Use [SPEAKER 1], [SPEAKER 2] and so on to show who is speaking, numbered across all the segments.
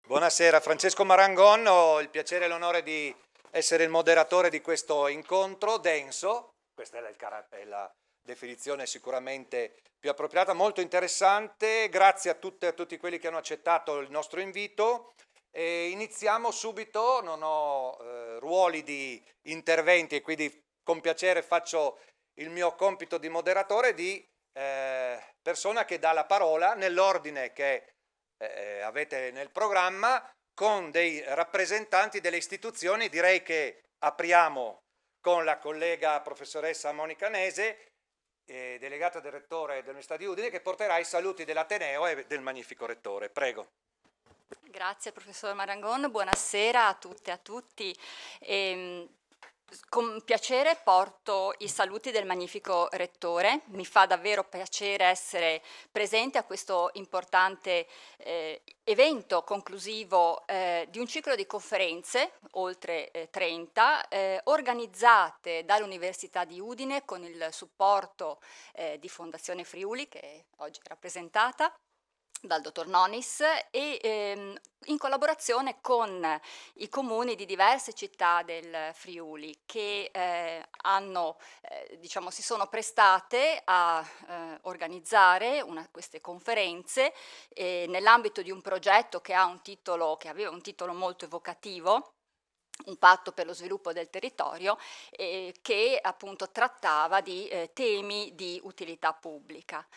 [SPEAKER 1] Buonasera, Francesco Marangon, ho il piacere e l'onore di essere il moderatore di questo incontro denso, questa è la definizione sicuramente più appropriata, molto interessante, grazie a tutte e a tutti quelli che hanno accettato il nostro invito. E iniziamo subito, non ho ruoli di interventi e quindi con piacere faccio il mio compito di moderatore di persona che dà la parola nell'ordine che avete nel programma con dei rappresentanti delle istituzioni. Direi che apriamo con la collega professoressa Monica Nese, delegata del rettore dell'Università di Udine, che porterà i saluti dell'Ateneo e del magnifico rettore. Prego.
[SPEAKER 2] Grazie professor Marangon, buonasera a tutte e a tutti. Con piacere porto i saluti del magnifico rettore, mi fa davvero piacere essere presente a questo importante evento conclusivo di un ciclo di conferenze, oltre 30, organizzate dall'Università di Udine con il supporto di Fondazione Friuli, che oggi è rappresentata dal dottor Nonis e in collaborazione con i comuni di diverse città del Friuli che diciamo, si sono prestate a organizzare queste conferenze nell'ambito di un progetto che aveva un titolo molto evocativo, un patto per lo sviluppo del territorio, che appunto trattava di temi di utilità pubblica.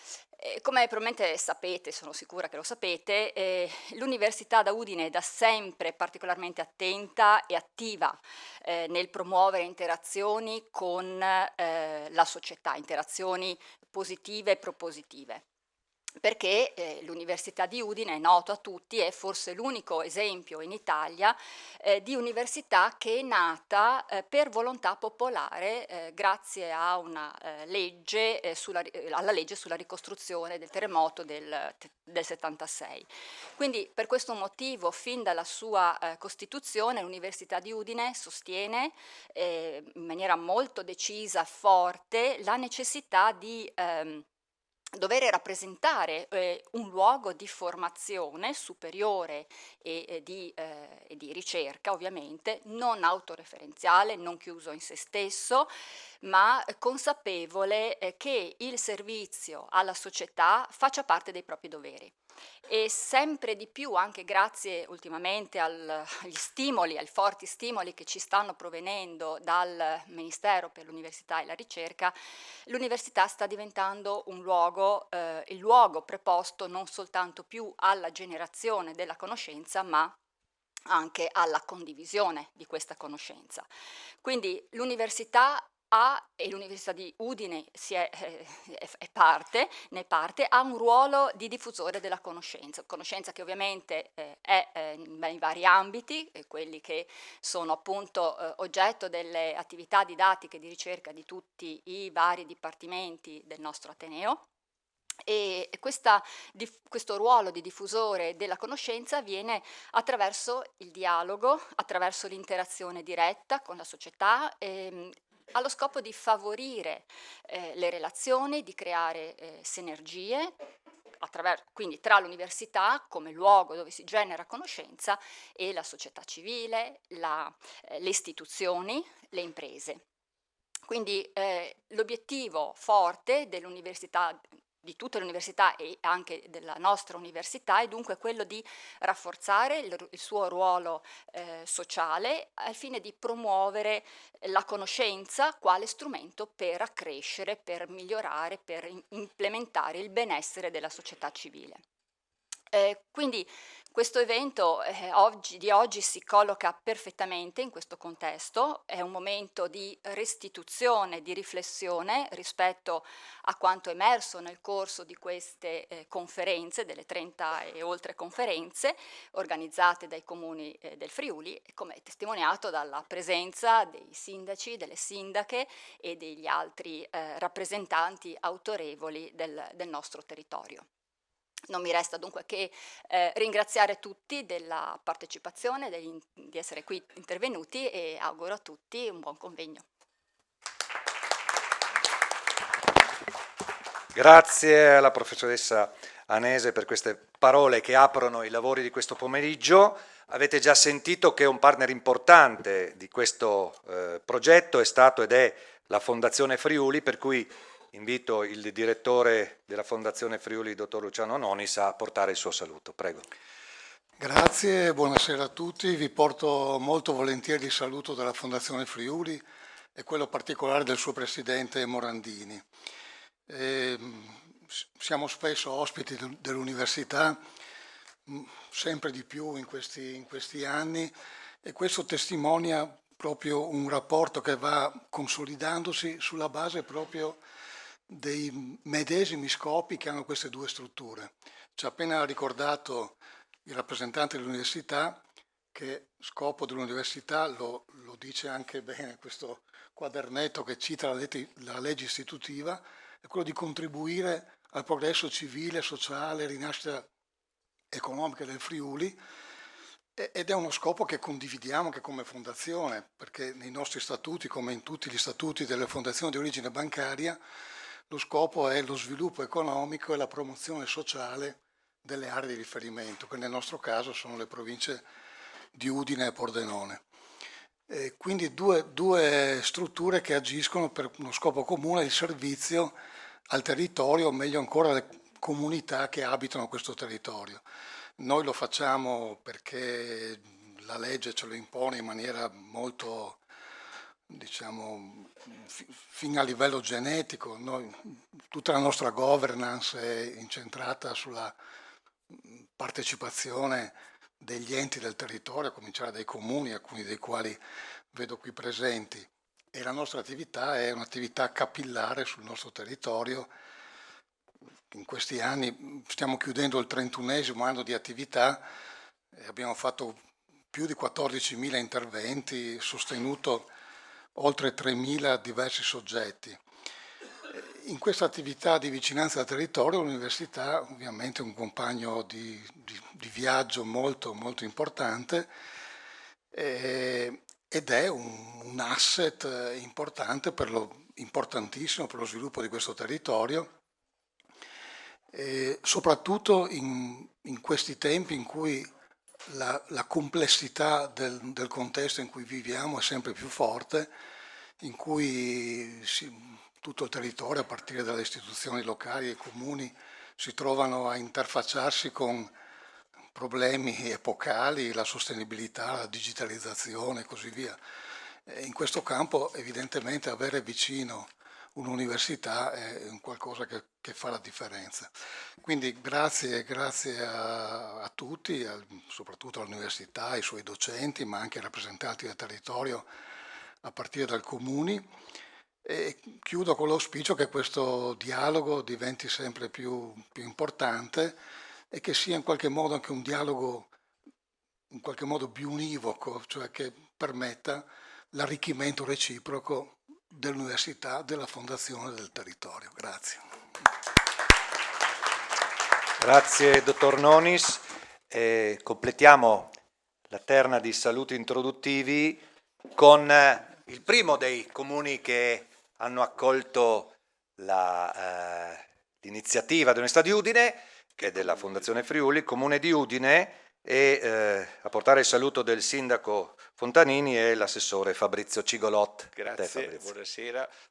[SPEAKER 2] Come probabilmente sapete, sono sicura che lo sapete, l'Università da Udine è da sempre particolarmente attenta e attiva nel promuovere interazioni con la società, interazioni positive e propositive. Perché l'Università di Udine, è noto a tutti, è forse l'unico esempio in Italia di università che è nata per volontà popolare grazie a una legge, alla legge sulla ricostruzione del terremoto del 76. Quindi per questo motivo, fin dalla sua costituzione, l'Università di Udine sostiene in maniera molto decisa e forte la necessità di dover rappresentare un luogo di formazione superiore e di ricerca, ovviamente, non autoreferenziale, non chiuso in se stesso, ma consapevole che il servizio alla società faccia parte dei propri doveri. E sempre di più, anche grazie ultimamente agli stimoli, ai forti stimoli che ci stanno provenendo dal Ministero per l'Università e la Ricerca, l'università sta diventando un luogo, il luogo preposto non soltanto più alla generazione della conoscenza, ma anche alla condivisione di questa conoscenza. Quindi l'università e l'Università di Udine ne è parte, ha un ruolo di diffusore della conoscenza che ovviamente è nei vari ambiti, quelli che sono appunto oggetto delle attività didattiche di ricerca di tutti i vari dipartimenti del nostro Ateneo. E questo ruolo di diffusore della conoscenza avviene attraverso il dialogo, attraverso l'interazione diretta con la società, allo scopo di favorire le relazioni, di creare sinergie, quindi tra l'università come luogo dove si genera conoscenza e la società civile, le istituzioni, le imprese. Quindi l'obiettivo forte dell'università, di tutte le università e anche della nostra università, è dunque quello di rafforzare il suo ruolo sociale al fine di promuovere la conoscenza quale strumento per accrescere, per migliorare, per implementare il benessere della società civile. Quindi questo evento di oggi si colloca perfettamente in questo contesto, è un momento di restituzione, di riflessione rispetto a quanto emerso nel corso di queste conferenze, delle 30 e oltre conferenze organizzate dai comuni del Friuli, e come è testimoniato dalla presenza dei sindaci, delle sindache e degli altri rappresentanti autorevoli del nostro territorio. Non mi resta dunque che ringraziare tutti della partecipazione, di essere qui intervenuti, e auguro a tutti un buon convegno.
[SPEAKER 1] Grazie alla professoressa Anese per queste parole che aprono i lavori di questo pomeriggio. Avete già sentito che un partner importante di questo progetto è stato ed è la Fondazione Friuli, per cui invito il direttore della Fondazione Friuli, dottor Luciano Nonis, a portare il suo saluto. Prego.
[SPEAKER 3] Grazie, buonasera a tutti. Vi porto molto volentieri il saluto della Fondazione Friuli e quello particolare del suo presidente Morandini. Siamo spesso ospiti dell'università, sempre di più in questi anni, e questo testimonia proprio un rapporto che va consolidandosi sulla base proprio dei medesimi scopi che hanno queste due strutture. Ci ha appena ricordato il rappresentante dell'università che scopo dell'università, lo dice anche bene questo quadernetto che cita la legge istitutiva, è quello di contribuire al progresso civile, sociale, rinascita economica del Friuli, ed è uno scopo che condividiamo anche come fondazione, perché nei nostri statuti, come in tutti gli statuti delle fondazioni di origine bancaria, lo scopo è lo sviluppo economico e la promozione sociale delle aree di riferimento, che nel nostro caso sono le province di Udine e Pordenone. Quindi due strutture che agiscono per uno scopo comune di servizio al territorio, o meglio ancora alle comunità che abitano questo territorio. Noi lo facciamo perché la legge ce lo impone in maniera molto, diciamo, fin a livello genetico. Tutta la nostra governance è incentrata sulla partecipazione degli enti del territorio, a cominciare dai comuni, alcuni dei quali vedo qui presenti, e la nostra attività è un'attività capillare sul nostro territorio. In questi anni stiamo chiudendo il 31esimo anno di attività e abbiamo fatto più di 14.000 interventi, sostenuto oltre 3.000 diversi soggetti. In questa attività di vicinanza al territorio l'università ovviamente è un compagno di viaggio molto, molto importante ed è un asset importantissimo per lo sviluppo di questo territorio, soprattutto in questi tempi in cui la complessità del contesto in cui viviamo è sempre più forte, in cui tutto il territorio, a partire dalle istituzioni locali e comuni, si trovano a interfacciarsi con problemi epocali, la sostenibilità, la digitalizzazione e così via. In questo campo evidentemente avere vicino un'università è un qualcosa che fa la differenza. Quindi grazie a tutti, soprattutto all'università, ai suoi docenti, ma anche ai rappresentanti del territorio a partire dai comuni. E chiudo con l'auspicio che questo dialogo diventi sempre più importante e che sia in qualche modo anche un dialogo in qualche modo biunivoco, cioè che permetta l'arricchimento reciproco dell'università, della fondazione del territorio. Grazie.
[SPEAKER 1] Grazie dottor Nonis. Completiamo la terna di saluti introduttivi con il primo dei comuni che hanno accolto l'iniziativa dell'Università di Udine, che è della Fondazione Friuli, il Comune di Udine, e a portare il saluto del sindaco Fontanini e l'assessore Fabrizio Cigolot.
[SPEAKER 4] Grazie,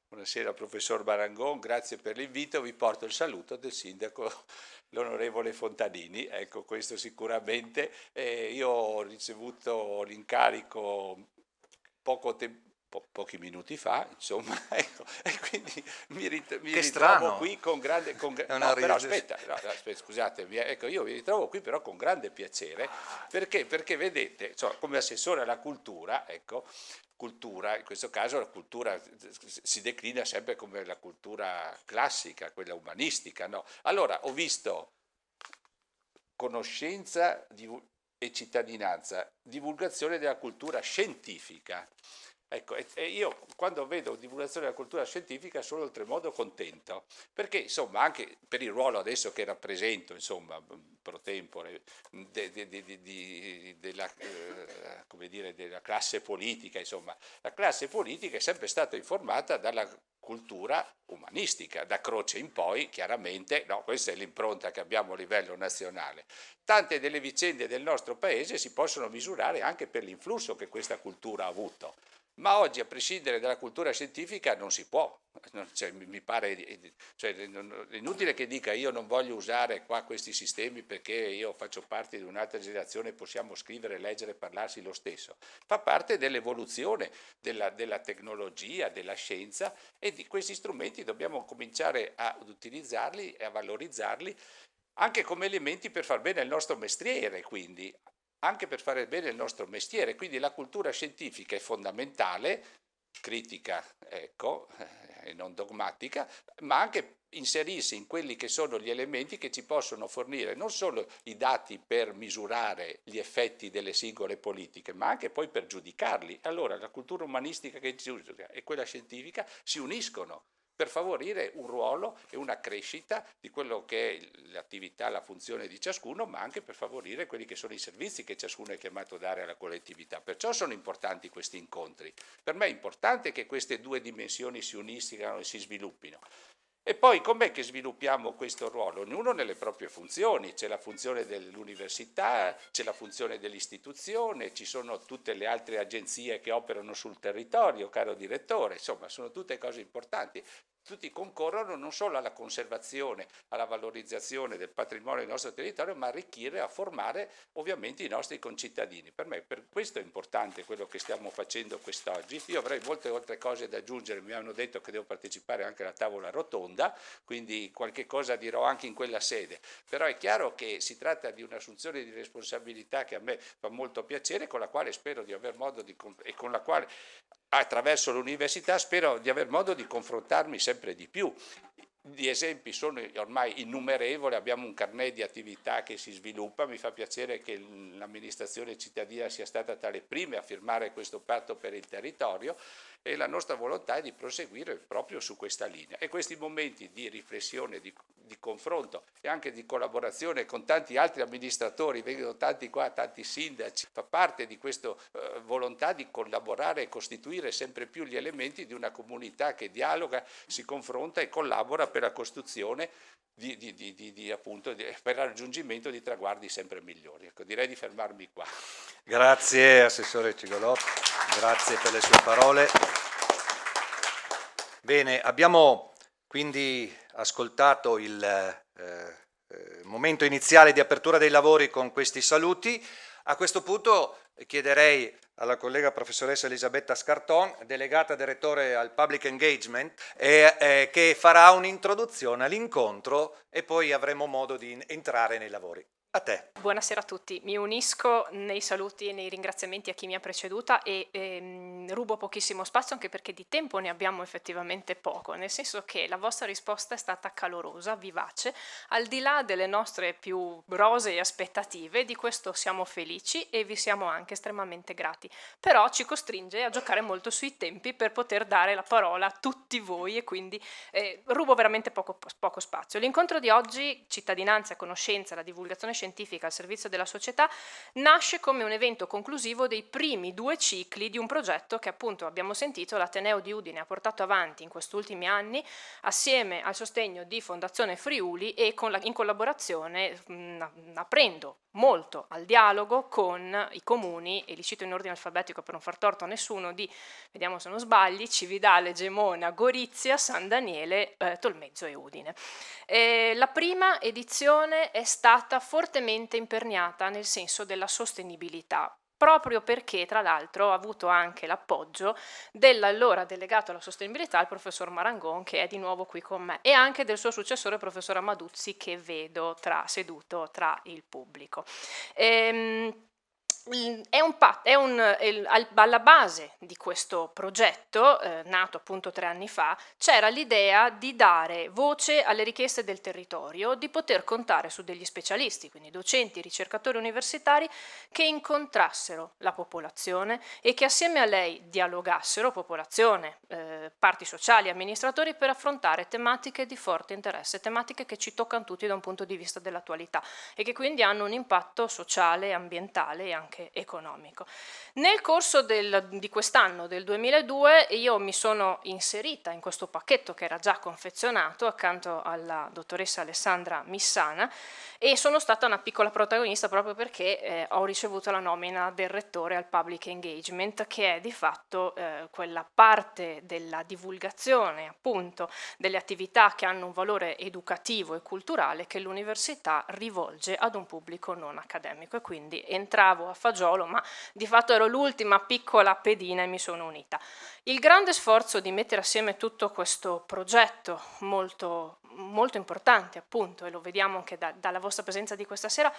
[SPEAKER 4] buonasera professor Marangon, grazie per l'invito, vi porto il saluto del sindaco l'onorevole Fontanini. Ecco, questo sicuramente, io ho ricevuto l'incarico pochi minuti fa, insomma, ecco, e quindi mi ritrovo qui con grande... No, però aspetta, scusate, ecco, io mi ritrovo qui però con grande piacere, perché vedete, insomma, come assessore alla cultura, ecco, cultura, in questo caso la cultura si declina sempre come la cultura classica, quella umanistica, no? Allora, ho visto conoscenza e cittadinanza, divulgazione della cultura scientifica. Ecco, e io quando vedo divulgazione della cultura scientifica sono oltremodo contento, perché insomma anche per il ruolo adesso che rappresento, insomma, pro tempore, della, come dire, della classe politica, insomma, la classe politica è sempre stata informata dalla cultura umanistica, da Croce in poi, chiaramente, no, questa è l'impronta che abbiamo a livello nazionale. Tante delle vicende del nostro paese si possono misurare anche per l'influsso che questa cultura ha avuto. Ma oggi, a prescindere dalla cultura scientifica, non si può. Cioè, mi pare cioè, è inutile che dica io non voglio usare qua questi sistemi perché io faccio parte di un'altra generazione e possiamo scrivere, leggere e parlarsi lo stesso. Fa parte dell'evoluzione della tecnologia, della scienza, e di questi strumenti dobbiamo cominciare ad utilizzarli e a valorizzarli anche come elementi per far bene il nostro mestiere, quindi anche per fare bene il nostro mestiere. Quindi la cultura scientifica è fondamentale, critica, ecco, e non dogmatica, ma anche inserirsi in quelli che sono gli elementi che ci possono fornire non solo i dati per misurare gli effetti delle singole politiche, ma anche poi per giudicarli. Allora la cultura umanistica che giudica e quella scientifica si uniscono per favorire un ruolo e una crescita di quello che è l'attività, la funzione di ciascuno, ma anche per favorire quelli che sono i servizi che ciascuno è chiamato a dare alla collettività. Perciò sono importanti questi incontri. Per me è importante che queste due dimensioni si uniscano e si sviluppino. E poi com'è che sviluppiamo questo ruolo? Ognuno nelle proprie funzioni, c'è la funzione dell'università, c'è la funzione dell'istituzione, ci sono tutte le altre agenzie che operano sul territorio, caro direttore, insomma sono tutte cose importanti. Tutti concorrono non solo alla conservazione, alla valorizzazione del patrimonio del nostro territorio, ma a arricchire e a formare ovviamente i nostri concittadini. Per me per questo è importante quello che stiamo facendo quest'oggi. Io avrei molte altre cose da aggiungere, mi hanno detto che devo partecipare anche alla tavola rotonda, quindi qualche cosa dirò anche in quella sede. Però è chiaro che si tratta di un'assunzione di responsabilità che a me fa molto piacere, con la quale spero di aver modo di e con la quale attraverso l'università spero di aver modo di confrontarmi sempre di più. Gli esempi sono ormai innumerevoli, abbiamo un carnet di attività che si sviluppa, mi fa piacere che l'amministrazione cittadina sia stata tra le prime a firmare questo patto per il territorio e la nostra volontà è di proseguire proprio su questa linea. E questi momenti di riflessione, di confronto e anche di collaborazione con tanti altri amministratori, vedo tanti qua, tanti sindaci, fa parte di questa volontà di collaborare e costituire sempre più gli elementi di una comunità che dialoga, si confronta e collabora per la costruzione appunto, per il raggiungimento di traguardi sempre migliori. Ecco, direi di fermarmi qua.
[SPEAKER 1] Grazie Assessore Cigolotto, grazie per le sue parole. Bene, abbiamo quindi ascoltato il momento iniziale di apertura dei lavori con questi saluti. A questo punto chiederei alla collega professoressa Elisabetta Scarton, delegata del Rettore al Public Engagement, che farà un'introduzione all'incontro e poi avremo modo di entrare nei lavori. A te.
[SPEAKER 5] Buonasera a tutti, mi unisco nei saluti e nei ringraziamenti a chi mi ha preceduta e rubo pochissimo spazio anche perché di tempo ne abbiamo effettivamente poco, nel senso che la vostra risposta è stata calorosa, vivace, al di là delle nostre più rosee aspettative, di questo siamo felici e vi siamo anche estremamente grati, però ci costringe a giocare molto sui tempi per poter dare la parola a tutti voi e quindi rubo veramente poco spazio. L'incontro di oggi, cittadinanza e conoscenza, la divulgazione scientifica al servizio della società, nasce come un evento conclusivo dei primi 2 cicli di un progetto che appunto abbiamo sentito l'Ateneo di Udine ha portato avanti in questi ultimi anni assieme al sostegno di Fondazione Friuli e in collaborazione aprendo molto al dialogo con i comuni, e li cito in ordine alfabetico per non far torto a nessuno, di, vediamo se non sbagli, Cividale, Gemona, Gorizia, San Daniele, Tolmezzo e Udine. La prima edizione è stata fortemente imperniata nel senso della sostenibilità, proprio perché tra l'altro ha avuto anche l'appoggio dell'allora delegato alla sostenibilità, il professor Marangon, che è di nuovo qui con me, e anche del suo successore, il professor Amaduzzi, che vedo seduto tra il pubblico. alla base di questo progetto, nato appunto 3 anni fa, c'era l'idea di dare voce alle richieste del territorio, di poter contare su degli specialisti, quindi docenti, ricercatori universitari, che incontrassero la popolazione e che assieme a lei dialogassero, popolazione, parti sociali, amministratori, per affrontare tematiche di forte interesse, tematiche che ci toccano tutti da un punto di vista dell'attualità e che quindi hanno un impatto sociale, ambientale e anche economico. Nel corso di quest'anno, del 2002, io mi sono inserita in questo pacchetto che era già confezionato accanto alla dottoressa Alessandra Missana e sono stata una piccola protagonista proprio perché ho ricevuto la nomina del rettore al Public Engagement, che è di fatto quella parte della divulgazione appunto delle attività che hanno un valore educativo e culturale che l'università rivolge ad un pubblico non accademico, e quindi entravo a fagiolo, ma di fatto ero l'ultima piccola pedina e mi sono unita. Il grande sforzo di mettere assieme tutto questo progetto molto, molto importante appunto, e lo vediamo anche dalla vostra presenza di questa sera,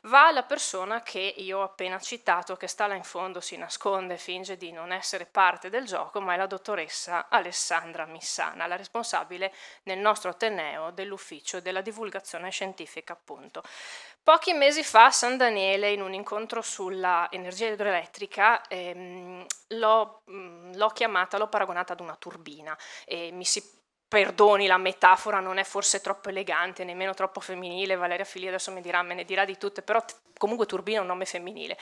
[SPEAKER 5] va alla persona che io ho appena citato, che sta là in fondo, si nasconde, finge di non essere parte del gioco, ma è la dottoressa Alessandra Missana, la responsabile nel nostro Ateneo dell'ufficio della divulgazione scientifica appunto. Pochi mesi fa a San Daniele, in un incontro sulla energia idroelettrica, l'ho chiamata, l'ho paragonata ad una turbina, e mi si perdoni la metafora, non è forse troppo elegante, nemmeno troppo femminile, Valeria Fili adesso me ne dirà di tutte, però comunque turbina è un nome femminile,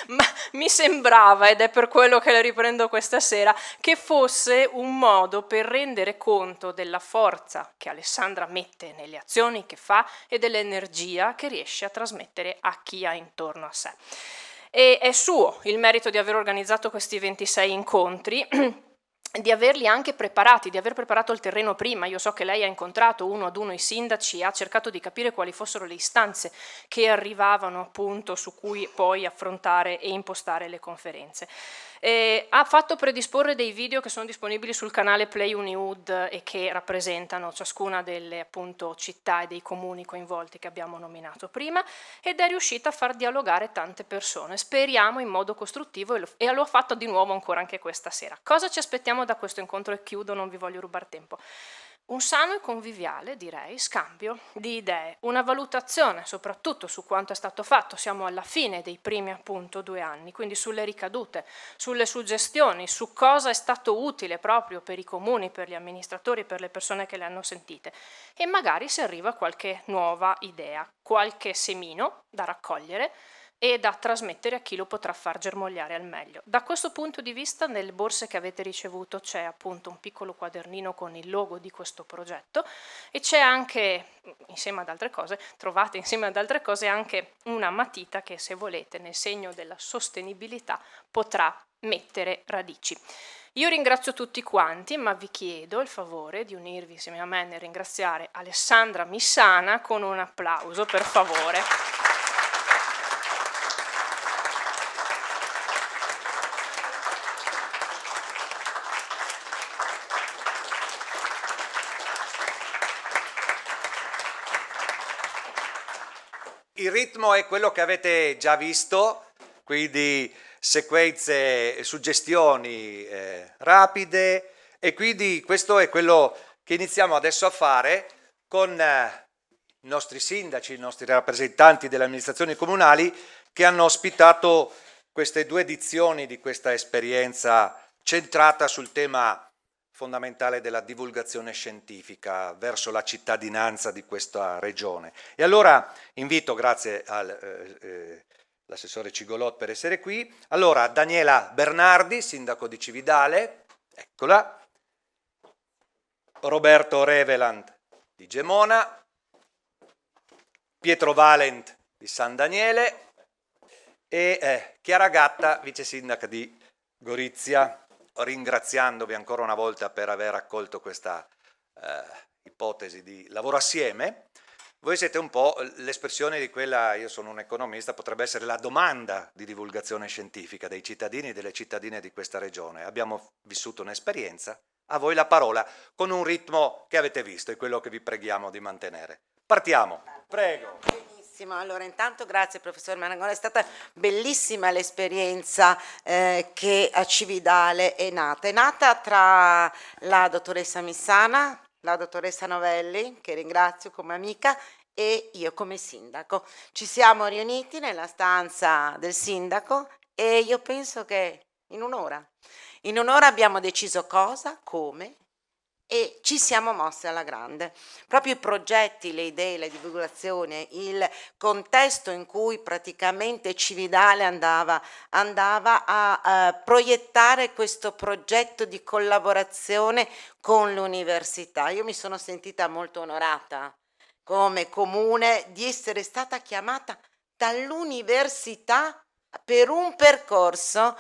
[SPEAKER 5] ma mi sembrava, ed è per quello che la riprendo questa sera, che fosse un modo per rendere conto della forza che Alessandra mette nelle azioni che fa e dell'energia che riesce a trasmettere a chi ha intorno a sé. E è suo il merito di aver organizzato questi 26 incontri, di averli anche preparati, di aver preparato il terreno prima. Io so che lei ha incontrato uno ad uno i sindaci e ha cercato di capire quali fossero le istanze che arrivavano appunto su cui poi affrontare e impostare le conferenze. Ha fatto predisporre dei video che sono disponibili sul canale Play Uniwood e che rappresentano ciascuna delle appunto città e dei comuni coinvolti che abbiamo nominato prima, ed è riuscita a far dialogare tante persone, speriamo in modo costruttivo, e lo ha fatto di nuovo ancora anche questa sera. Cosa ci aspettiamo da questo incontro? E chiudo, non vi voglio rubare tempo. Un sano e conviviale, direi, scambio di idee, una valutazione soprattutto su quanto è stato fatto. Siamo alla fine dei primi appunto 2 anni, quindi sulle ricadute, sulle suggestioni, su cosa è stato utile proprio per i comuni, per gli amministratori, per le persone che le hanno sentite, e magari si arriva a qualche nuova idea, qualche semino da raccogliere e da trasmettere a chi lo potrà far germogliare al meglio. Da questo punto di vista, nelle borse che avete ricevuto c'è appunto un piccolo quadernino con il logo di questo progetto, e c'è anche, insieme ad altre cose, trovate insieme ad altre cose anche una matita che, se volete, nel segno della sostenibilità, potrà mettere radici. Io ringrazio tutti quanti, ma vi chiedo il favore di unirvi insieme a me nel ringraziare Alessandra Missana con un applauso, per favore.
[SPEAKER 1] Il ritmo è quello che avete già visto, quindi sequenze, suggestioni rapide, e quindi questo è quello che iniziamo adesso a fare con i nostri sindaci, i nostri rappresentanti delle amministrazioni comunali, che hanno ospitato queste 2 edizioni di questa esperienza centrata sul tema fondamentale della divulgazione scientifica verso la cittadinanza di questa regione. E allora invito, grazie all'assessore Cigolot per essere qui, allora Daniela Bernardi, sindaco di Cividale, eccola, Roberto Reveland di Gemona, Pietro Valent di San Daniele e Chiara Gatta, vice sindaca di Gorizia, ringraziandovi ancora una volta per aver accolto questa ipotesi di lavoro assieme. Voi siete un po' l'espressione di quella, io sono un economista, potrebbe essere la domanda di divulgazione scientifica dei cittadini e delle cittadine di questa regione. Abbiamo vissuto un'esperienza, a voi la parola, con un ritmo che avete visto, è quello che vi preghiamo di mantenere. Partiamo, prego.
[SPEAKER 6] benissimo. Allora, intanto grazie professor Marangoni, è stata bellissima l'esperienza che a Cividale è nata. È nata tra la dottoressa Missana, la dottoressa Novelli, che ringrazio come amica, e io come sindaco. Ci siamo riuniti nella stanza del sindaco e io penso che in un'ora abbiamo deciso cosa, come, e ci siamo mossi alla grande. Proprio i progetti, le idee, la divulgazione, il contesto in cui praticamente Cividale andava a proiettare questo progetto di collaborazione con l'università. Io mi sono sentita molto onorata come comune di essere stata chiamata dall'università per un percorso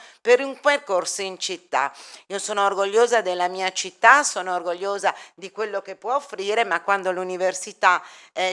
[SPEAKER 6] in città. Io sono orgogliosa della mia città, sono orgogliosa di quello che può offrire, ma quando l'università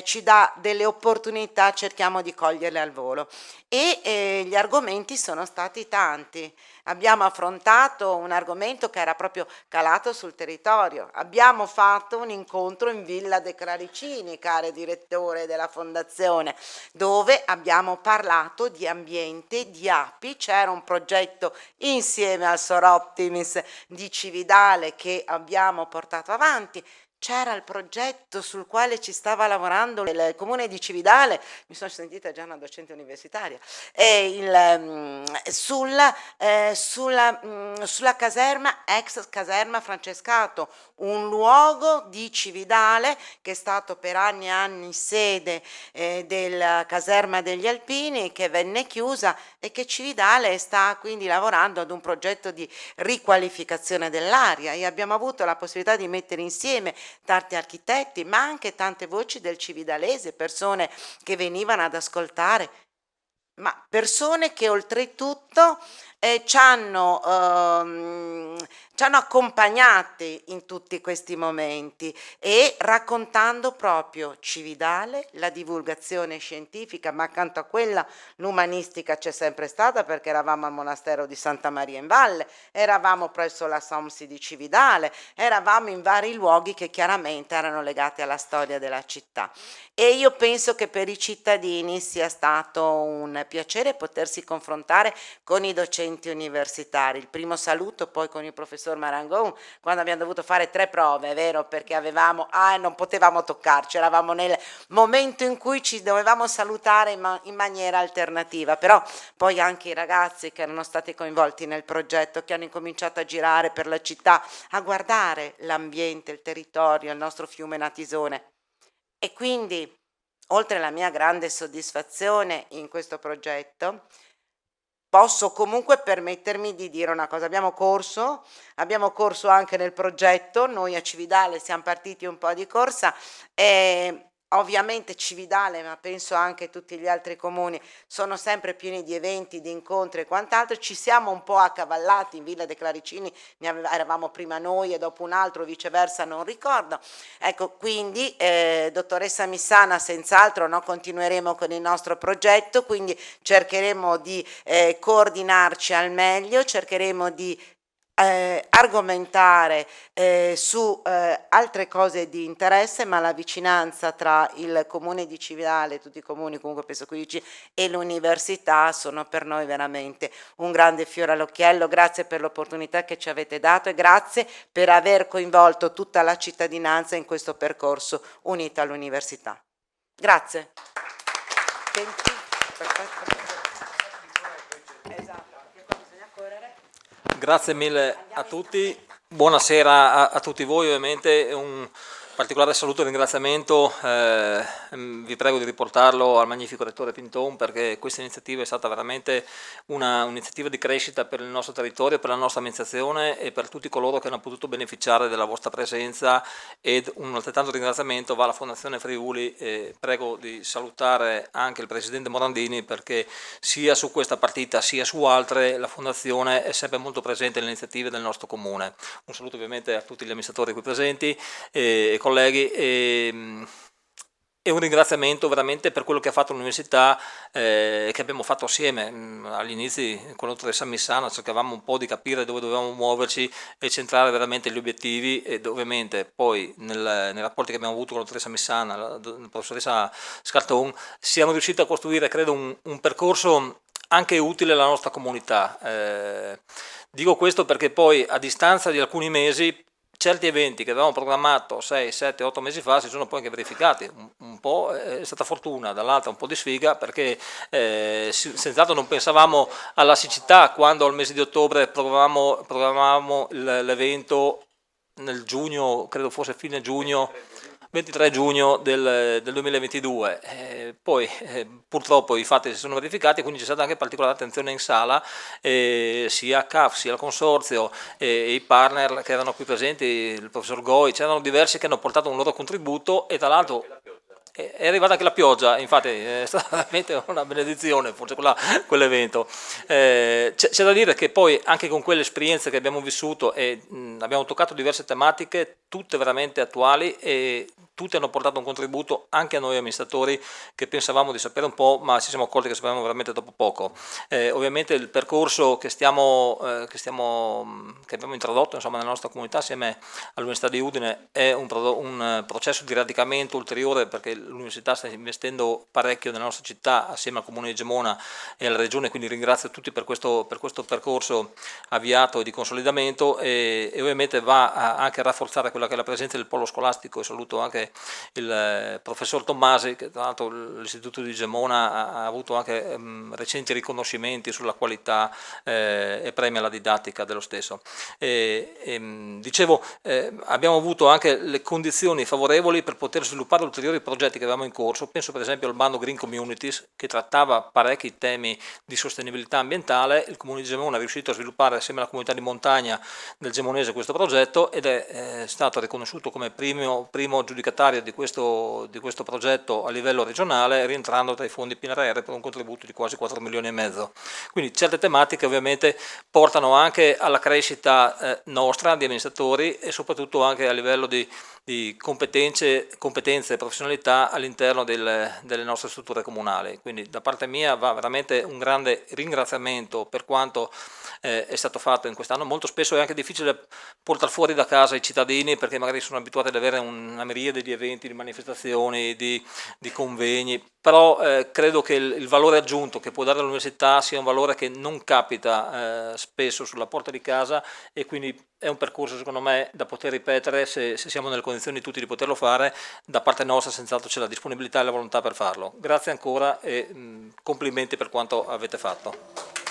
[SPEAKER 6] ci dà delle opportunità cerchiamo di coglierle al volo. E gli argomenti sono stati tanti. Abbiamo affrontato un argomento che era proprio calato sul territorio. Abbiamo fatto un incontro in Villa De Claricini, care direttore della fondazione, dove abbiamo parlato di ambiente, di api. C'era un progetto insieme al Sor Optimis di Cividale che abbiamo portato avanti. C'era il progetto sul quale ci stava lavorando il comune di Cividale, mi sono sentita già una docente universitaria, sulla caserma, ex caserma Francescato, un luogo di Cividale che è stato per anni e anni sede della caserma degli Alpini, che venne chiusa e che Cividale sta quindi lavorando ad un progetto di riqualificazione dell'area, e abbiamo avuto la possibilità di mettere insieme tanti architetti, ma anche tante voci del cividalese, persone che venivano ad ascoltare, ma persone che oltretutto ci hanno accompagnati in tutti questi momenti, e raccontando proprio Cividale, la divulgazione scientifica, ma accanto a quella l'umanistica c'è sempre stata, perché eravamo al monastero di Santa Maria in Valle, eravamo presso la SOMSI di Cividale, eravamo in vari luoghi che chiaramente erano legati alla storia della città. E io penso che per i cittadini sia stato un piacere potersi confrontare con i docenti universitari. Il primo saluto poi con il professor Marangon, quando abbiamo dovuto fare 3 prove, è vero, perché non potevamo toccarci, eravamo nel momento in cui ci dovevamo salutare in maniera alternativa, però poi anche i ragazzi che erano stati coinvolti nel progetto, che hanno incominciato a girare per la città, a guardare l'ambiente, il territorio, il nostro fiume Natisone. E quindi, oltre alla mia grande soddisfazione in questo progetto, posso comunque permettermi di dire una cosa. Abbiamo corso anche nel progetto, noi a Cividale siamo partiti un po' di corsa, e ovviamente Cividale, ma penso anche tutti gli altri comuni, sono sempre pieni di eventi, di incontri e quant'altro. Ci siamo un po' accavallati in Villa De Claricini, eravamo prima noi e dopo un altro, viceversa non ricordo. Ecco, quindi dottoressa Missana, senz'altro continueremo con il nostro progetto, quindi cercheremo di coordinarci al meglio, cercheremo di argomentare su altre cose di interesse, ma la vicinanza tra il comune di Cividale, tutti i comuni comunque penso 15, e l'università sono per noi veramente un grande fiore all'occhiello. Grazie per l'opportunità che ci avete dato e grazie per aver coinvolto tutta la cittadinanza in questo percorso unito all'università. Grazie.
[SPEAKER 7] Grazie mille a tutti, buonasera a tutti voi. Ovviamente un particolare saluto e ringraziamento, vi prego di riportarlo al magnifico rettore Pinton, perché questa iniziativa è stata veramente un'iniziativa di crescita per il nostro territorio, per la nostra amministrazione e per tutti coloro che hanno potuto beneficiare della vostra presenza, ed un altrettanto ringraziamento va alla Fondazione Friuli. Prego di salutare anche il Presidente Morandini, perché sia su questa partita sia su altre la Fondazione è sempre molto presente nelle iniziative del nostro comune. Un saluto ovviamente a tutti gli amministratori qui presenti e colleghi, e e un ringraziamento veramente per quello che ha fatto l'università, che abbiamo fatto assieme. Agli inizi con la dottoressa Missana cercavamo un po' di capire dove dovevamo muoverci e centrare veramente gli obiettivi, ed ovviamente poi nei rapporti che abbiamo avuto con la dottoressa Missana, la professoressa Scarton, siamo riusciti a costruire, credo, un percorso anche utile alla nostra comunità. Dico questo perché poi, a distanza di alcuni mesi, certi eventi che avevamo programmato 6, 7, 8 mesi fa si sono poi anche verificati. Un po' è stata fortuna, dall'altra un po' di sfiga, perché senz'altro non pensavamo alla siccità quando al mese di ottobre programmavamo l'evento nel giugno, credo fosse fine giugno, 23 giugno del 2022. Poi purtroppo i fatti si sono verificati, quindi c'è stata anche particolare attenzione in sala, sia CAF sia il consorzio e i partner che erano qui presenti, il professor Goi, c'erano diversi che hanno portato un loro contributo, e tra l'altro è arrivata anche la pioggia, infatti è stata veramente una benedizione forse quell'evento. C'è da dire che poi anche con quelle esperienze che abbiamo vissuto abbiamo toccato diverse tematiche, tutte veramente attuali, e tutti hanno portato un contributo anche a noi amministratori, che pensavamo di sapere un po', ma ci siamo accorti che sapevamo veramente troppo poco. Ovviamente il percorso che abbiamo introdotto, insomma, nella nostra comunità assieme all'Università di Udine è un processo di radicamento ulteriore, perché l'Università sta investendo parecchio nella nostra città assieme al Comune di Gemona e alla Regione, quindi ringrazio tutti per questo percorso avviato e di consolidamento, e ovviamente va anche a rafforzare quella che è la presenza del polo scolastico, e saluto anche il professor Tommasi, che tra l'altro l'Istituto di Gemona ha avuto anche recenti riconoscimenti sulla qualità e premi alla didattica dello stesso. Dicevo, abbiamo avuto anche le condizioni favorevoli per poter sviluppare ulteriori progetti che avevamo in corso. Penso per esempio al bando Green Communities, che trattava parecchi temi di sostenibilità ambientale. Il Comune di Gemona è riuscito a sviluppare assieme alla comunità di montagna del Gemonese questo progetto, ed è stato riconosciuto come primo aggiudicatario di questo progetto a livello regionale, rientrando tra i fondi PNRR per un contributo di quasi 4 milioni e mezzo. Quindi certe tematiche ovviamente portano anche alla crescita nostra di amministratori, e soprattutto anche a livello di competenze e professionalità all'interno delle nostre strutture comunali. Quindi da parte mia va veramente un grande ringraziamento per quanto è stato fatto in quest'anno. Molto spesso è anche difficile portare fuori da casa i cittadini, perché magari sono abituati ad avere una miriade di eventi, di manifestazioni, di convegni, però credo che il valore aggiunto che può dare l'università sia un valore che non capita spesso sulla porta di casa, e quindi è un percorso secondo me da poter ripetere se siamo nelle condizioni tutti di poterlo fare. Da parte nostra senz'altro c'è la disponibilità e la volontà per farlo. Grazie ancora e complimenti per quanto avete fatto.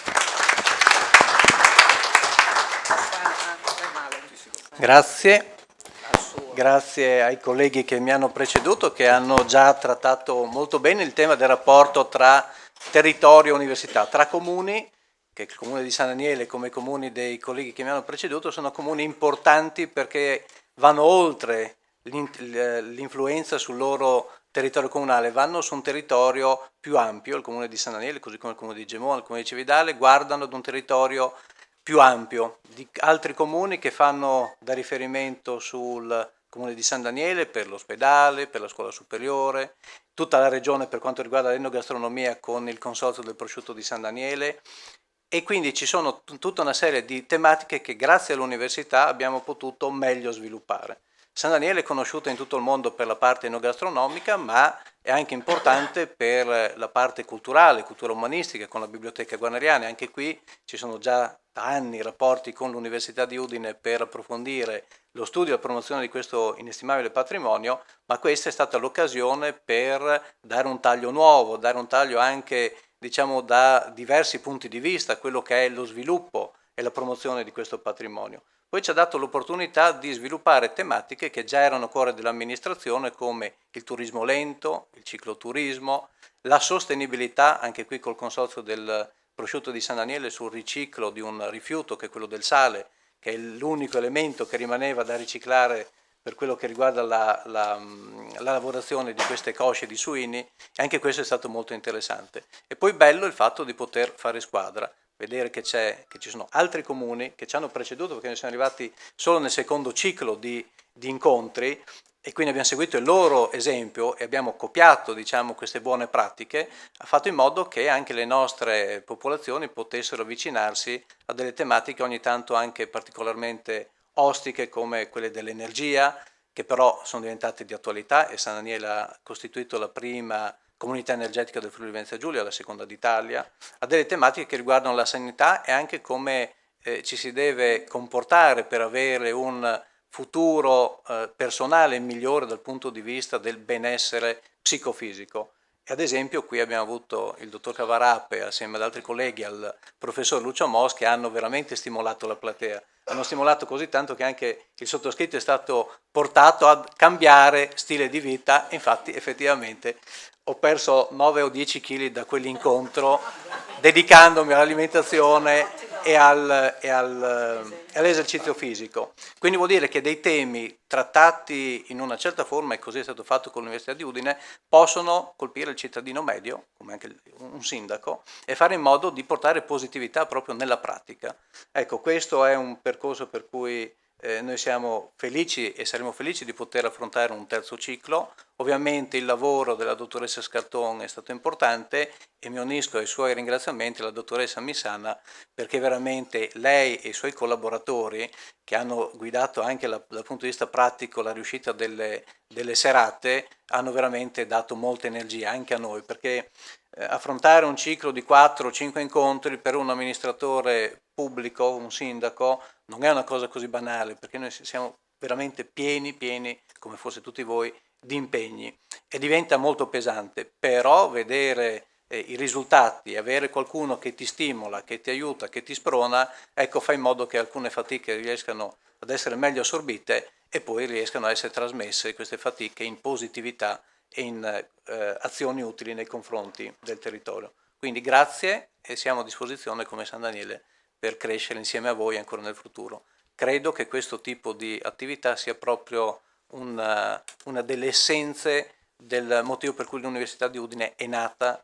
[SPEAKER 8] Grazie ai colleghi che mi hanno preceduto, che hanno già trattato molto bene il tema del rapporto tra territorio e università, tra comuni, che il comune di San Daniele come i comuni dei colleghi che mi hanno preceduto sono comuni importanti perché vanno oltre l'influenza sul loro territorio comunale, vanno su un territorio più ampio. Il comune di San Daniele, così come il comune di Gemona, il comune di Cividale, guardano ad un territorio più ampio di altri comuni che fanno da riferimento sul comune di San Daniele per l'ospedale, per la scuola superiore, tutta la regione per quanto riguarda l'enogastronomia con il consorzio del prosciutto di San Daniele, e quindi ci sono tutta una serie di tematiche che grazie all'università abbiamo potuto meglio sviluppare. San Daniele è conosciuto in tutto il mondo per la parte enogastronomica, ma è anche importante per la parte culturale, cultura umanistica, con la biblioteca guarneriana. Anche qui ci sono già da anni rapporti con l'Università di Udine per approfondire lo studio e la promozione di questo inestimabile patrimonio, ma questa è stata l'occasione per dare un taglio nuovo, dare un taglio anche, diciamo, da diversi punti di vista a quello che è lo sviluppo e la promozione di questo patrimonio. Poi ci ha dato l'opportunità di sviluppare tematiche che già erano cuore dell'amministrazione, come il turismo lento, il cicloturismo, la sostenibilità, anche qui col consorzio del prosciutto di San Daniele sul riciclo di un rifiuto che è quello del sale, che è l'unico elemento che rimaneva da riciclare per quello che riguarda la lavorazione di queste cosce di suini, e anche questo è stato molto interessante. E poi bello il fatto di poter fare squadra, vedere che ci sono altri comuni che ci hanno preceduto, perché ne siamo arrivati solo nel secondo ciclo di incontri, e quindi abbiamo seguito il loro esempio e abbiamo copiato, diciamo, queste buone pratiche, ha fatto in modo che anche le nostre popolazioni potessero avvicinarsi a delle tematiche ogni tanto anche particolarmente ostiche come quelle dell'energia, che però sono diventate di attualità, e San Daniele ha costituito la prima comunità energetica del Friuli Venezia Giulia, la seconda d'Italia, a delle tematiche che riguardano la sanità e anche come ci si deve comportare per avere un futuro personale migliore dal punto di vista del benessere psicofisico. E ad esempio qui abbiamo avuto il dottor Cavarappe assieme ad altri colleghi al professor Lucio Mos, che hanno veramente stimolato la platea. Hanno stimolato così tanto che anche il sottoscritto è stato portato a cambiare stile di vita. Infatti effettivamente ho perso 9 o 10 kg da quell'incontro dedicandomi all'alimentazione e all'esercizio fisico. Quindi vuol dire che dei temi trattati in una certa forma, e così è stato fatto con l'Università di Udine, possono colpire il cittadino medio, come anche un sindaco, e fare in modo di portare positività proprio nella pratica. Ecco, questo è un percorso per cui noi siamo felici e saremo felici di poter affrontare un terzo ciclo. Ovviamente il lavoro della dottoressa Scarton è stato importante e mi unisco ai suoi ringraziamenti alla dottoressa Missana, perché veramente lei e i suoi collaboratori, che hanno guidato anche dal punto di vista pratico la riuscita delle serate, hanno veramente dato molta energia anche a noi, perché affrontare un ciclo di 4 o 5 incontri per un amministratore pubblico, un sindaco, non è una cosa così banale, perché noi siamo veramente pieni, come fosse tutti voi, di impegni, e diventa molto pesante. Però vedere i risultati, avere qualcuno che ti stimola, che ti aiuta, che ti sprona, ecco, fa in modo che alcune fatiche riescano ad essere meglio assorbite e poi riescano a essere trasmesse queste fatiche in positività e in azioni utili nei confronti del territorio. Quindi grazie, e siamo a disposizione come San Daniele per crescere insieme a voi ancora nel futuro. Credo che questo tipo di attività sia proprio una delle essenze del motivo per cui l'Università di Udine è nata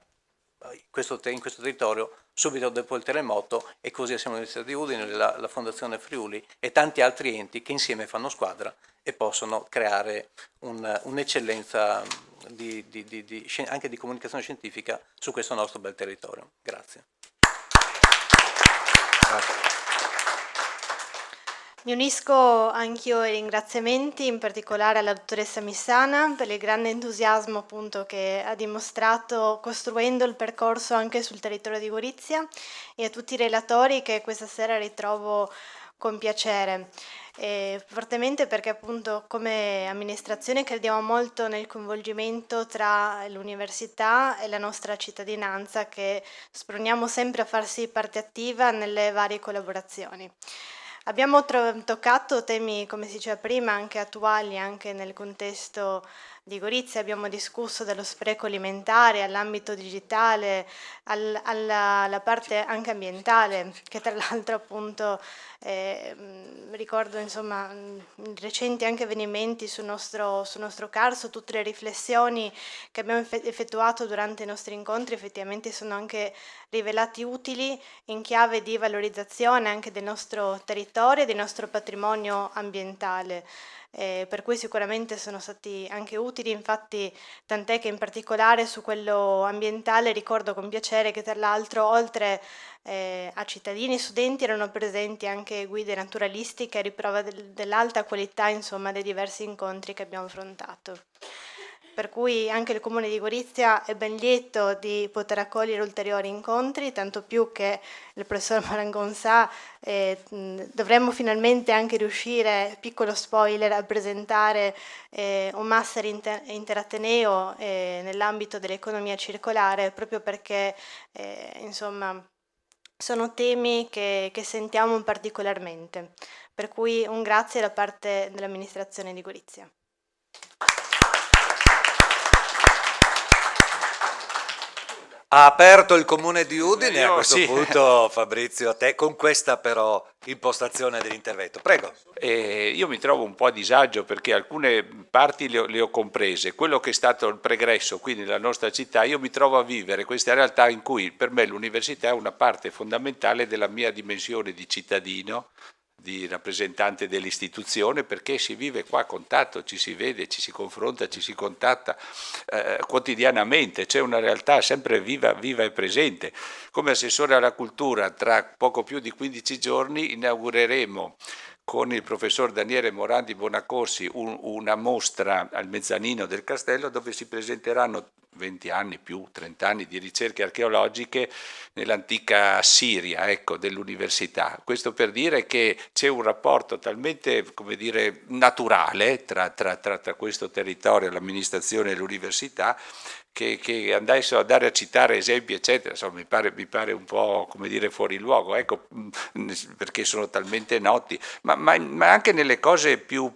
[SPEAKER 8] in questo territorio subito dopo il terremoto, e così assieme all'Università di Udine, la Fondazione Friuli e tanti altri enti che insieme fanno squadra e possono creare un'eccellenza anche di comunicazione scientifica su questo nostro bel territorio. Grazie.
[SPEAKER 9] Mi unisco anch'io ai ringraziamenti, in particolare alla dottoressa Missana per il grande entusiasmo appunto che ha dimostrato costruendo il percorso anche sul territorio di Gorizia, e a tutti i relatori che questa sera ritrovo con piacere. Fortemente perché appunto come amministrazione crediamo molto nel coinvolgimento tra l'università e la nostra cittadinanza, che sproniamo sempre a farsi parte attiva nelle varie collaborazioni. Abbiamo toccato temi, come si diceva prima, anche attuali, anche nel contesto di Gorizia. Abbiamo discusso dello spreco alimentare all'ambito digitale, alla parte anche ambientale, che tra l'altro appunto ricordo insomma recenti anche avvenimenti sul nostro Carso. Tutte le riflessioni che abbiamo effettuato durante i nostri incontri effettivamente sono anche rivelati utili in chiave di valorizzazione anche del nostro territorio e del nostro patrimonio ambientale. Per cui sicuramente sono stati anche utili, infatti tant'è che in particolare su quello ambientale ricordo con piacere che tra l'altro oltre a cittadini e studenti erano presenti anche guide naturalistiche a riprova dell'alta qualità insomma dei diversi incontri che abbiamo affrontato. Per cui anche il Comune di Gorizia è ben lieto di poter accogliere ulteriori incontri, tanto più che il professor Marangon sa, dovremmo finalmente anche riuscire, piccolo spoiler, a presentare un master interateneo nell'ambito dell'economia circolare, proprio perché insomma sono temi che sentiamo particolarmente. Per cui un grazie da parte dell'amministrazione di Gorizia.
[SPEAKER 1] Ha aperto il Comune di Udine a questo punto, Fabrizio, a te, con questa però impostazione dell'intervento. Prego.
[SPEAKER 4] Io mi trovo un po' a disagio perché alcune parti le ho comprese. Quello che è stato il pregresso qui nella nostra città, io mi trovo a vivere questa realtà in cui per me l'università è una parte fondamentale della mia dimensione di cittadino, di rappresentante dell'istituzione, perché si vive qua a contatto, ci si vede, ci si confronta, ci si contatta quotidianamente, c'è una realtà sempre viva e presente. Come assessore alla cultura, tra poco più di 15 giorni inaugureremo con il professor Daniele Morandi Bonacorsi una mostra al mezzanino del castello dove si presenteranno 20 anni più 30 anni di ricerche archeologiche nell'antica Siria, ecco, dell'università. Questo per dire che c'è un rapporto talmente, come dire, naturale tra questo territorio, l'amministrazione e l'università, che andassero a dare a citare esempi eccetera, insomma, mi pare un po', come dire, fuori luogo, ecco, perché sono talmente noti, ma anche nelle cose più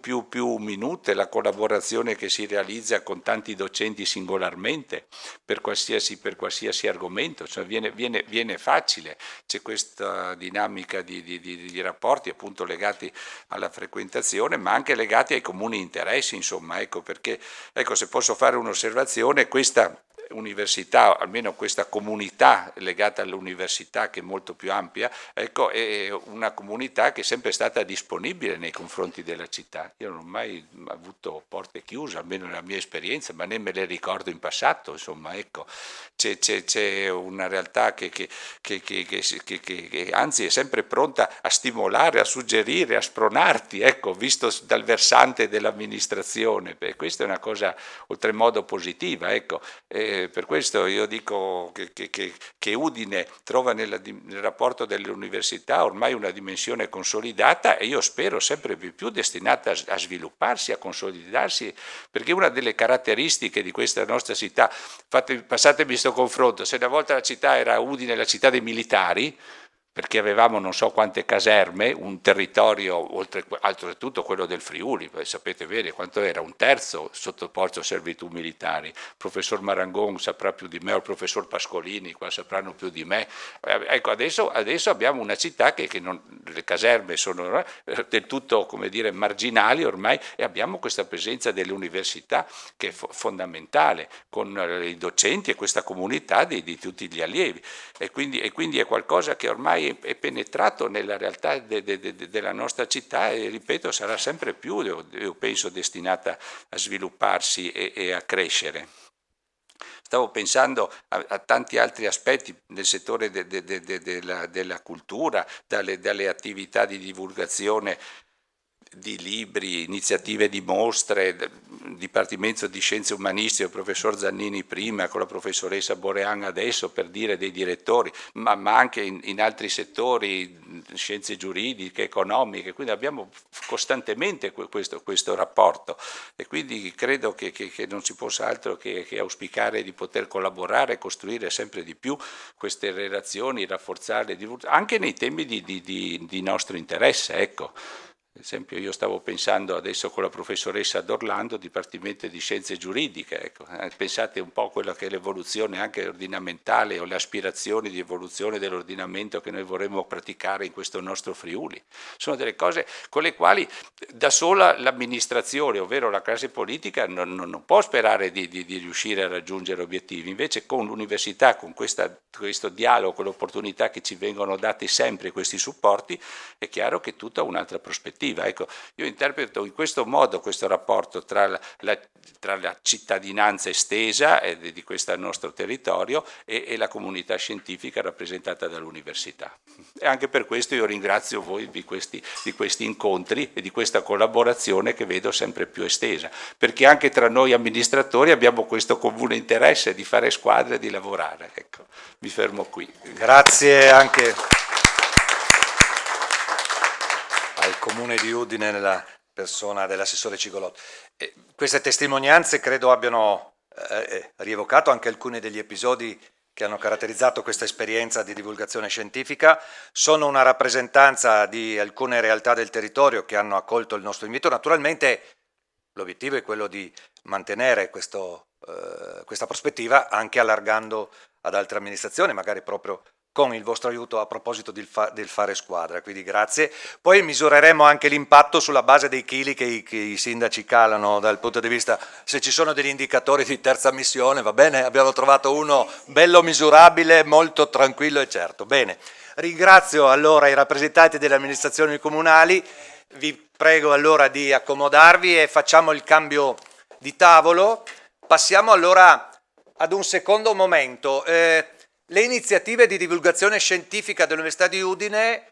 [SPEAKER 4] minute, la collaborazione che si realizza con tanti docenti singolarmente per qualsiasi argomento, cioè viene facile, c'è questa dinamica di rapporti appunto legati alla frequentazione, ma anche legati ai comuni interessi, insomma, ecco, perché, ecco, se posso fare un'osservazione, questa università, almeno questa comunità legata all'università, che è molto più ampia, ecco, è una comunità che è sempre stata disponibile nei confronti della città. Io non ho mai avuto porte chiuse, almeno nella mia esperienza, ma né me le ricordo in passato, insomma, ecco, c'è una realtà che anzi è sempre pronta a stimolare, a suggerire, a spronarti, ecco, visto dal versante dell'amministrazione. Beh, questa è una cosa oltremodo positiva, ecco. Per questo io dico che Udine trova nel rapporto delle università ormai una dimensione consolidata, e io spero sempre più destinata a svilupparsi, a consolidarsi, perché una delle caratteristiche di questa nostra città, passatemi questo confronto, se una volta la città era Udine, la città dei militari, perché avevamo non so quante caserme, un territorio, oltretutto quello del Friuli, sapete bene quanto era, un terzo sottoposto a servitù militari. Il professor Marangon saprà più di me, o il professor Pascolini, qua sapranno più di me. Ecco, adesso abbiamo una città che le caserme sono del tutto, come dire, marginali ormai, e abbiamo questa presenza dell'università che è fondamentale, con i docenti e questa comunità di tutti gli allievi. E quindi è qualcosa che ormai è penetrato nella realtà della nostra città, e ripeto, sarà sempre più, io penso, destinata a svilupparsi e a crescere. Stavo pensando a tanti altri aspetti nel settore della cultura, dalle attività di divulgazione di libri, iniziative di mostre, Dipartimento di Scienze Umanistiche, il professor Zannini prima, con la professoressa Borean adesso, per dire, dei direttori, ma anche in altri settori, scienze giuridiche, economiche, quindi abbiamo costantemente questo rapporto, e quindi credo che non si possa altro che auspicare di poter collaborare e costruire sempre di più queste relazioni, rafforzarle, anche nei temi di nostro interesse, ecco. Per esempio, io stavo pensando adesso con la professoressa D'Orlando, Dipartimento di Scienze Giuridiche, ecco, pensate un po' a quella che è l'evoluzione anche ordinamentale, o le aspirazioni di evoluzione dell'ordinamento che noi vorremmo praticare in questo nostro Friuli. Sono delle cose con le quali da sola l'amministrazione, ovvero la classe politica, non può sperare di riuscire a raggiungere obiettivi. Invece con l'università, con questo dialogo, con le opportunità che ci vengono date sempre, questi supporti, è chiaro che tutta un'altra prospettiva. Ecco, io interpreto in questo modo questo rapporto tra la cittadinanza estesa di questo nostro territorio e la comunità scientifica rappresentata dall'università. E anche per questo io ringrazio voi di questi incontri e di questa collaborazione che vedo sempre più estesa, perché anche tra noi amministratori abbiamo questo comune interesse di fare squadre e di lavorare. Ecco, mi fermo qui.
[SPEAKER 1] Grazie anche al Comune di Udine nella persona dell'assessore Cigolotto. Queste testimonianze credo abbiano rievocato anche alcuni degli episodi che hanno caratterizzato questa esperienza di divulgazione scientifica, sono una rappresentanza di alcune realtà del territorio che hanno accolto il nostro invito. Naturalmente l'obiettivo è quello di mantenere questa prospettiva anche allargando ad altre amministrazioni, magari proprio con il vostro aiuto a proposito del fare squadra, quindi grazie. Poi misureremo anche l'impatto sulla base dei chili che i sindaci calano dal punto di vista, se ci sono degli indicatori di terza missione, va bene, abbiamo trovato uno bello misurabile, molto tranquillo e certo. Bene, ringrazio allora i rappresentanti delle amministrazioni comunali, vi prego allora di accomodarvi e facciamo il cambio di tavolo. Passiamo allora ad un secondo momento. Le iniziative di divulgazione scientifica dell'Università di Udine,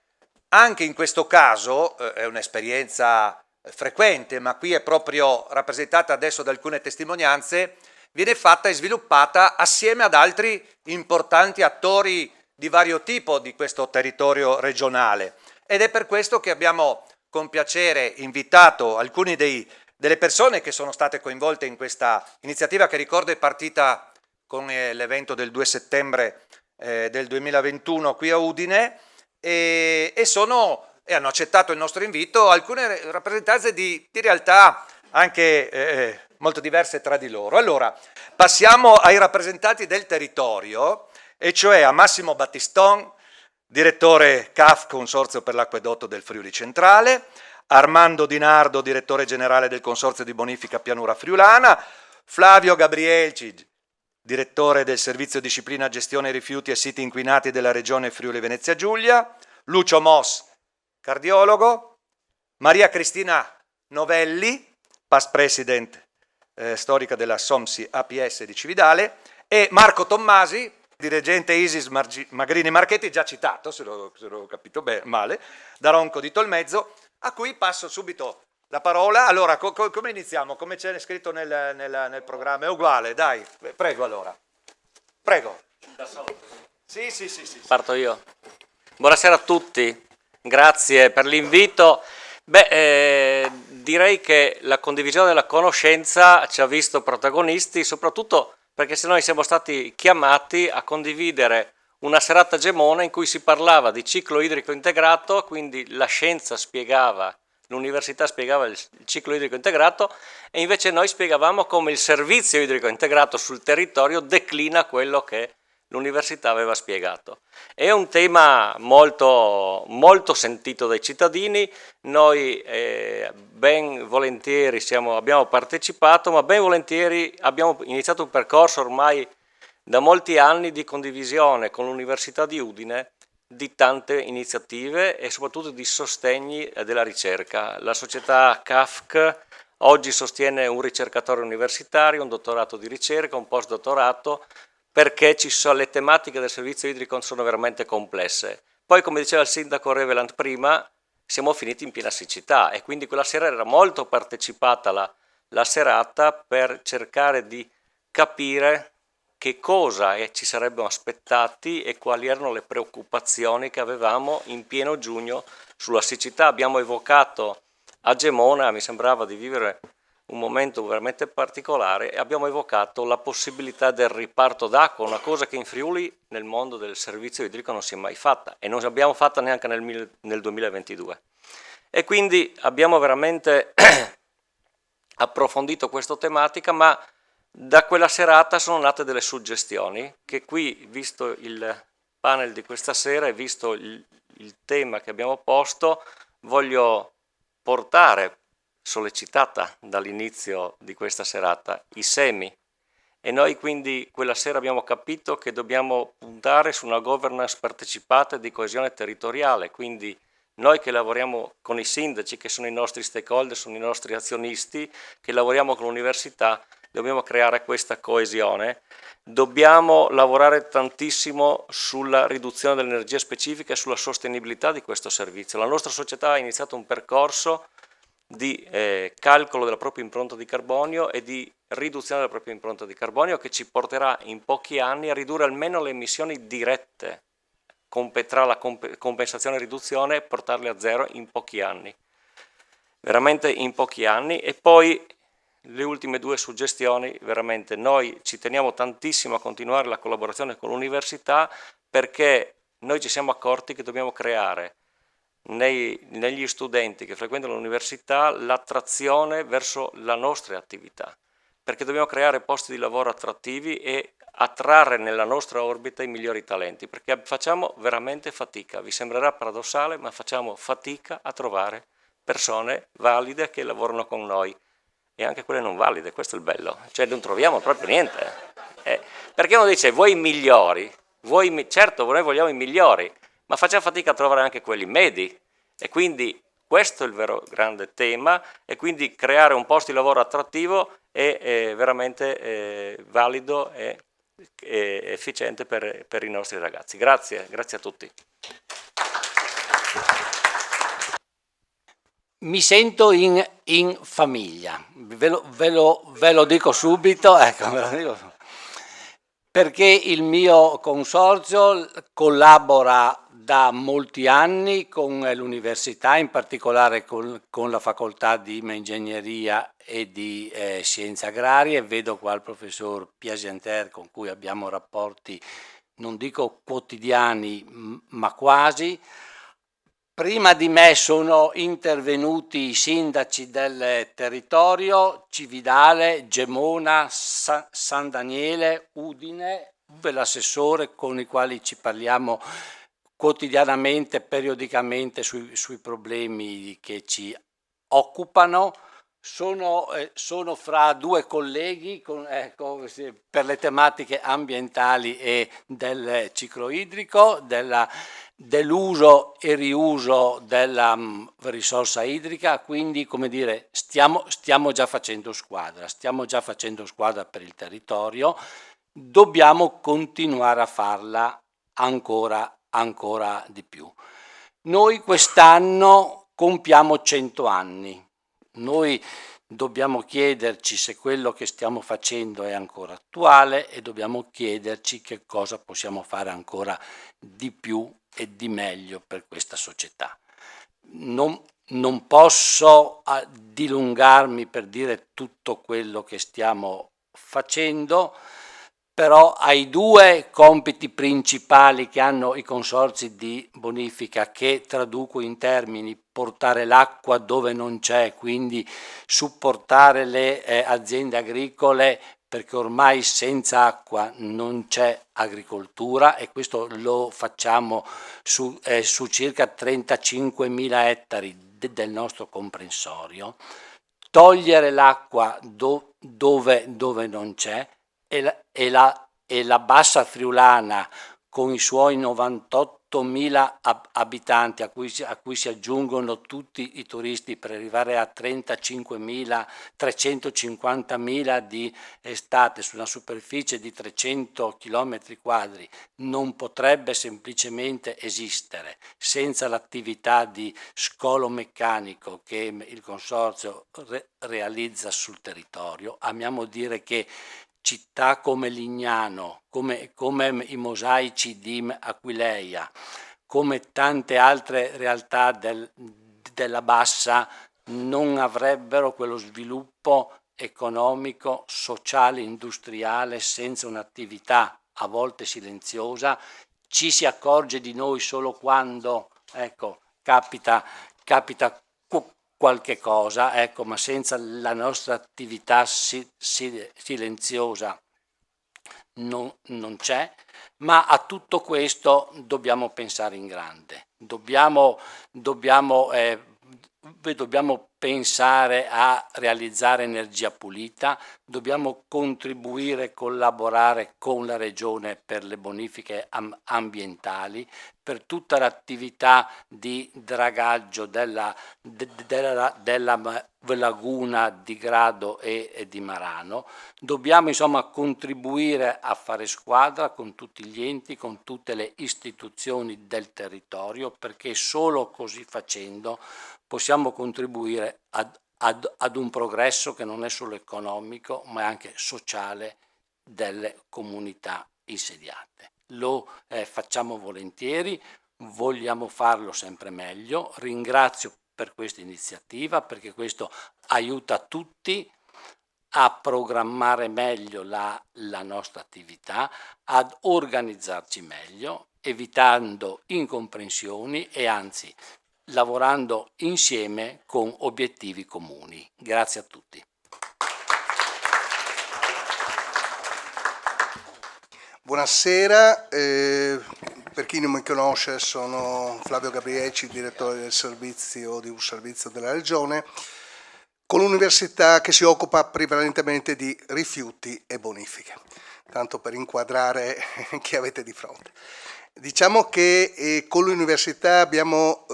[SPEAKER 1] anche in questo caso, è un'esperienza frequente, ma qui è proprio rappresentata adesso da alcune testimonianze, viene fatta e sviluppata assieme ad altri importanti attori di vario tipo di questo territorio regionale. Ed è per questo che abbiamo con piacere invitato alcune delle persone che sono state coinvolte in questa iniziativa, che ricordo è partita con l'evento del 2 settembre del 2021 qui a Udine, e hanno accettato il nostro invito alcune rappresentanze di realtà anche molto diverse tra di loro. Allora, passiamo ai rappresentanti del territorio, e cioè a Massimo Battiston, direttore CAF, Consorzio per l'Acquedotto del Friuli Centrale, Armando Di Nardo, direttore generale del Consorzio di Bonifica Pianura Friulana, Flavio Gabrielci, direttore del Servizio Disciplina Gestione Rifiuti e Siti Inquinati della Regione Friuli Venezia Giulia, Lucio Moss, cardiologo, Maria Cristina Novelli, past president storica della SOMSI APS di Cividale, e Marco Tommasi, dirigente ISIS Magrini Marchetti, già citato, se l'ho capito male, da Ronco di Tolmezzo, a cui passo subito la parola. Allora, come iniziamo? Come c'è scritto nel programma? È uguale, dai, prego allora. Prego. Sì.
[SPEAKER 10] Parto io. Buonasera a tutti, grazie per l'invito. Direi che la condivisione della conoscenza ci ha visto protagonisti, soprattutto perché se noi siamo stati chiamati a condividere una serata gemona in cui si parlava di ciclo idrico integrato, quindi la scienza spiegava, l'università spiegava il ciclo idrico integrato, e invece noi spiegavamo come il servizio idrico integrato sul territorio declina quello che l'università aveva spiegato. È un tema molto, molto sentito dai cittadini. Noi ben volentieri abbiamo partecipato, ma ben volentieri abbiamo iniziato un percorso ormai da molti anni di condivisione con l'Università di Udine di tante iniziative e soprattutto di sostegni della ricerca. La società CAFC oggi sostiene un ricercatore universitario, un dottorato di ricerca, un postdottorato, perché le tematiche del servizio idrico sono veramente complesse. Poi, come diceva il sindaco Revelant prima, siamo finiti in piena siccità e quindi quella sera era molto partecipata la serata per cercare di capire che cosa ci sarebbero aspettati e quali erano le preoccupazioni che avevamo in pieno giugno sulla siccità. Abbiamo evocato a Gemona, mi sembrava di vivere un momento veramente particolare, e abbiamo evocato la possibilità del riparto d'acqua, una cosa che in Friuli nel mondo del servizio idrico non si è mai fatta e non l'abbiamo fatta neanche nel 2022. E quindi abbiamo veramente approfondito questa tematica, ma da quella serata sono nate delle suggestioni che qui, visto il panel di questa sera e visto il tema che abbiamo posto, voglio portare, sollecitata dall'inizio di questa serata, i semi. E noi quindi quella sera abbiamo capito che dobbiamo puntare su una governance partecipata e di coesione territoriale, quindi noi che lavoriamo con i sindaci, che sono i nostri stakeholder, sono i nostri azionisti, che lavoriamo con l'università, dobbiamo creare questa coesione. Dobbiamo lavorare tantissimo sulla riduzione dell'energia specifica e sulla sostenibilità di questo servizio. La nostra società ha iniziato un percorso di calcolo della propria impronta di carbonio e di riduzione della propria impronta di carbonio, che ci porterà in pochi anni a ridurre almeno le emissioni dirette, tra la compensazione e riduzione, portarle a zero in pochi anni, veramente in pochi anni. E poi le ultime due suggestioni, veramente noi ci teniamo tantissimo a continuare la collaborazione con l'università, perché noi ci siamo accorti che dobbiamo creare negli studenti che frequentano l'università l'attrazione verso la nostra attività, perché dobbiamo creare posti di lavoro attrattivi e attrarre nella nostra orbita i migliori talenti, perché facciamo veramente fatica, vi sembrerà paradossale, ma facciamo fatica a trovare persone valide che lavorano con noi e anche quelle non valide, questo è il bello, cioè non troviamo proprio niente. Perché uno dice voi migliori, certo noi vogliamo i migliori, ma facciamo fatica a trovare anche quelli medi e quindi questo è il vero grande tema e quindi creare un posto di lavoro attrattivo è veramente valido e efficiente per i nostri ragazzi. Grazie a tutti.
[SPEAKER 11] Mi sento in famiglia, ve lo dico subito, ecco, ve lo dico, perché il mio consorzio collabora da molti anni con l'università, in particolare con la facoltà di ingegneria e di scienze agrarie. Vedo qua il professor Piajanter con cui abbiamo rapporti, non dico quotidiani, ma quasi. Prima di me sono intervenuti i sindaci del territorio, Cividale, Gemona, San Daniele, Udine, l'assessore con i quali ci parliamo quotidianamente, periodicamente sui problemi che ci occupano. Sono fra due colleghi per le tematiche ambientali e del ciclo idrico, dell'uso e riuso della risorsa idrica, quindi come dire stiamo già facendo squadra per il territorio, dobbiamo continuare a farla ancora di più. Noi quest'anno compiamo 100 anni. Noi dobbiamo chiederci se quello che stiamo facendo è ancora attuale e dobbiamo chiederci che cosa possiamo fare ancora di più e di meglio per questa società. Non posso dilungarmi per dire tutto quello che stiamo facendo, però ai due compiti principali che hanno i consorzi di bonifica, che traduco in termini portare l'acqua dove non c'è, quindi supportare le aziende agricole, perché ormai senza acqua non c'è agricoltura e questo lo facciamo su circa 35.000 ettari del nostro comprensorio, togliere l'acqua dove non c'è e la Bassa Friulana con i suoi 98.000 abitanti a cui si aggiungono tutti i turisti per arrivare a 35.000, 350.000 di estate su una superficie di 300 km quadri non potrebbe semplicemente esistere senza l'attività di scolo meccanico che il consorzio realizza sul territorio. Amiamo dire che città come Lignano, come i mosaici di Aquileia, come tante altre realtà della Bassa non avrebbero quello sviluppo economico, sociale, industriale senza un'attività a volte silenziosa. Ci si accorge di noi solo quando capita qualche cosa, ma senza la nostra attività silenziosa non c'è, ma a tutto questo dobbiamo pensare in grande, dobbiamo pensare a realizzare energia pulita, dobbiamo contribuire e collaborare con la Regione per le bonifiche ambientali, per tutta l'attività di dragaggio della laguna di Grado e di Marano. Dobbiamo insomma contribuire a fare squadra con tutti gli enti, con tutte le istituzioni del territorio, perché solo così facendo possiamo contribuire ad un progresso che non è solo economico ma è anche sociale delle comunità insediate. Lo facciamo volentieri, vogliamo farlo sempre meglio. Ringrazio per questa iniziativa perché questo aiuta tutti a programmare meglio la nostra attività, ad organizzarci meglio, evitando incomprensioni e anzi lavorando insieme con obiettivi comuni. Grazie a tutti.
[SPEAKER 12] Buonasera, per chi non mi conosce sono Flavio Gabrielci, direttore del servizio di un servizio della Regione, con l'università che si occupa prevalentemente di rifiuti e bonifiche, tanto per inquadrare chi avete di fronte. Diciamo che con l'università abbiamo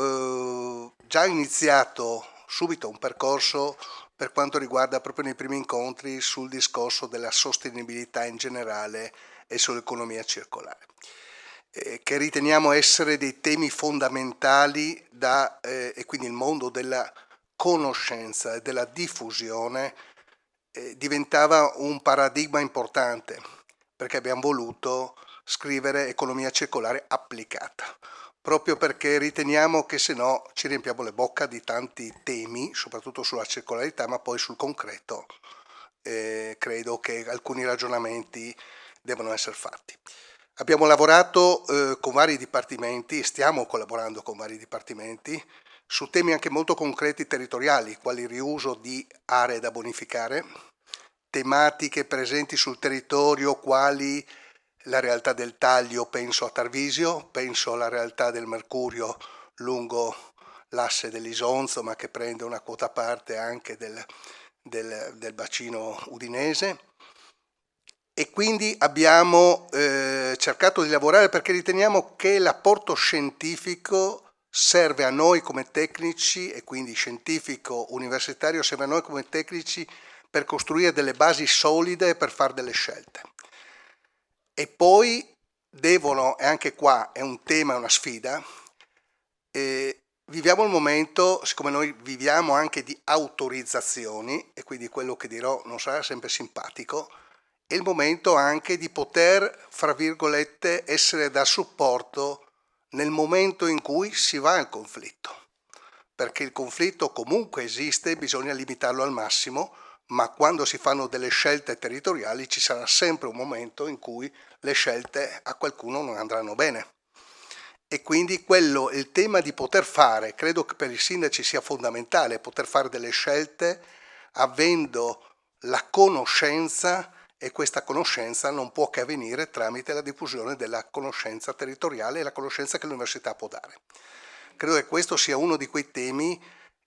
[SPEAKER 12] già iniziato subito un percorso per quanto riguarda proprio nei primi incontri sul discorso della sostenibilità in generale e sull'economia circolare, che riteniamo essere dei temi fondamentali e quindi il mondo della conoscenza e della diffusione diventava un paradigma importante, perché abbiamo voluto scrivere economia circolare applicata, proprio perché riteniamo che se no ci riempiamo le bocche di tanti temi, soprattutto sulla circolarità, ma poi sul concreto credo che alcuni ragionamenti devono essere fatti. Abbiamo lavorato con vari dipartimenti, stiamo collaborando con vari dipartimenti, su temi anche molto concreti territoriali, quali il riuso di aree da bonificare, tematiche presenti sul territorio, quali la realtà del Taglio, penso a Tarvisio, penso alla realtà del mercurio lungo l'asse dell'Isonzo, ma che prende una quota parte anche del bacino udinese. E quindi abbiamo cercato di lavorare perché riteniamo che l'apporto scientifico serve a noi come tecnici, e quindi scientifico universitario serve a noi come tecnici per costruire delle basi solide e per fare delle scelte. E poi devono, e anche qua è un tema, è una sfida, viviamo il momento, siccome noi viviamo anche di autorizzazioni, e quindi quello che dirò non sarà sempre simpatico, è il momento anche di poter, fra virgolette, essere da supporto nel momento in cui si va al conflitto, perché il conflitto comunque esiste, bisogna limitarlo al massimo, ma quando si fanno delle scelte territoriali ci sarà sempre un momento in cui le scelte a qualcuno non andranno bene. E quindi il tema di poter fare, credo che per i sindaci sia fondamentale poter fare delle scelte avendo la conoscenza, e questa conoscenza non può che avvenire tramite la diffusione della conoscenza territoriale e la conoscenza che l'università può dare. Credo che questo sia uno di quei temi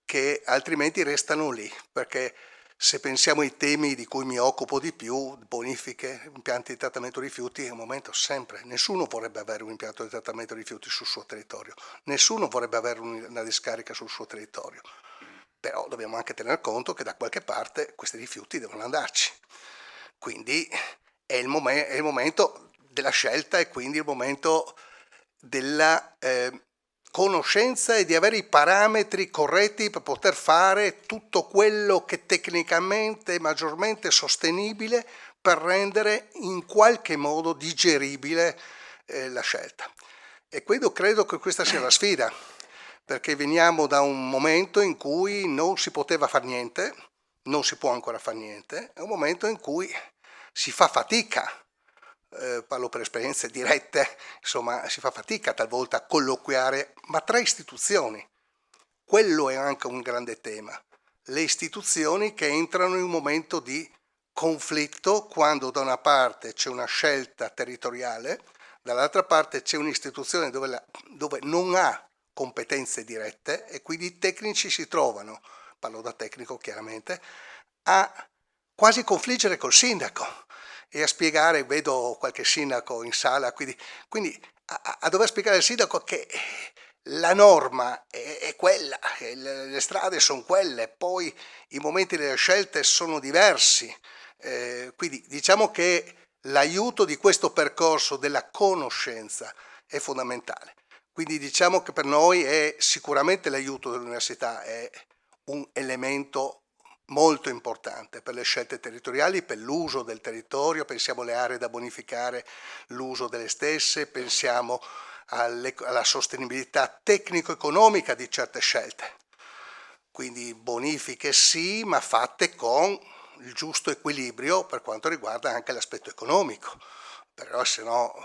[SPEAKER 12] che altrimenti restano lì, perché se pensiamo ai temi di cui mi occupo di più, bonifiche, impianti di trattamento rifiuti, al momento sempre, nessuno vorrebbe avere un impianto di trattamento rifiuti sul suo territorio, nessuno vorrebbe avere una discarica sul suo territorio, però dobbiamo anche tener conto che da qualche parte questi rifiuti devono andarci. Quindi è il momento della scelta e quindi il momento della conoscenza e di avere i parametri corretti per poter fare tutto quello che tecnicamente è maggiormente sostenibile per rendere in qualche modo digeribile la scelta. E credo che questa sia la sfida, perché veniamo da un momento in cui non si poteva fare niente, non si può ancora fare niente, è un momento in cui si fa fatica, parlo per esperienze dirette, insomma si fa fatica talvolta a colloquiare, ma tra istituzioni. Quello è anche un grande tema, le istituzioni che entrano in un momento di conflitto quando da una parte c'è una scelta territoriale, dall'altra parte c'è un'istituzione dove non ha competenze dirette e quindi i tecnici si trovano, parlo da tecnico chiaramente, a quasi confliggere col sindaco e a spiegare, vedo qualche sindaco in sala, quindi a dover spiegare al sindaco che la norma è quella, le strade sono quelle, poi i momenti delle scelte sono diversi, quindi diciamo che l'aiuto di questo percorso della conoscenza è fondamentale. Quindi diciamo che per noi è sicuramente l'aiuto dell'università è un elemento molto importante per le scelte territoriali, per l'uso del territorio, pensiamo alle aree da bonificare, l'uso delle stesse, pensiamo alla sostenibilità tecnico-economica di certe scelte. Quindi bonifiche sì, ma fatte con il giusto equilibrio per quanto riguarda anche l'aspetto economico, però se no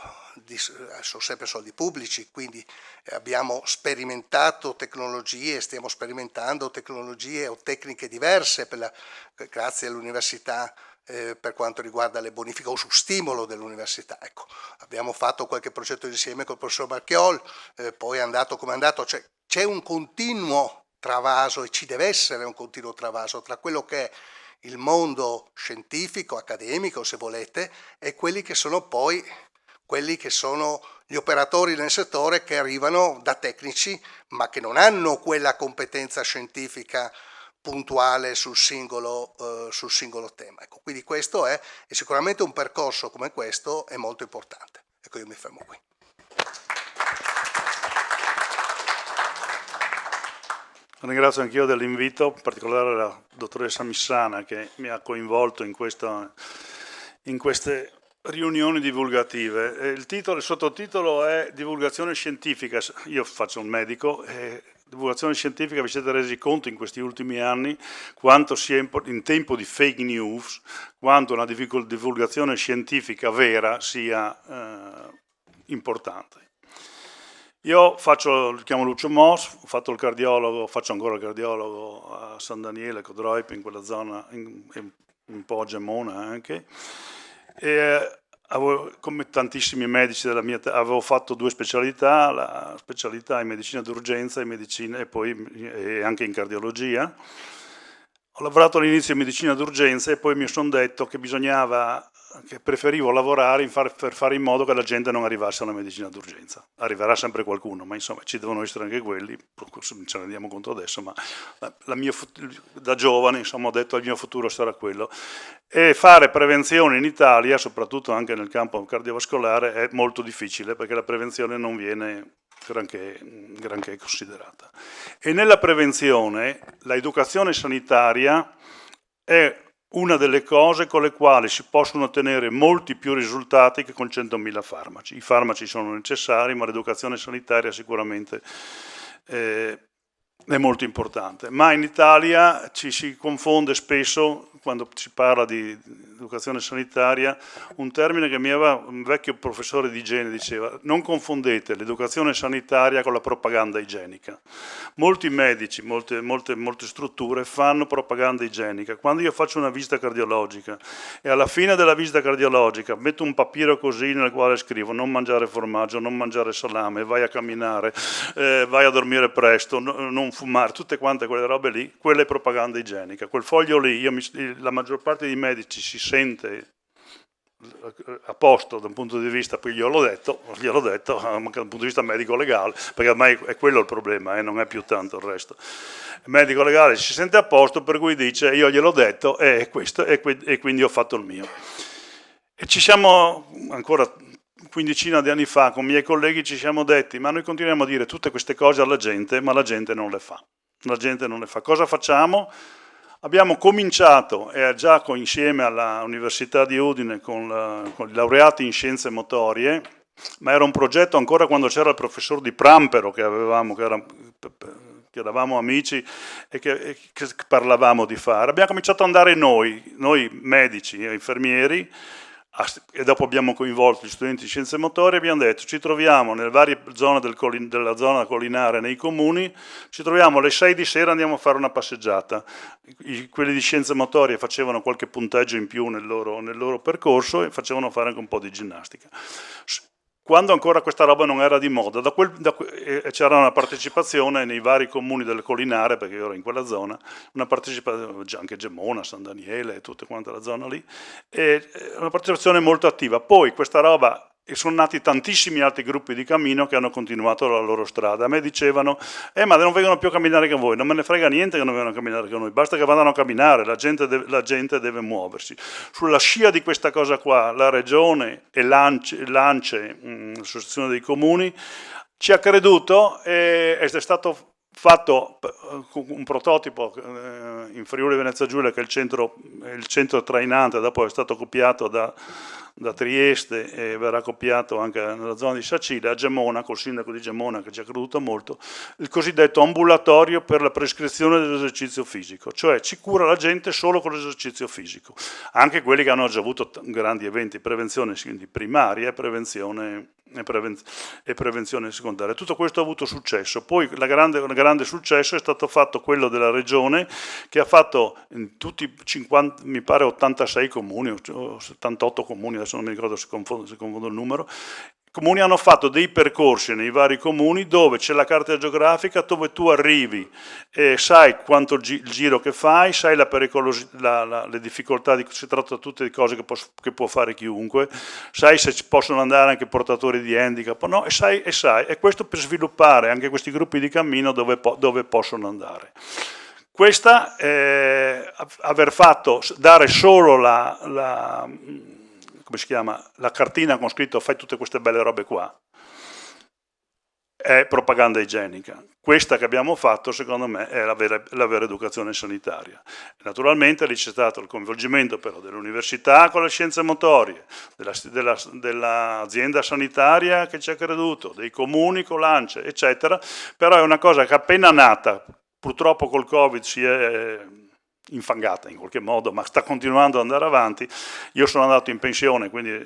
[SPEAKER 12] sono sempre soldi pubblici, quindi abbiamo sperimentato tecnologie, stiamo sperimentando tecnologie o tecniche diverse grazie all'università per quanto riguarda le bonifiche o su stimolo dell'università. Ecco, abbiamo fatto qualche progetto insieme col professor Marchiol, poi è andato come è andato, cioè, c'è un continuo travaso e ci deve essere un continuo travaso tra quello che è il mondo scientifico, accademico se volete, e quelli che sono poi gli operatori nel settore che arrivano da tecnici ma che non hanno quella competenza scientifica puntuale sul singolo tema. Ecco, quindi questo è sicuramente un percorso come questo è molto importante. Ecco, io mi fermo qui.
[SPEAKER 13] Ringrazio anch'io dell'invito, in particolare la dottoressa Missana che mi ha coinvolto in queste riunioni divulgative. Il sottotitolo è Divulgazione scientifica. Io faccio un medico e divulgazione scientifica, vi siete resi conto in questi ultimi anni quanto sia in tempo di fake news, quanto una divulgazione scientifica vera sia importante. Io mi chiamo Lucio Moss, ho fatto il cardiologo, faccio ancora il cardiologo a San Daniele, Codroip, in quella zona, un po' a Gemona anche. E come tantissimi medici della mia età, avevo fatto 2 specialità, la specialità in medicina d'urgenza e anche in cardiologia. Ho lavorato all'inizio in medicina d'urgenza e poi mi sono detto che preferivo lavorare per fare in modo che la gente non arrivasse alla medicina d'urgenza. Arriverà sempre qualcuno, ma insomma ci devono essere anche quelli, ce ne rendiamo conto adesso, ma da giovane insomma ho detto il mio futuro sarà quello. E fare prevenzione in Italia, soprattutto anche nel campo cardiovascolare, è molto difficile perché la prevenzione non viene granché considerata. E nella prevenzione l'educazione sanitaria è una delle cose con le quali si possono ottenere molti più risultati che con 100.000 farmaci. I farmaci sono necessari, ma l'educazione sanitaria sicuramente è molto importante. Ma in Italia ci si confonde spesso, quando si parla di educazione sanitaria, un termine che un vecchio professore di igiene diceva: non confondete l'educazione sanitaria con la propaganda igienica. Molti medici, molte strutture fanno propaganda igienica. Quando io faccio una visita cardiologica e alla fine della visita cardiologica metto un papiro così nel quale scrivo non mangiare formaggio, non mangiare salame, vai a camminare, vai a dormire presto, non fumare, tutte quante quelle robe lì, quella è propaganda igienica. Quel foglio lì, la maggior parte dei medici si sente a posto da un punto di vista, poi gliel'ho detto, anche da un punto di vista medico-legale, perché ormai è quello il problema, non è più tanto il resto. Il medico-legale si sente a posto, per cui dice io gliel'ho detto e quindi ho fatto il mio. E ci siamo ancora quindicina di anni fa con i miei colleghi ci siamo detti: ma noi continuiamo a dire tutte queste cose alla gente, ma la gente non le fa. La gente non le fa. Cosa facciamo? Abbiamo cominciato, già insieme all'Università di Udine, con i laureati in scienze motorie, ma era un progetto ancora quando c'era il professor Di Prampero che eravamo amici e che parlavamo di fare. Abbiamo cominciato ad andare noi medici e infermieri, e dopo abbiamo coinvolto gli studenti di scienze motorie, abbiamo detto ci troviamo nelle varie zone della zona collinare nei comuni, ci troviamo alle 6 di sera, andiamo a fare una passeggiata. Quelli di scienze motorie facevano qualche punteggio in più nel loro percorso e facevano fare anche un po' di ginnastica. Quando ancora questa roba non era di moda, c'era una partecipazione nei vari comuni del collinare, perché io ero in quella zona, una partecipazione, anche Gemona, San Daniele e tutta quanta la zona lì, e una partecipazione molto attiva. Poi questa roba, e sono nati tantissimi altri gruppi di cammino che hanno continuato la loro strada. A me dicevano, ma non vengono più a camminare con voi, non me ne frega niente che non vengono a camminare con noi, basta che vadano a camminare, la gente deve muoversi. Sulla scia di questa cosa qua, la Regione e l'ANCE, l'Associazione dei Comuni, ci ha creduto ed è stato fatto un prototipo in Friuli Venezia Giulia, che è il centro trainante, dopo è stato copiato da Trieste e verrà copiato anche nella zona di Sacile, a Gemona, col sindaco di Gemona che ci ha creduto molto, il cosiddetto ambulatorio per la prescrizione dell'esercizio fisico, cioè ci cura la gente solo con l'esercizio fisico, anche quelli che hanno già avuto grandi eventi, prevenzione quindi primaria e prevenzione e prevenzione secondaria. Tutto questo ha avuto successo. Poi il grande successo è stato fatto quello della Regione, che ha fatto in tutti 50, mi pare 86 comuni o 78 comuni, adesso non mi ricordo se confondo il numero. I comuni hanno fatto dei percorsi nei vari comuni dove c'è la carta geografica, dove tu arrivi e sai quanto il giro che fai, sai la pericolosità, le difficoltà, si tratta tutte di cose che può fare chiunque, sai se ci possono andare anche portatori di handicap, no? E questo per sviluppare anche questi gruppi di cammino dove possono andare. Questa, dare solo come si chiama, la cartina con scritto fai tutte queste belle robe qua, è propaganda igienica. Questa che abbiamo fatto, secondo me, è la vera educazione sanitaria. Naturalmente lì c'è stato il coinvolgimento però dell'università con le scienze motorie, dell'azienda sanitaria che ci ha creduto, dei comuni con l'ANCE, eccetera, però è una cosa che appena nata, purtroppo col Covid si è infangata in qualche modo, ma sta continuando ad andare avanti. Io sono andato in pensione, quindi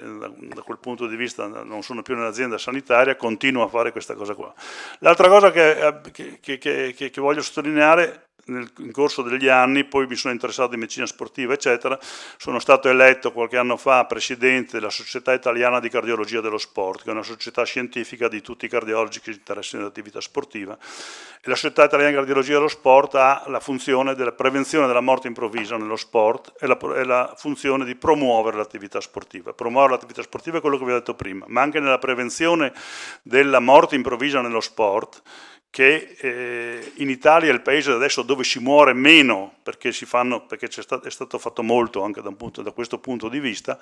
[SPEAKER 13] da quel punto di vista non sono più nell'azienda sanitaria, continuo a fare questa cosa qua. L'altra cosa che voglio sottolineare, in corso degli anni, poi mi sono interessato in medicina sportiva, eccetera, sono stato eletto qualche anno fa presidente della Società Italiana di Cardiologia dello Sport, che è una società scientifica di tutti i cardiologi che si interessano all'attività sportiva. E la Società Italiana di Cardiologia dello Sport ha la funzione della prevenzione della morte improvvisa nello sport e la funzione di promuovere l'attività sportiva. Promuovere l'attività sportiva è quello che vi ho detto prima, ma anche nella prevenzione della morte improvvisa nello sport, che in Italia è il paese adesso dove si muore meno perché è stato fatto molto anche da questo punto di vista.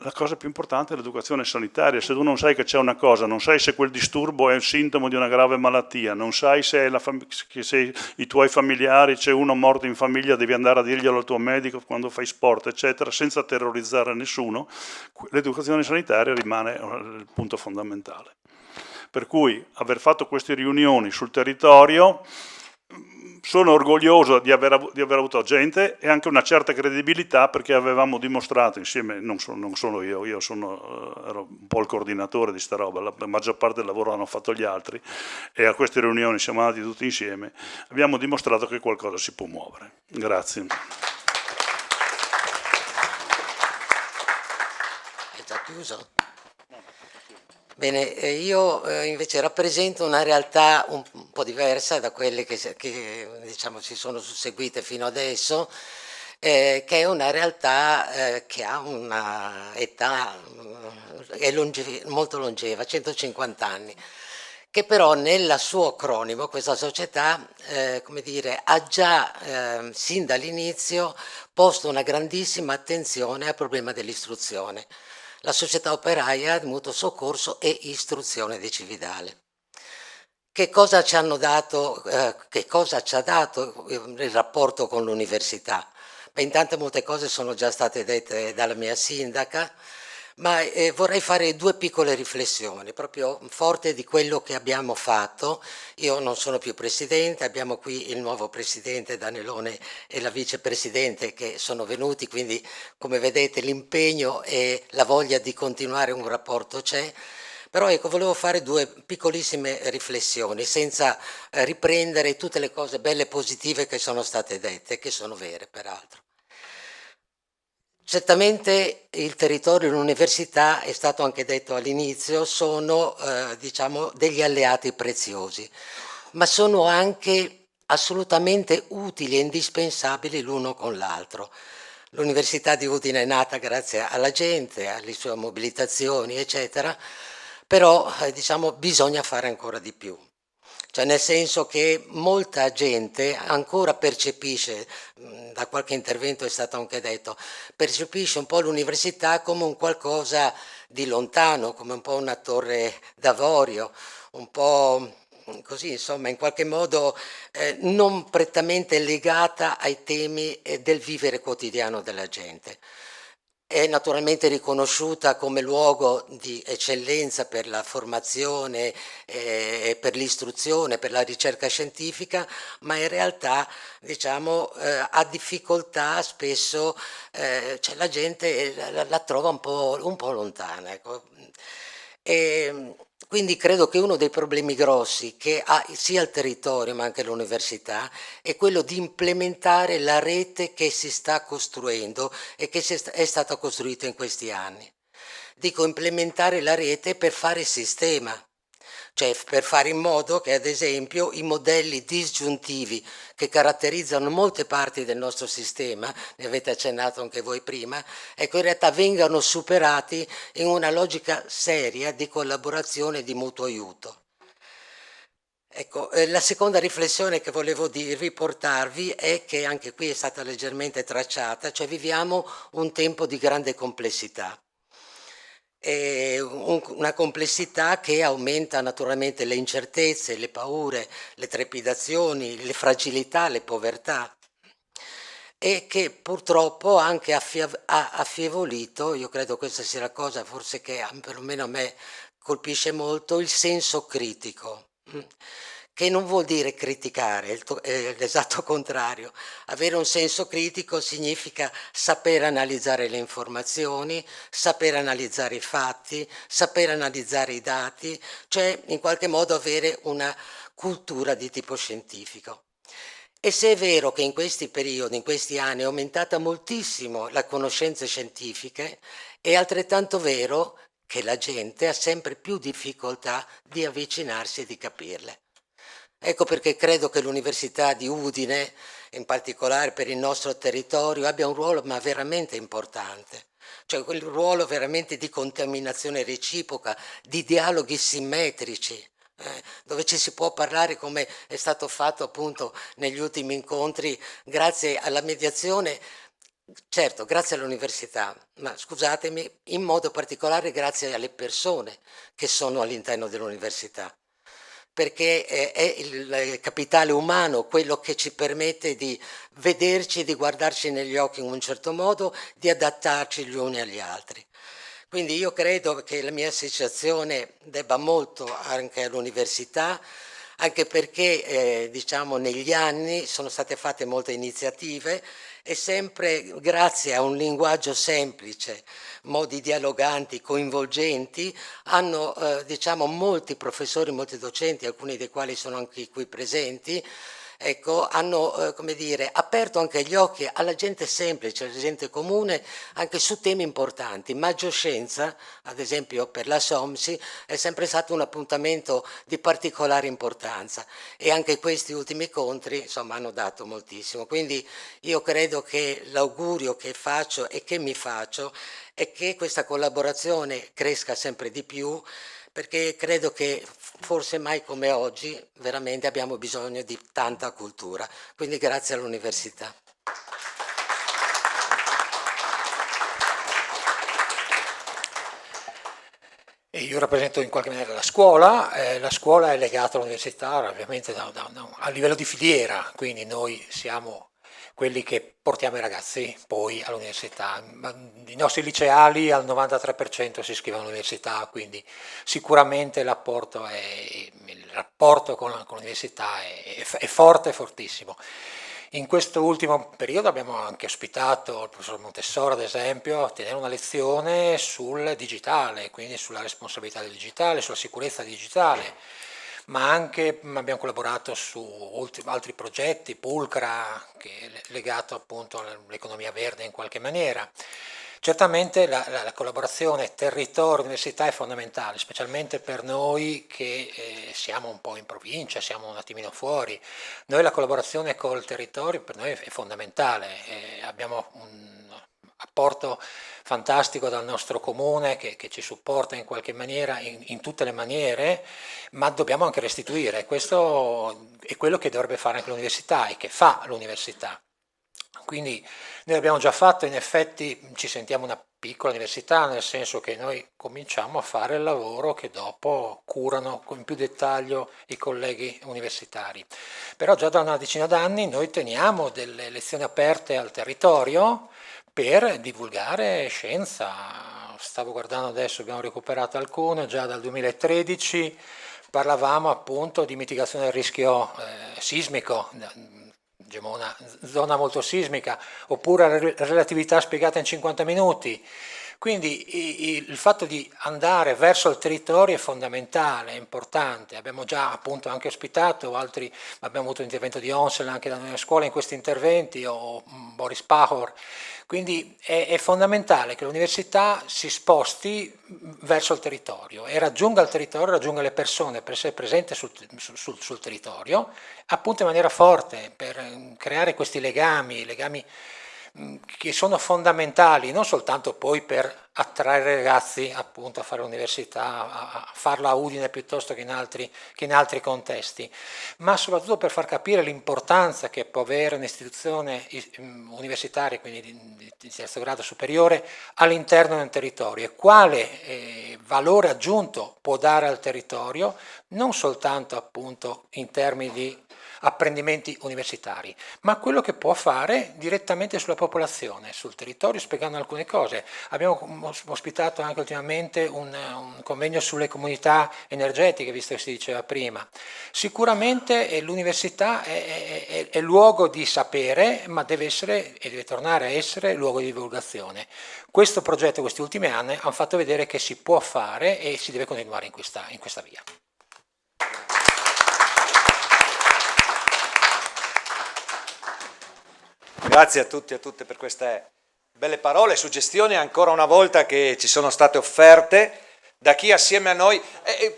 [SPEAKER 13] La cosa più importante è l'educazione sanitaria. Se tu non sai che c'è una cosa, non sai se quel disturbo è un sintomo di una grave malattia, non sai se i tuoi familiari, c'è uno morto in famiglia, devi andare a dirglielo al tuo medico quando fai sport, eccetera, senza terrorizzare nessuno, l'educazione sanitaria rimane il punto fondamentale. Per cui aver fatto queste riunioni sul territorio, sono orgoglioso di aver avuto gente e anche una certa credibilità, perché avevamo dimostrato insieme, non solo io ero un po' il coordinatore di sta roba, la maggior parte del lavoro l'hanno fatto gli altri, e a queste riunioni siamo andati tutti insieme, abbiamo dimostrato che qualcosa si può muovere. Grazie.
[SPEAKER 14] È già chiuso? Bene, io invece rappresento una realtà un po' diversa da quelle che diciamo si sono susseguite fino adesso, che è una realtà che ha una età molto longeva, 150 anni, che però nel suo acronimo questa società come dire, ha già sin dall'inizio posto una grandissima attenzione al problema dell'istruzione. La società operaia di mutuo soccorso e istruzione di Cividale. Che cosa ci hanno dato, che cosa ci ha dato il rapporto con l'università? Beh, intanto molte cose sono già state dette dalla mia sindaca, ma vorrei fare due piccole riflessioni, proprio forte di quello che abbiamo fatto. Io non sono più presidente, abbiamo qui il nuovo presidente Danelone e la vicepresidente che sono venuti, quindi come vedete l'impegno e la voglia di continuare un rapporto c'è. Però ecco, volevo fare due piccolissime riflessioni, senza riprendere tutte le cose belle e positive che sono state dette, che sono vere peraltro. Certamente il territorio e l'università, è stato anche detto all'inizio, sono diciamo degli alleati preziosi, ma sono anche assolutamente utili e indispensabili l'uno con l'altro. L'Università di Udine è nata grazie alla gente, alle sue mobilitazioni, eccetera, però diciamo bisogna fare ancora di più. Cioè nel senso che molta gente ancora percepisce, da qualche intervento è stato anche detto, percepisce un po' l'università come un qualcosa di lontano, come un po' una torre d'avorio, un po' così, insomma, in qualche modo non prettamente legata ai temi del vivere quotidiano della gente. È naturalmente riconosciuta come luogo di eccellenza per la formazione, per l'istruzione, per la ricerca scientifica, ma in realtà diciamo, ha difficoltà spesso, cioè la gente la trova un po' lontana. Ecco. E quindi credo che uno dei problemi grossi che ha sia il territorio ma anche l'università è quello di implementare la rete che si sta costruendo e che è stata costruita in questi anni. Dico implementare la rete per fare sistema, cioè per fare in modo che ad esempio i modelli disgiuntivi che caratterizzano molte parti del nostro sistema, ne avete accennato anche voi prima, ecco, in realtà vengano superati in una logica seria di collaborazione e di mutuo aiuto. Ecco, la seconda riflessione che volevo riportarvi è che anche qui è stata leggermente tracciata, cioè viviamo un tempo di grande complessità. Una complessità che aumenta naturalmente le incertezze, le paure, le trepidazioni, le fragilità, le povertà e che purtroppo anche ha affievolito, io credo questa sia la cosa forse che perlomeno a me colpisce molto, il senso critico, che non vuol dire criticare, è l'esatto contrario. Avere un senso critico significa saper analizzare le informazioni, saper analizzare i fatti, saper analizzare i dati, cioè in qualche modo avere una cultura di tipo scientifico. E se è vero che in questi periodi, in questi anni è aumentata moltissimo la conoscenze scientifiche, è altrettanto vero che la gente ha sempre più difficoltà di avvicinarsi e di capirle. Ecco perché credo che l'Università di Udine, in particolare per il nostro territorio, abbia un ruolo ma veramente importante. Cioè quel ruolo veramente di contaminazione reciproca, di dialoghi simmetrici, dove ci si può parlare come è stato fatto appunto negli ultimi incontri grazie alla mediazione, certo grazie all'università, ma scusatemi, in modo particolare grazie alle persone che sono all'interno dell'università, perché è il capitale umano quello che ci permette di vederci, di guardarci negli occhi in un certo modo, di adattarci gli uni agli altri. Quindi io credo che la mia associazione debba molto anche all'università, anche perché diciamo negli anni sono state fatte molte iniziative e sempre grazie a un linguaggio semplice, modi dialoganti, coinvolgenti, hanno diciamo molti professori, molti docenti, alcuni dei quali sono anche qui presenti, ecco, hanno come dire, aperto anche gli occhi alla gente semplice, alla gente comune, anche su temi importanti. Maggioscienza, ad esempio per la SOMSI, è sempre stato un appuntamento di particolare importanza e anche questi ultimi incontri insomma hanno dato moltissimo. Quindi io credo che l'augurio che faccio e che mi faccio è che questa collaborazione cresca sempre di più, perché credo che forse mai come oggi veramente abbiamo bisogno di tanta cultura. Quindi grazie all'università.
[SPEAKER 15] E io rappresento in qualche maniera la scuola è legata all'università ovviamente a livello di filiera, quindi noi siamo quelli che portiamo i ragazzi poi all'università. I nostri liceali al 93% si iscrivono all'università, quindi sicuramente il rapporto con l'università è forte, fortissimo. In questo ultimo periodo abbiamo anche ospitato il professor Montessori, ad esempio, a tenere una lezione sul digitale, quindi sulla responsabilità del digitale, sulla sicurezza digitale, ma anche abbiamo collaborato su altri progetti, Pulcra, che è legato appunto all'economia verde in qualche maniera. Certamente la collaborazione territorio-università è fondamentale, specialmente per noi che siamo un po' in provincia, siamo un attimino fuori. Noi la collaborazione col territorio per noi è fondamentale, abbiamo un apporto fantastico dal nostro comune che ci supporta in qualche maniera, in tutte le maniere, ma dobbiamo anche restituire. Questo è quello che dovrebbe fare anche l'università e che fa l'università. Quindi noi abbiamo già fatto, in effetti ci sentiamo una piccola università, nel senso che noi cominciamo a fare il lavoro che dopo curano in più dettaglio i colleghi universitari. Però già da una decina d'anni noi teniamo delle lezioni aperte al territorio per divulgare scienza. Stavo guardando adesso, abbiamo recuperato alcune, già dal 2013 parlavamo appunto di mitigazione del rischio sismico, Gemona, zona molto sismica, oppure relatività spiegata in 50 minuti, Quindi il fatto di andare verso il territorio è fondamentale, è importante. Abbiamo già appunto anche ospitato altri, abbiamo avuto l'intervento di Onsel anche nella scuola in questi interventi, o Boris Pahor. Quindi è fondamentale che l'università si sposti verso il territorio e raggiunga il territorio, raggiunga le persone per essere presente sul territorio, appunto in maniera forte, per creare questi legami che sono fondamentali, non soltanto poi per attrarre ragazzi appunto a fare l'università, a farla a Udine piuttosto che in altri contesti, ma soprattutto per far capire l'importanza che può avere un'istituzione universitaria, quindi di terzo grado superiore, all'interno del territorio e quale valore aggiunto può dare al territorio, non soltanto appunto in termini di apprendimenti universitari, ma quello che può fare direttamente sulla popolazione, sul territorio, spiegando alcune cose. Abbiamo ospitato anche ultimamente un convegno sulle comunità energetiche, visto che si diceva prima. Sicuramente l'università è luogo di sapere, ma deve essere e deve tornare a essere luogo di divulgazione. Questo progetto, questi ultimi anni, hanno fatto vedere che si può fare e si deve continuare in questa via.
[SPEAKER 1] Grazie a tutti e a tutte per queste belle parole, suggestioni ancora una volta che ci sono state offerte da chi assieme a noi.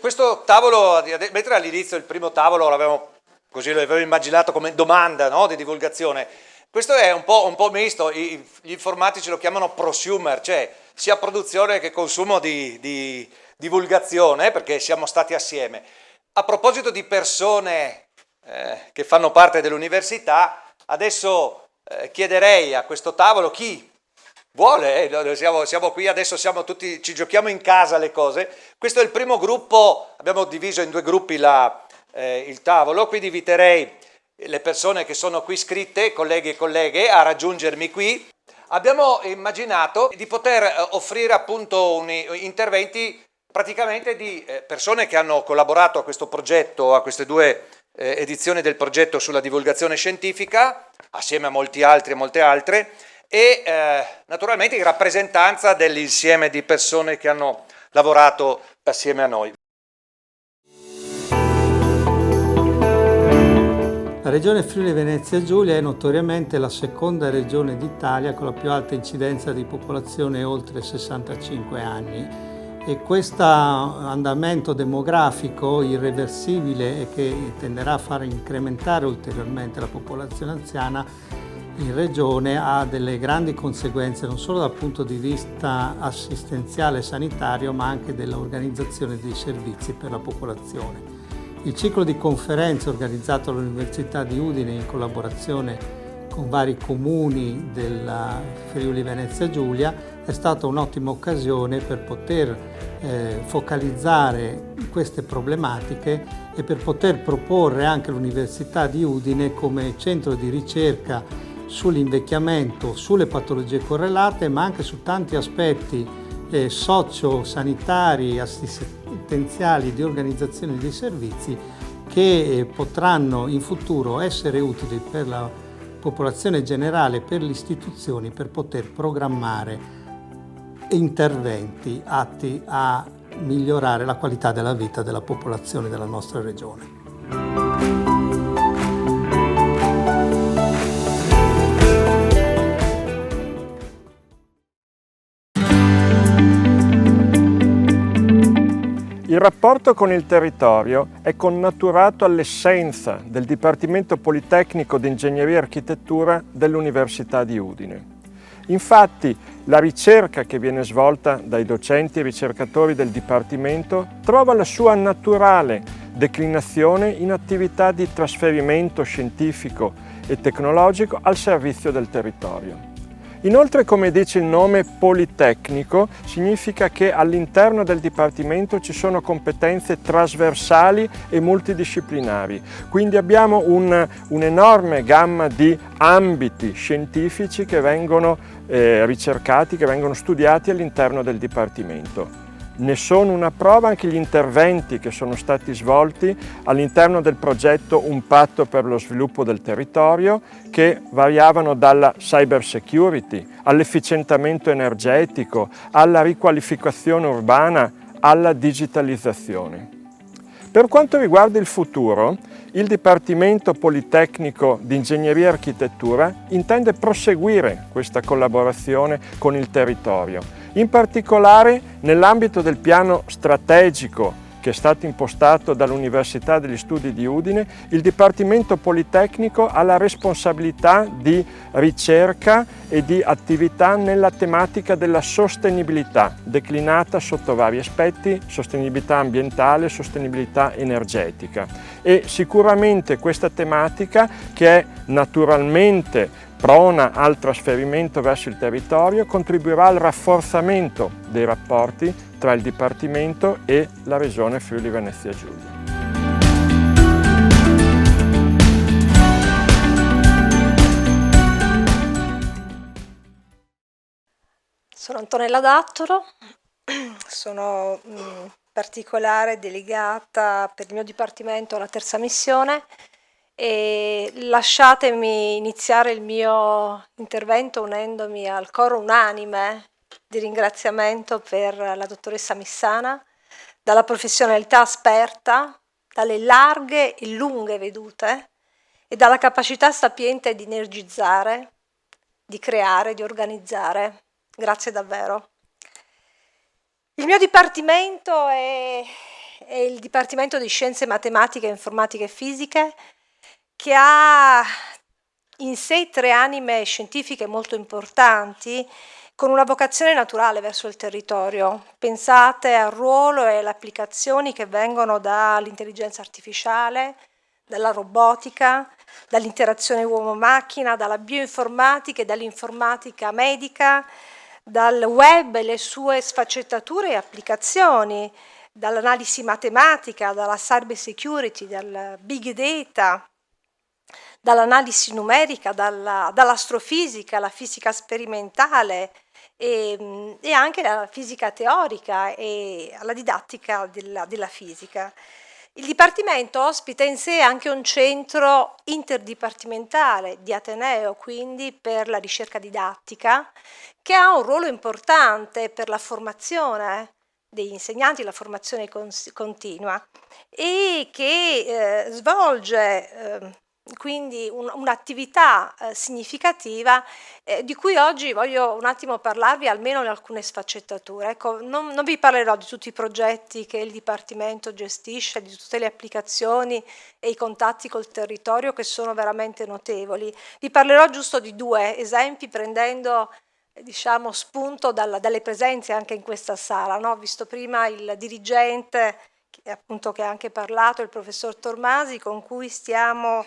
[SPEAKER 1] Questo tavolo, mentre all'inizio il primo tavolo l'avevo immaginato come domanda, no, di divulgazione, questo è un po' misto, gli informatici lo chiamano prosumer, cioè sia produzione che consumo di divulgazione, perché siamo stati assieme. A proposito di persone che fanno parte dell'università, adesso chiederei a questo tavolo chi vuole, siamo qui adesso, siamo tutti, ci giochiamo in casa le cose. Questo è il primo gruppo, abbiamo diviso in due gruppi il tavolo, quindi inviterei le persone che sono qui iscritte, colleghi e colleghe, a raggiungermi qui. Abbiamo immaginato di poter offrire appunto interventi praticamente di persone che hanno collaborato a questo progetto, a queste due edizioni del progetto sulla divulgazione scientifica, assieme a molti altri e molte altre, e naturalmente in rappresentanza dell'insieme di persone che hanno lavorato assieme a noi.
[SPEAKER 16] La regione Friuli Venezia Giulia è notoriamente la seconda regione d'Italia con la più alta incidenza di popolazione oltre 65 anni. E questo andamento demografico irreversibile e che tenderà a far incrementare ulteriormente la popolazione anziana in regione ha delle grandi conseguenze non solo dal punto di vista assistenziale e sanitario, ma anche dell'organizzazione dei servizi per la popolazione. Il ciclo di conferenze organizzato all'Università di Udine in collaborazione con vari comuni della Friuli Venezia Giulia è stata un'ottima occasione per poter focalizzare queste problematiche e per poter proporre anche l'Università di Udine come centro di ricerca sull'invecchiamento, sulle patologie correlate, ma anche su tanti aspetti socio-sanitari, assistenziali, di organizzazione dei servizi che potranno in futuro essere utili per la popolazione generale, per le istituzioni, per poter programmare interventi atti a migliorare la qualità della vita della popolazione della nostra regione.
[SPEAKER 17] Il rapporto con il territorio è connaturato all'essenza del Dipartimento Politecnico di Ingegneria e Architettura dell'Università di Udine. Infatti, la ricerca che viene svolta dai docenti e ricercatori del Dipartimento trova la sua naturale declinazione in attività di trasferimento scientifico e tecnologico al servizio del territorio. Inoltre, come dice il nome Politecnico, significa che all'interno del Dipartimento ci sono competenze trasversali e multidisciplinari, quindi abbiamo un'enorme gamma di ambiti scientifici che vengono ricercati, che vengono studiati all'interno del Dipartimento. Ne sono una prova anche gli interventi che sono stati svolti all'interno del progetto Un patto per lo sviluppo del territorio, che variavano dalla cyber security all'efficientamento energetico, alla riqualificazione urbana, alla digitalizzazione. Per quanto riguarda il futuro, il Dipartimento Politecnico di Ingegneria e Architettura intende proseguire questa collaborazione con il territorio, in particolare nell'ambito del piano strategico che è stato impostato dall'Università degli Studi di Udine. Il Dipartimento Politecnico ha la responsabilità di ricerca e di attività nella tematica della sostenibilità, declinata sotto vari aspetti: sostenibilità ambientale, sostenibilità energetica. E sicuramente questa tematica, che è naturalmente prona al trasferimento verso il territorio, contribuirà al rafforzamento dei rapporti tra il Dipartimento e la Regione Friuli Venezia Giulia.
[SPEAKER 18] Sono Antonella Dattolo, sono in particolare delegata per il mio Dipartimento alla terza missione, e lasciatemi iniziare il mio intervento unendomi al coro unanime di ringraziamento per la dottoressa Missana, dalla professionalità esperta, dalle larghe e lunghe vedute e dalla capacità sapiente di energizzare, di creare, di organizzare. Grazie davvero. Il mio dipartimento è il Dipartimento di Scienze Matematiche, Informatiche e Fisiche, che ha in sé 3 anime scientifiche molto importanti, con una vocazione naturale verso il territorio. Pensate al ruolo e alle applicazioni che vengono dall'intelligenza artificiale, dalla robotica, dall'interazione uomo-macchina, dalla bioinformatica e dall'informatica medica, dal web e le sue sfaccettature e applicazioni, dall'analisi matematica, dalla cyber security, dal big data, dall'analisi numerica, dall'astrofisica, la fisica sperimentale e anche la fisica teorica e alla didattica della fisica. Il Dipartimento ospita in sé anche un centro interdipartimentale di Ateneo, quindi per la ricerca didattica, che ha un ruolo importante per la formazione degli insegnanti, la formazione continua, e che svolge quindi un'attività significativa di cui oggi voglio un attimo parlarvi, almeno in alcune sfaccettature. Ecco, non vi parlerò di tutti i progetti che il Dipartimento gestisce, di tutte le applicazioni e i contatti col territorio, che sono veramente notevoli. Vi parlerò giusto di 2 esempi, prendendo spunto dalle presenze anche in questa sala, no? Ho visto prima il dirigente che ha anche parlato, il professor Tormasi, con cui stiamo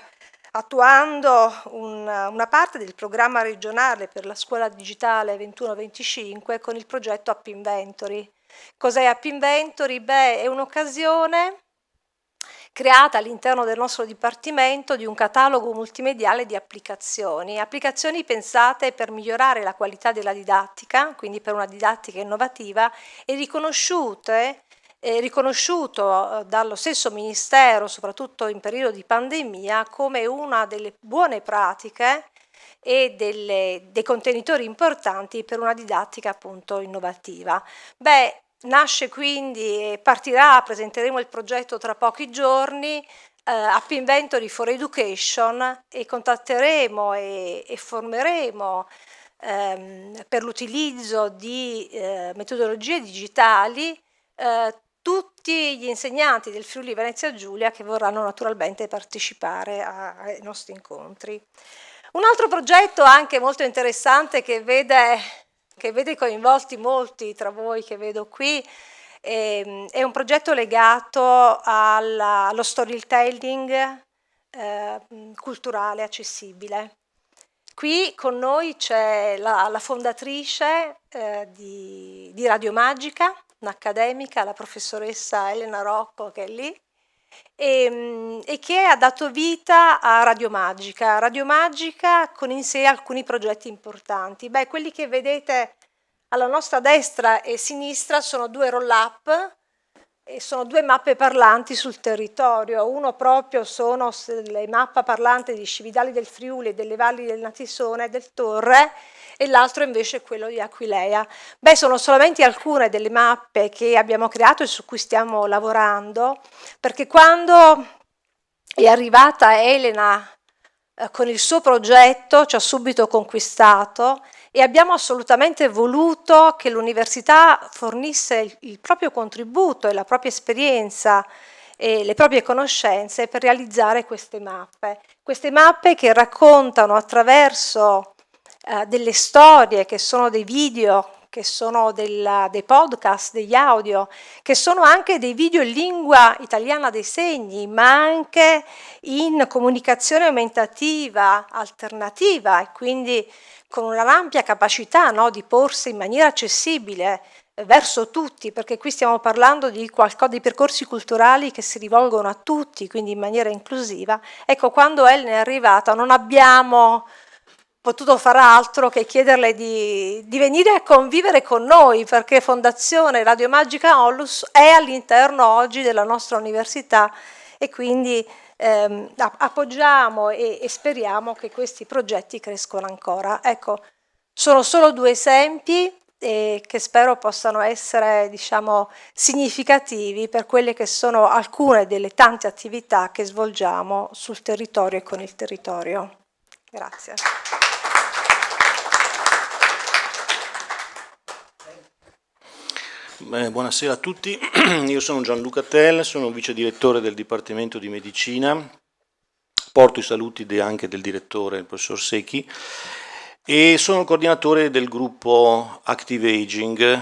[SPEAKER 18] attuando una parte del programma regionale per la scuola digitale 21-25 con il progetto App Inventory. Cos'è App Inventory? È un'occasione creata all'interno del nostro Dipartimento di un catalogo multimediale di applicazioni pensate per migliorare la qualità della didattica, quindi per una didattica innovativa, e riconosciuto dallo stesso Ministero, soprattutto in periodo di pandemia, come una delle buone pratiche e dei contenitori importanti per una didattica appunto innovativa. Nasce quindi e partirà, presenteremo il progetto tra pochi giorni, App Inventory for Education, e contatteremo e formeremo per l'utilizzo di metodologie digitali tutti gli insegnanti del Friuli Venezia Giulia che vorranno naturalmente partecipare ai nostri incontri. Un altro progetto anche molto interessante che vede coinvolti molti tra voi che vedo qui è un progetto legato allo storytelling culturale accessibile. Qui con noi c'è la fondatrice di Radio Magica, un'accademica, la professoressa Elena Rocco, che è lì, e che ha dato vita a Radio Magica con in sé alcuni progetti importanti. Quelli che vedete Alla nostra destra e sinistra sono 2 roll-up e sono 2 mappe parlanti sul territorio. Uno proprio sono le mappe parlanti di Scividali del Friuli e delle valli del Natisone e del Torre, e l'altro invece è quello di Aquileia. Beh, sono solamente alcune delle mappe che abbiamo creato e su cui stiamo lavorando, perché quando è arrivata Elena con il suo progetto ci ha subito conquistato e abbiamo assolutamente voluto che l'università fornisse il proprio contributo e la propria esperienza e le proprie conoscenze per realizzare queste mappe che raccontano attraverso delle storie, che sono dei video, che sono dei podcast, degli audio, che sono anche dei video in lingua italiana dei segni, ma anche in comunicazione aumentativa, alternativa, e quindi con un'ampia capacità, no, di porsi in maniera accessibile verso tutti, perché qui stiamo parlando di percorsi culturali che si rivolgono a tutti, quindi in maniera inclusiva. Ecco, quando Elena è arrivata non abbiamo potuto far altro che chiederle di venire a convivere con noi, perché Fondazione Radio Magica Onlus è all'interno oggi della nostra università e quindi appoggiamo e speriamo che questi progetti crescano ancora. Ecco, sono solo 2 esempi che spero possano essere, diciamo, significativi per quelle che sono alcune delle tante attività che svolgiamo sul territorio e con il territorio. Grazie.
[SPEAKER 19] Buonasera a tutti, io sono Gianluca Tell, sono vice direttore del Dipartimento di Medicina, porto i saluti anche del direttore, il professor Secchi, e sono coordinatore del gruppo Active Aging,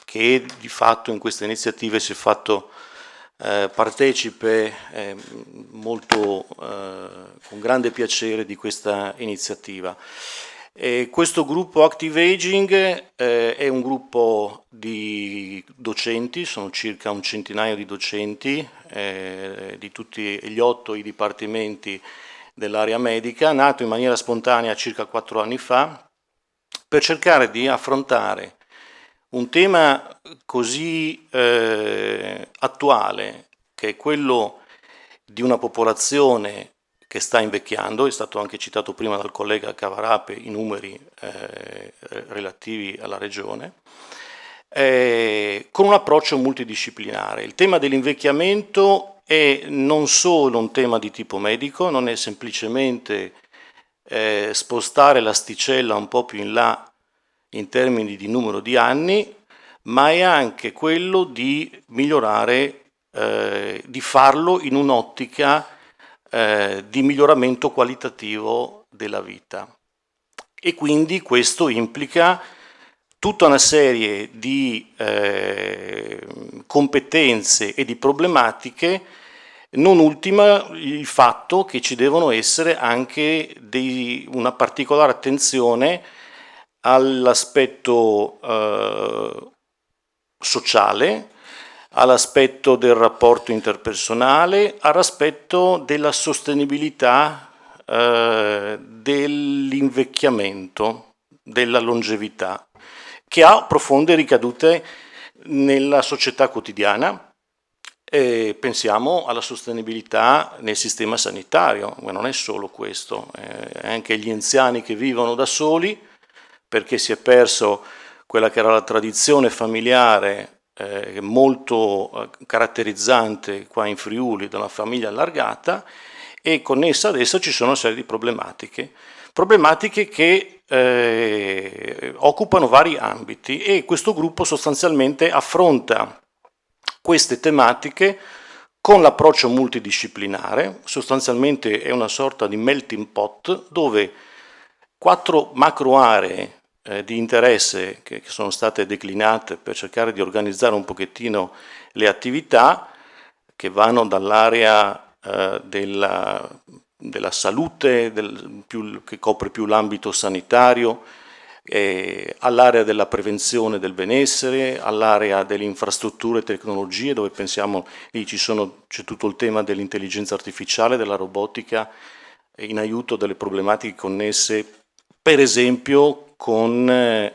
[SPEAKER 19] che di fatto in queste iniziative si è fatto partecipe molto con grande piacere di questa iniziativa. Questo gruppo Active Aging è un gruppo di docenti, sono circa un centinaio di docenti di tutti gli 8 i dipartimenti dell'area medica, nato in maniera spontanea circa 4 anni fa, per cercare di affrontare un tema così attuale, che è quello di una popolazione che sta invecchiando. È stato anche citato prima dal collega Cavarape i numeri relativi alla regione, con un approccio multidisciplinare. Il tema dell'invecchiamento è non solo un tema di tipo medico, non è semplicemente spostare l'asticella un po' più in là in termini di numero di anni, ma è anche quello di migliorare, di farlo in un'ottica di miglioramento qualitativo della vita. E quindi questo implica tutta una serie di competenze e di problematiche, non ultima il fatto che ci devono essere anche una particolare attenzione all'aspetto sociale, all'aspetto del rapporto interpersonale, all'aspetto della sostenibilità dell'invecchiamento, della longevità, che ha profonde ricadute nella società quotidiana. Pensiamo alla sostenibilità nel sistema sanitario, ma non è solo questo, anche gli anziani che vivono da soli, perché si è perso quella che era la tradizione familiare molto caratterizzante qua in Friuli dalla famiglia allargata, e connessa ad essa ci sono una serie di problematiche che occupano vari ambiti, e questo gruppo sostanzialmente affronta queste tematiche con l'approccio multidisciplinare. Sostanzialmente è una sorta di melting pot dove 4 macro aree di interesse che sono state declinate per cercare di organizzare un pochettino le attività, che vanno dall'area della salute, che copre più l'ambito sanitario, all'area della prevenzione del benessere, all'area delle infrastrutture e tecnologie, dove pensiamo lì c'è tutto il tema dell'intelligenza artificiale, della robotica, in aiuto delle problematiche connesse, per esempio, con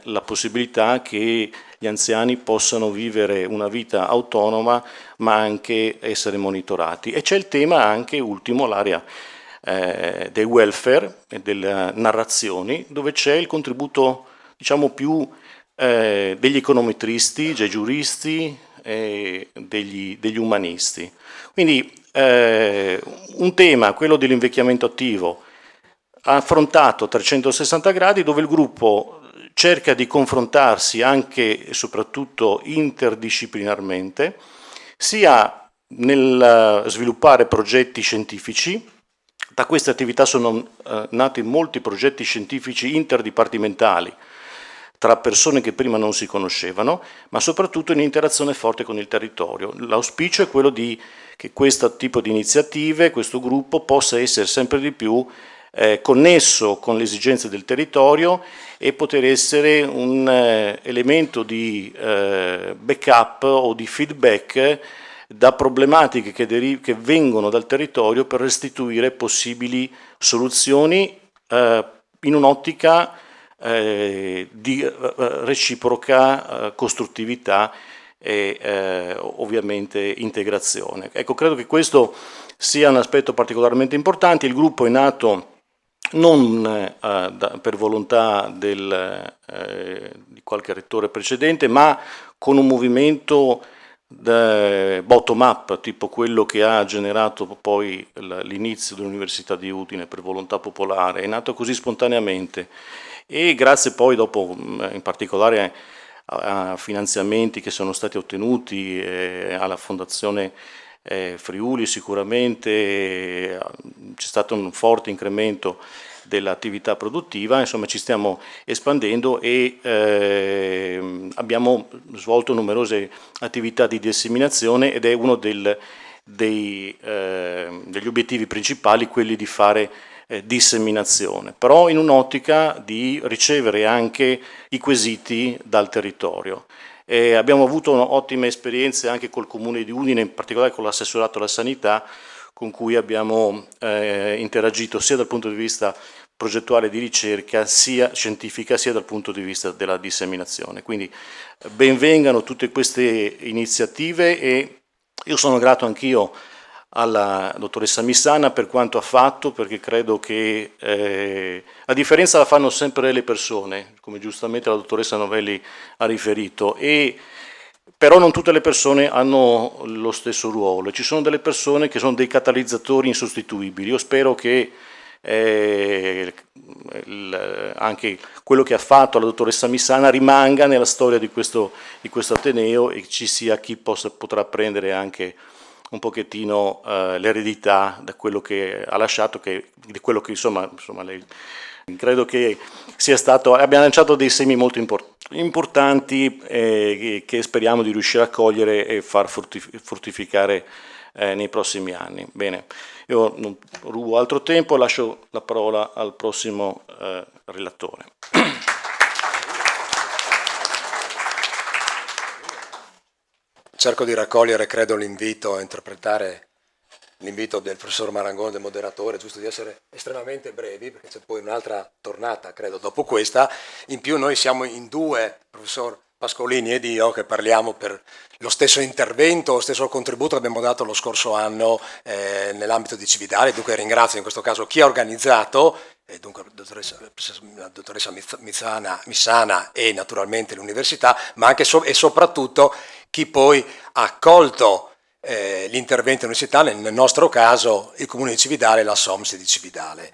[SPEAKER 19] la possibilità che gli anziani possano vivere una vita autonoma ma anche essere monitorati. E c'è il tema anche, ultimo, l'area del welfare e delle narrazioni, dove c'è il contributo, diciamo, più degli econometristi, dei giuristi e degli umanisti. Quindi un tema, quello dell'invecchiamento attivo, affrontato a 360 gradi, dove il gruppo cerca di confrontarsi anche e soprattutto interdisciplinarmente, sia nel sviluppare progetti scientifici. Da queste attività sono nati molti progetti scientifici interdipartimentali tra persone che prima non si conoscevano, ma soprattutto in interazione forte con il territorio. L'auspicio è quello di che questo tipo di iniziative, questo gruppo, possa essere sempre di più connesso con le esigenze del territorio e poter essere un elemento di backup o di feedback da problematiche che vengono dal territorio per restituire possibili soluzioni in un'ottica di reciproca costruttività e ovviamente integrazione. Ecco, credo che questo sia un aspetto particolarmente importante. Il gruppo è nato non per volontà di qualche rettore precedente, ma con un movimento bottom up, tipo quello che ha generato poi l'inizio dell'Università di Udine per volontà popolare. È nato così spontaneamente e grazie poi dopo in particolare a finanziamenti che sono stati ottenuti alla Fondazione Friuli, sicuramente c'è stato un forte incremento dell'attività produttiva, insomma ci stiamo espandendo e abbiamo svolto numerose attività di disseminazione ed è uno degli obiettivi principali quelli di fare disseminazione, però in un'ottica di ricevere anche i quesiti dal territorio. Abbiamo avuto ottime esperienze anche col Comune di Udine, in particolare con l'assessorato alla sanità, con cui abbiamo interagito sia dal punto di vista progettuale di ricerca, sia scientifica, sia dal punto di vista della disseminazione. Quindi benvengano tutte queste iniziative e io sono grato anch'io alla dottoressa Missana per quanto ha fatto, perché credo che la differenza la fanno sempre le persone, come giustamente la dottoressa Novelli ha riferito, però non tutte le persone hanno lo stesso ruolo, ci sono delle persone che sono dei catalizzatori insostituibili. Io spero che anche quello che ha fatto la dottoressa Missana rimanga nella storia di questo Ateneo e ci sia chi potrà prendere anche un pochettino l'eredità da quello che ha lasciato, di quello che insomma lei, credo che abbia lanciato dei semi molto importanti che speriamo di riuscire a cogliere e far fruttificare nei prossimi anni. Bene, io non rubo altro tempo, lascio la parola al prossimo relatore.
[SPEAKER 15] Cerco di raccogliere, credo, l'invito a interpretare l'invito del professor Marangoni, del moderatore, giusto di essere estremamente brevi, perché c'è poi un'altra tornata, credo, dopo questa. In più noi siamo in due, professor Pascolini ed io, che parliamo per lo stesso intervento, lo stesso contributo che abbiamo dato lo scorso anno nell'ambito di Cividale. Dunque ringrazio in questo caso chi ha organizzato, dunque la dottoressa Missana e naturalmente l'università, ma anche e soprattutto chi poi ha accolto l'intervento università, nel nostro caso il Comune di Cividale e la SOMS di Cividale.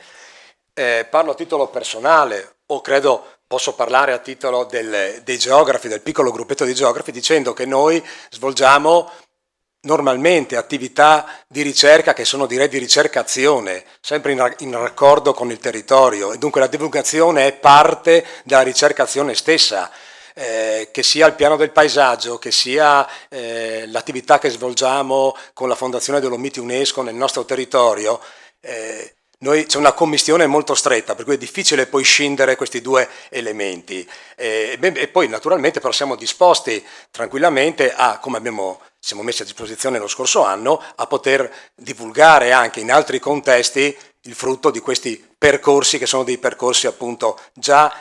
[SPEAKER 15] Parlo a titolo personale, o credo posso parlare a titolo dei geografi, del piccolo gruppetto di geografi, dicendo che noi svolgiamo normalmente attività di ricerca che sono, direi, di ricercazione, sempre in raccordo con il territorio, e dunque la divulgazione è parte della ricercazione stessa. Che sia il piano del paesaggio, che sia l'attività che svolgiamo con la Fondazione Dolomiti UNESCO nel nostro territorio, c'è una commistione molto stretta, per cui è difficile poi scindere questi due elementi. E poi naturalmente però siamo disposti tranquillamente a, come siamo messi a disposizione lo scorso anno, a poter divulgare anche in altri contesti
[SPEAKER 20] il frutto di questi percorsi che sono dei percorsi appunto già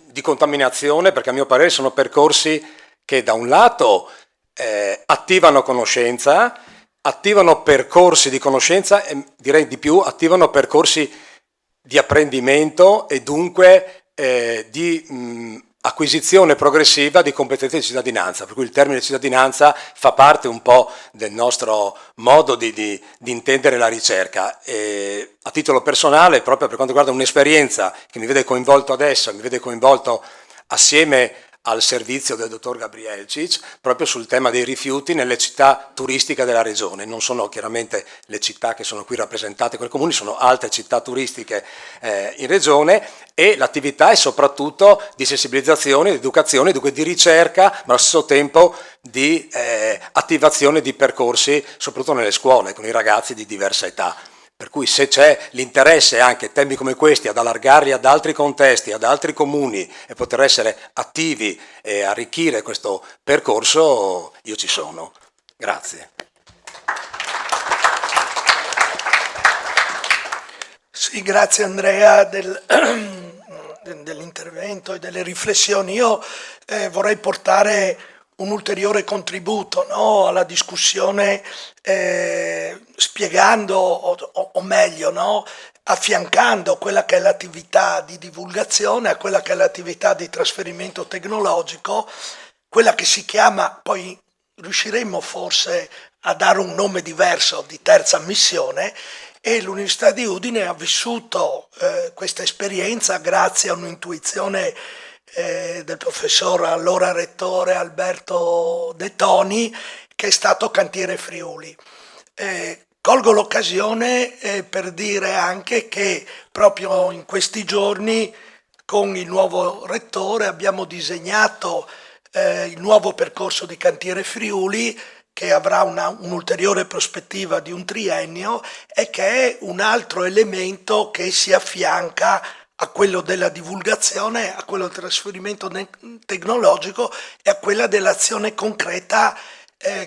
[SPEAKER 20] di contaminazione, perché a mio parere sono percorsi che da un lato attivano conoscenza, attivano percorsi di conoscenza e direi di più, attivano percorsi di apprendimento e dunque di acquisizione progressiva di competenze di cittadinanza, per cui il termine cittadinanza fa parte un po' del nostro modo di intendere la ricerca. E a titolo personale, proprio per quanto riguarda un'esperienza che mi vede coinvolto adesso, mi vede coinvolto assieme al servizio del dottor Gabrielcic, proprio sul tema dei rifiuti nelle città turistiche della regione. Non sono chiaramente le città che sono qui rappresentate, quei comuni, sono altre città turistiche in regione, e l'attività è soprattutto di sensibilizzazione, di educazione, dunque di ricerca, ma allo stesso tempo di attivazione di percorsi, soprattutto nelle scuole, con i ragazzi di diversa età. Per cui se c'è l'interesse anche temi come questi ad allargarli ad altri contesti, ad altri comuni e poter essere attivi e arricchire questo percorso, io ci sono. Grazie.
[SPEAKER 21] Sì, grazie Andrea dell'intervento e delle riflessioni. Io vorrei portare un ulteriore contributo, no, alla discussione, spiegando o meglio, no, affiancando quella che è l'attività di divulgazione a quella che è l'attività di trasferimento tecnologico, quella che si chiama, poi riusciremo forse a dare un nome diverso, di terza missione, e l'Università di Udine ha vissuto questa esperienza grazie a un'intuizione del professor allora rettore Alberto De Toni, che è stato Cantiere Friuli. Colgo l'occasione per dire anche che proprio in questi giorni con il nuovo rettore abbiamo disegnato il nuovo percorso di Cantiere Friuli, che avrà un'ulteriore prospettiva di un triennio e che è un altro elemento che si affianca a quello della divulgazione, a quello del trasferimento tecnologico e a quella dell'azione concreta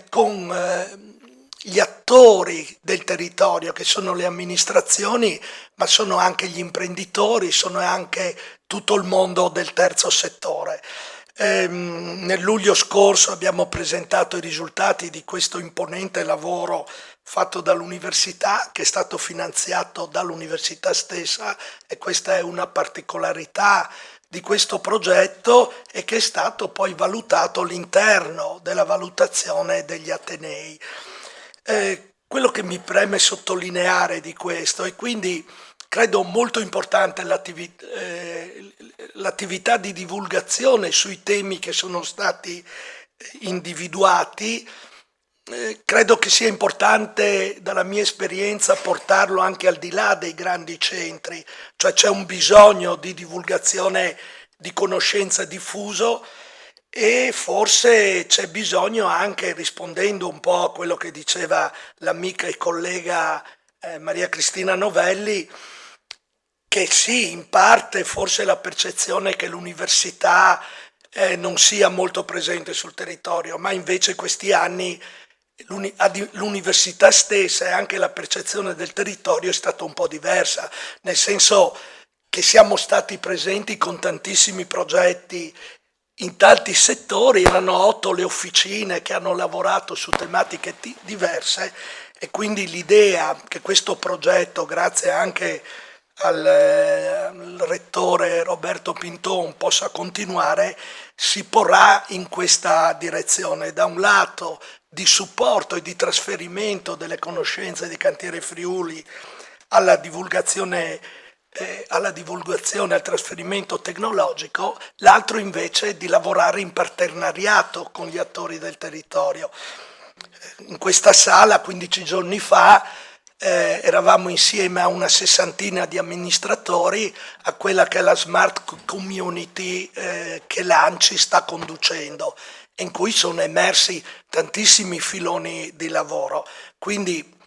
[SPEAKER 21] con gli attori del territorio, che sono le amministrazioni, ma sono anche gli imprenditori, sono anche tutto il mondo del terzo settore. Nel luglio scorso abbiamo presentato i risultati di questo imponente lavoro fatto dall'università, che è stato finanziato dall'università stessa, e questa è una particolarità di questo progetto, e che è stato poi valutato all'interno della valutazione degli atenei. Quello che mi preme sottolineare di questo, e quindi credo molto importante l'attività di divulgazione sui temi che sono stati individuati, credo che sia importante dalla mia esperienza portarlo anche al di là dei grandi centri, cioè c'è un bisogno di divulgazione di conoscenza diffuso, e forse c'è bisogno anche, rispondendo un po' a quello che diceva l'amica e collega Maria Cristina Novelli, che sì, in parte forse la percezione che l'università non sia molto presente sul territorio, ma invece questi anni l'università stessa e anche la percezione del territorio è stata un po' diversa, nel senso che siamo stati presenti con tantissimi progetti in tanti settori, erano 8 le officine che hanno lavorato su tematiche diverse, e quindi l'idea che questo progetto, grazie anche al rettore Roberto Pinton, possa continuare, si porrà in questa direzione, da un lato di supporto e di trasferimento delle conoscenze di Cantiere Friuli alla divulgazione, al trasferimento tecnologico, l'altro invece di lavorare in partenariato con gli attori del territorio. In questa sala 15 giorni fa eravamo insieme a una 60ina di amministratori a quella che è la Smart Community che l'ANCI sta conducendo, in cui sono emersi tantissimi filoni di lavoro. Quindi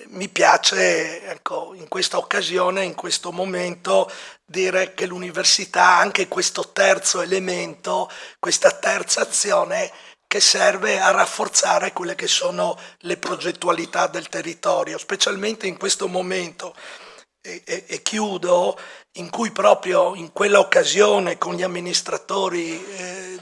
[SPEAKER 21] mi piace, ecco, in questa occasione, in questo momento, dire che l'università ha anche questo terzo elemento, questa terza azione, che serve a rafforzare quelle che sono le progettualità del territorio, specialmente in questo momento. E chiudo, in cui proprio in quella occasione con gli amministratori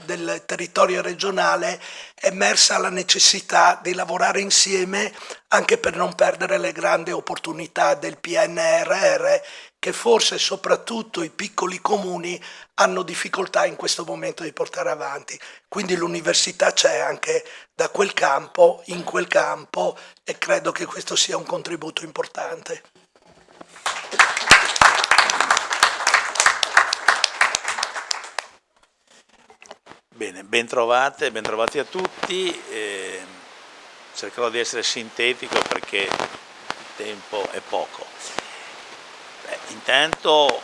[SPEAKER 21] del territorio regionale è emersa la necessità di lavorare insieme anche per non perdere le grandi opportunità del PNRR, che forse soprattutto i piccoli comuni hanno difficoltà in questo momento di portare avanti. Quindi l'università c'è anche da quel campo, in quel campo, e credo che questo sia un contributo importante.
[SPEAKER 4] Bene, bentrovati a tutti. Cercherò di essere sintetico perché il tempo è poco. Intanto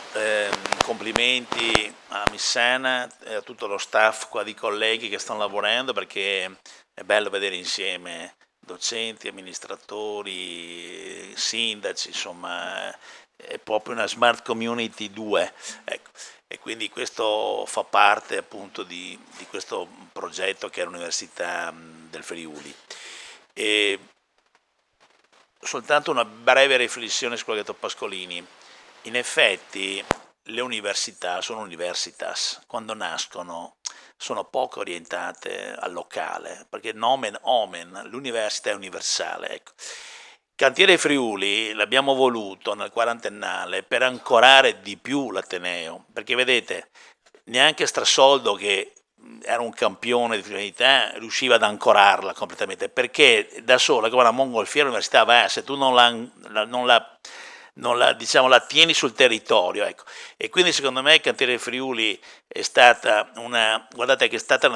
[SPEAKER 4] complimenti a Missana e a tutto lo staff qua di colleghi che stanno lavorando, perché è bello vedere insieme docenti, amministratori, sindaci, insomma è proprio una smart community 2, ecco. E quindi questo fa parte appunto di questo progetto che è l'Università del Friuli. E soltanto una breve riflessione su quello che ha detto Pascolini. In effetti le università sono universitas, quando nascono sono poco orientate al locale, perché nomen omen, l'università è universale, ecco. Cantiere Friuli l'abbiamo voluto nel quarantennale per ancorare di più l'Ateneo, perché vedete, neanche Strassoldo, che era un campione di finalità, riusciva ad ancorarla completamente, perché da sola, come una mongolfiera, l'università va, se tu non la tieni sul territorio, ecco. E quindi secondo me il Cantiere Friuli è stata una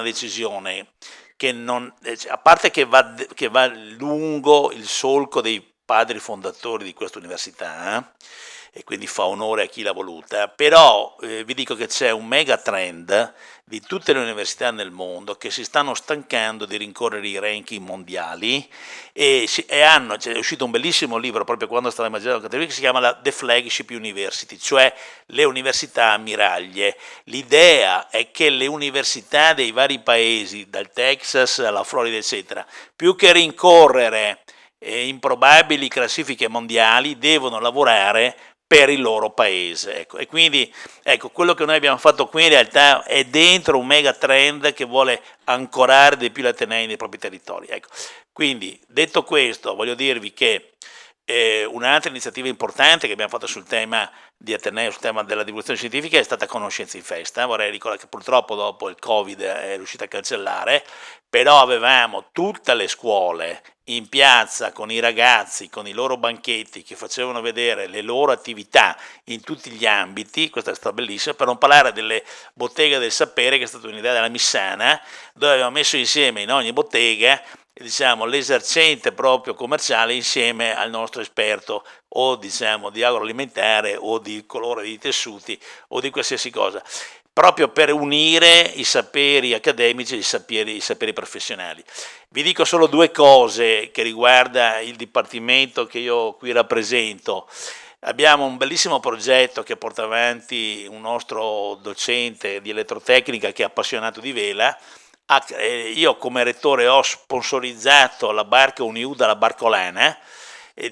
[SPEAKER 4] decisione che non, a parte che va lungo il solco dei padri fondatori di questa università, e quindi fa onore a chi l'ha voluta, però vi dico che c'è un mega trend di tutte le università nel mondo che si stanno stancando di rincorrere i ranking mondiali è uscito un bellissimo libro proprio quando stavo immaginando la categoria, che si chiama The Flagship University, cioè le università ammiraglie. L'idea è che le università dei vari paesi, dal Texas alla Florida eccetera, più che rincorrere improbabili classifiche mondiali, devono lavorare per il loro paese, ecco. E quindi quello che noi abbiamo fatto qui in realtà è dentro un mega trend che vuole ancorare di più l'Ateneo nei propri territori, ecco. Quindi detto questo, voglio dirvi che un'altra iniziativa importante che abbiamo fatto sul tema di Ateneo, sul tema della divulgazione scientifica, è stata Conoscenza in Festa. Vorrei ricordare che purtroppo dopo il Covid è riuscita a cancellare, però avevamo tutte le scuole in piazza con i ragazzi, con i loro banchetti che facevano vedere le loro attività in tutti gli ambiti. Questa è stata bellissima, per non parlare delle botteghe del sapere, che è stata un'idea della Missana, dove abbiamo messo insieme in ogni bottega, diciamo, l'esercente proprio commerciale insieme al nostro esperto o diciamo di agroalimentare o di colore di tessuti o di qualsiasi cosa, proprio per unire i saperi accademici e i saperi professionali. Vi dico solo due cose che riguarda il dipartimento che io qui rappresento. Abbiamo un bellissimo progetto che porta avanti un nostro docente di elettrotecnica che è appassionato di vela. Io come rettore ho sponsorizzato la barca Uniu dalla Barcolana,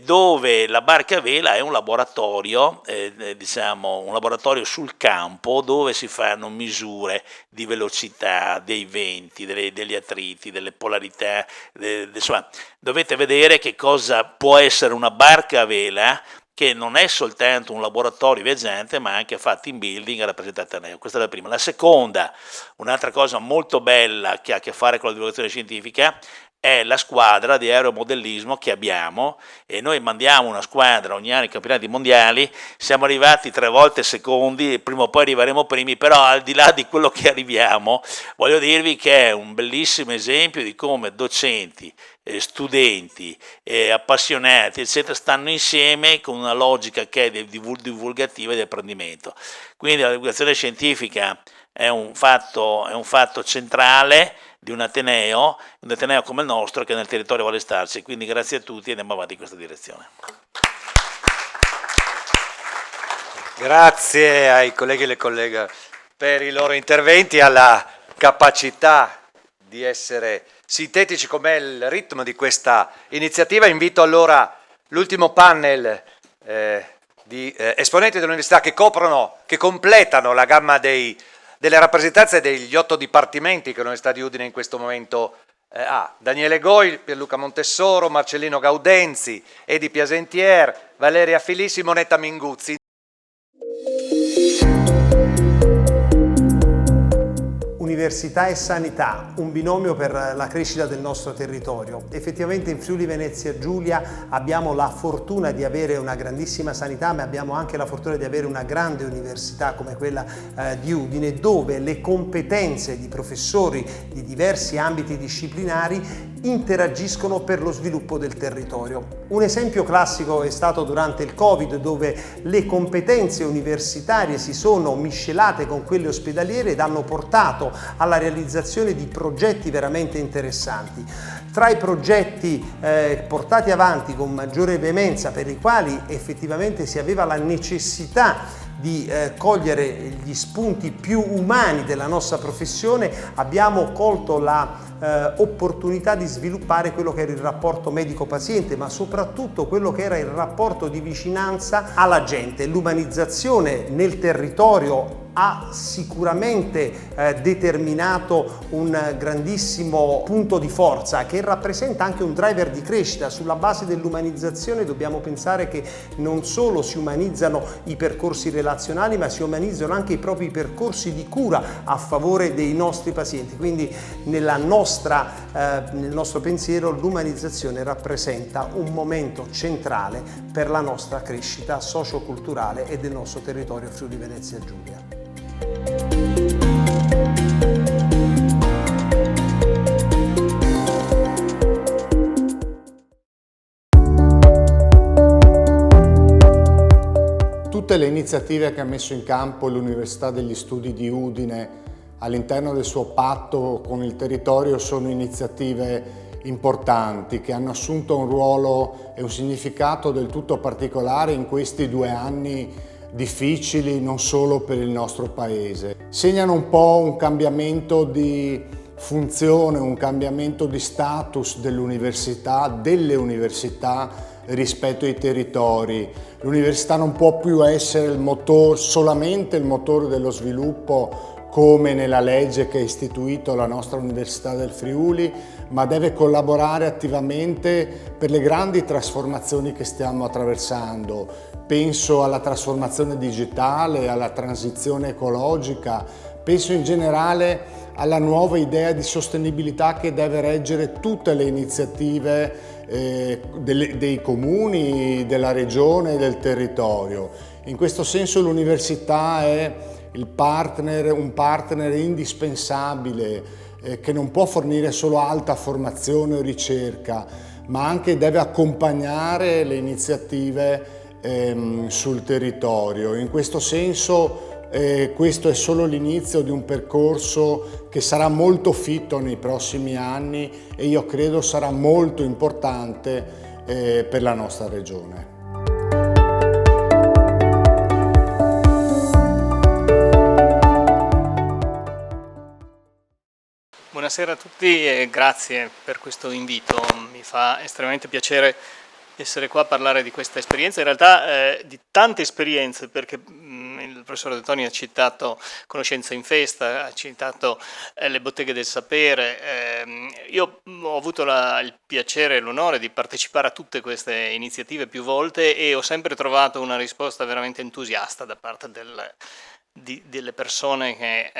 [SPEAKER 4] dove la barca a vela è un laboratorio, diciamo un laboratorio sul campo, dove si fanno misure di velocità, dei venti, degli attriti, delle polarità, insomma, dovete vedere che cosa può essere una barca a vela, che non è soltanto un laboratorio viaggiante, ma anche fatto in building e rappresentato a Ateneo. Questa è la prima. La seconda, un'altra cosa molto bella che ha a che fare con la divulgazione scientifica, è la squadra di aeromodellismo che abbiamo, e noi mandiamo una squadra ogni anno ai campionati mondiali. Siamo arrivati 3 volte secondi, prima o poi arriveremo primi, però al di là di quello che arriviamo, voglio dirvi che è un bellissimo esempio di come docenti, studenti, appassionati eccetera stanno insieme con una logica che è divulgativa e di apprendimento. Quindi la divulgazione scientifica è un fatto centrale di un ateneo come il nostro, che nel territorio vuole starci. Quindi grazie a tutti e andiamo avanti in questa direzione.
[SPEAKER 2] Grazie ai colleghi e alle colleghe per i loro interventi, alla capacità
[SPEAKER 1] di essere sintetici com'è il ritmo di questa iniziativa. Invito allora l'ultimo panel di esponenti dell'università che completano la gamma delle rappresentanze degli 8 dipartimenti che l'Università di Udine in questo momento ha. Daniele Goi, Pierluca Montessoro, Marcellino Gaudenzi, Edi Piasentier, Valeria Filì, Simonetta Minguzzi.
[SPEAKER 2] Università e sanità, un binomio per la crescita del nostro territorio. Effettivamente in Friuli Venezia Giulia abbiamo la fortuna di avere una grandissima sanità, ma abbiamo anche la fortuna di avere una grande università come quella di Udine, dove le competenze di professori di diversi ambiti disciplinari interagiscono per lo sviluppo del territorio. Un esempio classico è stato durante il Covid, dove le competenze universitarie si sono miscelate con quelle ospedaliere ed hanno portato alla realizzazione di progetti veramente interessanti. Tra i progetti portati avanti con maggiore veemenza, per i quali effettivamente si aveva la necessità di cogliere gli spunti più umani della nostra professione, abbiamo colto la opportunità di sviluppare quello che era il rapporto medico-paziente, ma soprattutto quello che era il rapporto di vicinanza alla gente. L'umanizzazione nel territorio ha sicuramente determinato un grandissimo punto di forza che rappresenta anche un driver di crescita. Sulla base dell'umanizzazione dobbiamo pensare che non solo si umanizzano i percorsi relazionali, ma si umanizzano anche i propri percorsi di cura a favore dei nostri pazienti. Quindi nel nostro pensiero l'umanizzazione rappresenta un momento centrale per la nostra crescita socioculturale e del nostro territorio Friuli Venezia Giulia.
[SPEAKER 22] Tutte le iniziative che ha messo in campo l'Università degli Studi di Udine all'interno del suo patto con il territorio sono iniziative importanti che hanno assunto un ruolo e un significato del tutto particolare in questi 2 anni difficili non solo per il nostro paese. Segnano un po' un cambiamento di funzione, un cambiamento di status dell'università, delle università rispetto ai territori. L'università non può più essere solamente il motore dello sviluppo come nella legge che ha istituito la nostra Università del Friuli, ma deve collaborare attivamente per le grandi trasformazioni che stiamo attraversando. Penso alla trasformazione digitale, alla transizione ecologica, penso in generale alla nuova idea di sostenibilità che deve reggere tutte le iniziative dei comuni, della regione e del territorio. In questo senso l'università è un partner indispensabile che non può fornire solo alta formazione o ricerca, ma anche deve accompagnare le iniziative sul territorio. In questo senso questo è solo l'inizio di un percorso che sarà molto fitto nei prossimi anni e io credo sarà molto importante per la nostra regione.
[SPEAKER 23] Buonasera a tutti e grazie per questo invito. Mi fa estremamente piacere essere qua a parlare di questa esperienza, in realtà di tante esperienze, perché il professor De Toni ha citato Conoscenza in Festa, ha citato le Botteghe del Sapere. Io ho avuto il piacere e l'onore di partecipare a tutte queste iniziative più volte e ho sempre trovato una risposta veramente entusiasta da parte delle persone che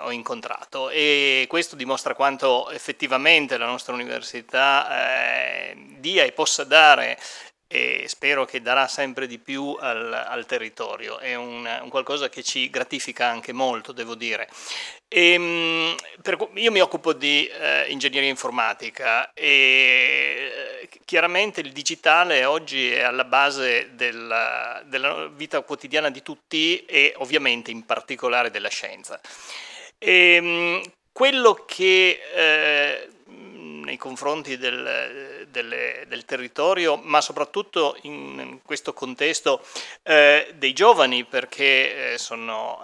[SPEAKER 23] ho incontrato, e questo dimostra quanto effettivamente la nostra università dia e possa dare, e spero che darà sempre di più al territorio. È un qualcosa che ci gratifica anche molto, devo dire. Io mi occupo di ingegneria informatica e chiaramente il digitale oggi è alla base della vita quotidiana di tutti e ovviamente in particolare della scienza. Quello che nei confronti del territorio, ma soprattutto in questo contesto dei giovani, perché sono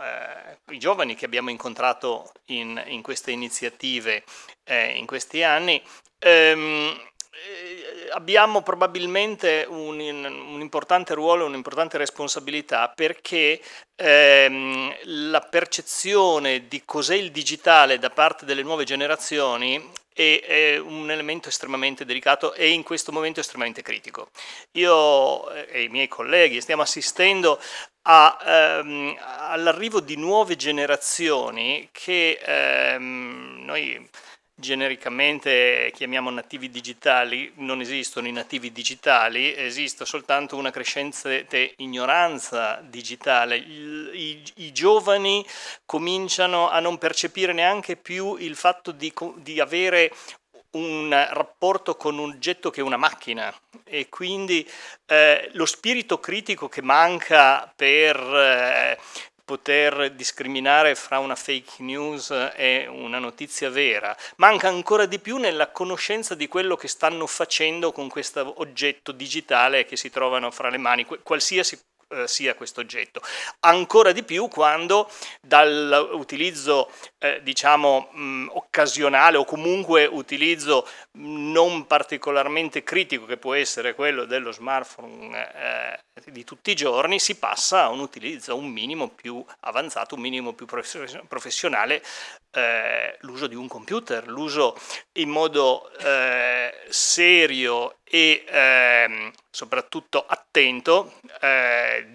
[SPEAKER 23] i giovani che abbiamo incontrato in queste iniziative in questi anni. Abbiamo probabilmente un importante ruolo, un'importante responsabilità, perché la percezione di cos'è il digitale da parte delle nuove generazioni è un elemento estremamente delicato e in questo momento estremamente critico. Io e i miei colleghi stiamo assistendo all'arrivo di nuove generazioni che noi genericamente chiamiamo nativi digitali. Non esistono i nativi digitali, esiste soltanto una crescente ignoranza digitale. I giovani cominciano a non percepire neanche più il fatto di avere un rapporto con un oggetto che è una macchina, e quindi lo spirito critico che manca per poter discriminare fra una fake news e una notizia vera, manca ancora di più nella conoscenza di quello che stanno facendo con questo oggetto digitale che si trovano fra le mani, qualsiasi sia questo oggetto. Ancora di più quando dall'utilizzo diciamo occasionale o comunque utilizzo non particolarmente critico, che può essere quello dello smartphone di tutti i giorni, si passa a un utilizzo un minimo più avanzato, un minimo più professionale, l'uso di un computer, l'uso in modo serio e soprattutto attento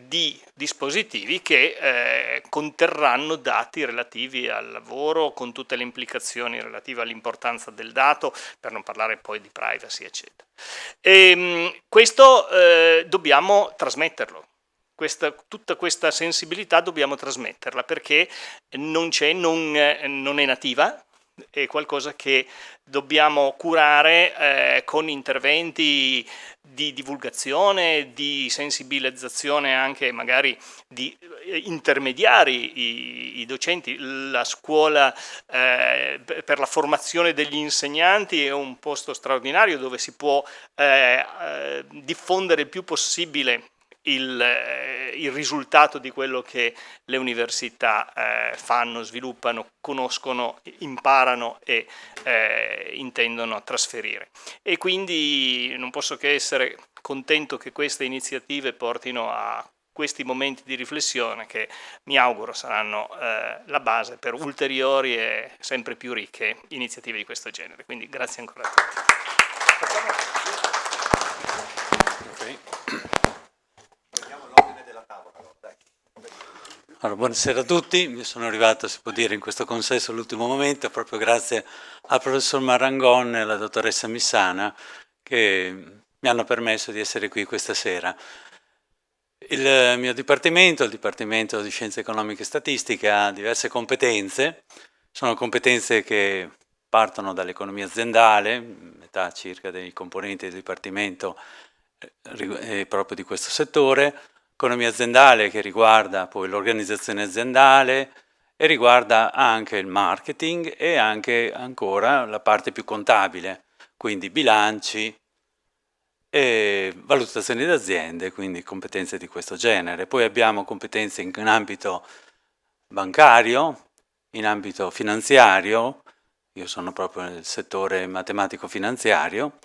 [SPEAKER 23] di dispositivi che conterranno dati relativi al lavoro, con tutte le implicazioni relative all'importanza del dato, per non parlare poi di privacy, eccetera. E questo dobbiamo trasmetterlo. Tutta questa sensibilità dobbiamo trasmetterla, perché non è nativa, è qualcosa che dobbiamo curare con interventi di divulgazione, di sensibilizzazione anche magari di intermediari, i docenti. La scuola per la formazione degli insegnanti è un posto straordinario dove si può diffondere il più possibile il risultato di quello che le università fanno, sviluppano, conoscono, imparano e intendono trasferire. E quindi non posso che essere contento che queste iniziative portino a questi momenti di riflessione che mi auguro saranno la base per ulteriori e sempre più ricche iniziative di questo genere. Quindi grazie ancora a tutti.
[SPEAKER 3] Allora, buonasera a tutti, io sono arrivato, si può dire, in questo consesso all'ultimo momento, proprio grazie al professor Marangon e alla dottoressa Missana che mi hanno permesso di essere qui questa sera. Il mio dipartimento, il Dipartimento di Scienze Economiche e Statistiche, ha diverse competenze, sono competenze che partono dall'economia aziendale, metà circa dei componenti del Dipartimento proprio di questo settore, economia aziendale che riguarda poi l'organizzazione aziendale e riguarda anche il marketing e anche ancora la parte più contabile, quindi bilanci e valutazioni di aziende, quindi competenze di questo genere. Poi abbiamo competenze in ambito bancario, in ambito finanziario, io sono proprio nel settore matematico-finanziario,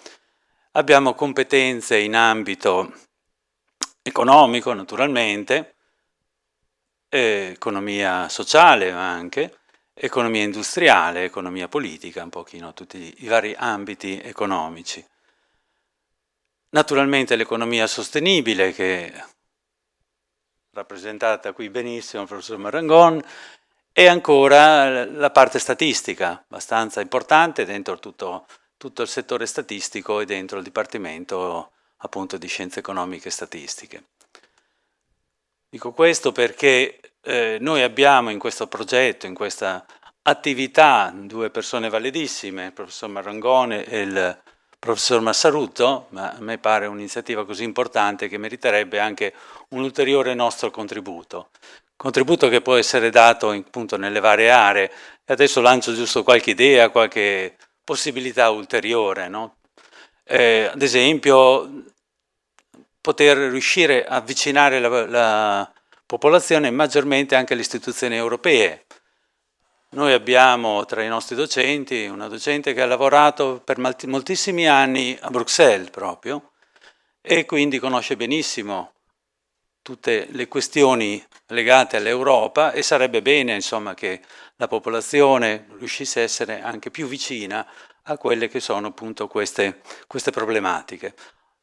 [SPEAKER 3] abbiamo competenze in ambito economico naturalmente, economia sociale ma anche, economia industriale, economia politica, un pochino tutti i vari ambiti economici. Naturalmente l'economia sostenibile, che è rappresentata qui benissimo dal professor Marangon, e ancora la parte statistica, abbastanza importante dentro tutto il settore statistico e dentro il Dipartimento appunto di Scienze Economiche e Statistiche. Dico questo perché noi abbiamo in questo progetto, in questa attività, due persone validissime, il professor Marangone e il professor Massarutto, ma a me pare un'iniziativa così importante che meriterebbe anche un ulteriore nostro contributo che può essere dato appunto nelle varie aree. E adesso lancio giusto qualche idea, qualche possibilità ulteriore, no? Ad esempio, poter riuscire a avvicinare la popolazione maggiormente anche alle istituzioni europee. Noi abbiamo tra i nostri docenti una docente che ha lavorato per moltissimi anni a Bruxelles proprio, e quindi conosce benissimo tutte le questioni legate all'Europa, e sarebbe bene, insomma, che la popolazione riuscisse a essere anche più vicina a quelle che sono appunto queste problematiche.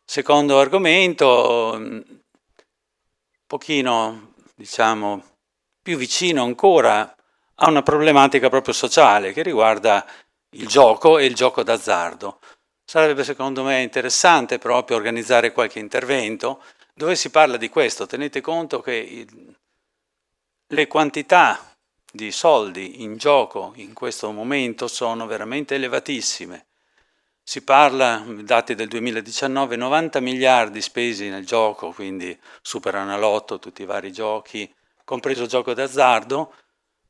[SPEAKER 3] Secondo argomento, un pochino, diciamo, più vicino ancora a una problematica proprio sociale che riguarda il gioco e il gioco d'azzardo. Sarebbe secondo me interessante proprio organizzare qualche intervento dove si parla di questo. Tenete conto che le quantità di soldi in gioco in questo momento sono veramente elevatissime. Si parla, dati del 2019, 90 miliardi spesi nel gioco, quindi Superenalotto, tutti i vari giochi, compreso il gioco d'azzardo,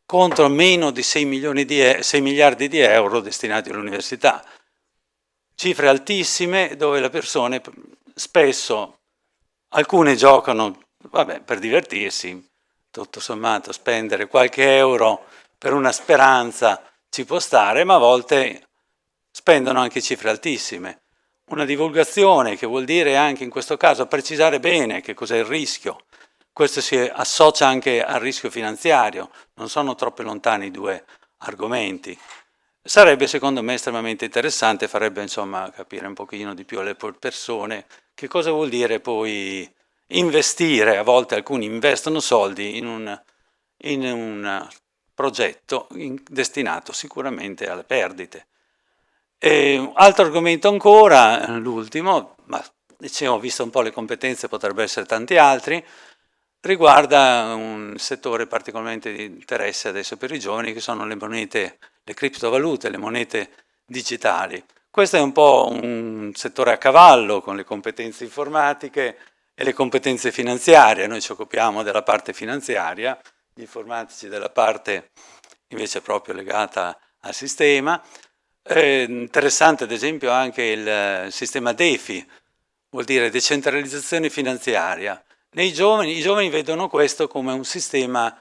[SPEAKER 3] contro meno di 6 miliardi di euro destinati all'università. Cifre altissime dove le persone spesso, alcune giocano, vabbè, per divertirsi, tutto sommato spendere qualche euro per una speranza ci può stare, ma a volte spendono anche cifre altissime. Una divulgazione che vuol dire anche in questo caso precisare bene che cos'è il rischio. Questo si associa anche al rischio finanziario, non sono troppo lontani i due argomenti. Sarebbe secondo me estremamente interessante, farebbe insomma capire un pochino di più alle persone che cosa vuol dire poi investire. A volte alcuni investono soldi in un progetto destinato sicuramente alle perdite. Altro argomento ancora, l'ultimo, ma dicevo, visto un po' le competenze potrebbero essere tanti altri, riguarda un settore particolarmente di interesse adesso per i giovani, che sono le monete, le criptovalute, le monete digitali. Questo è un po' un settore a cavallo con le competenze informatiche e le competenze finanziarie. Noi ci occupiamo della parte finanziaria, gli informatici della parte invece proprio legata al sistema. Interessante ad esempio anche il sistema DeFi, vuol dire decentralizzazione finanziaria. I giovani vedono questo come un sistema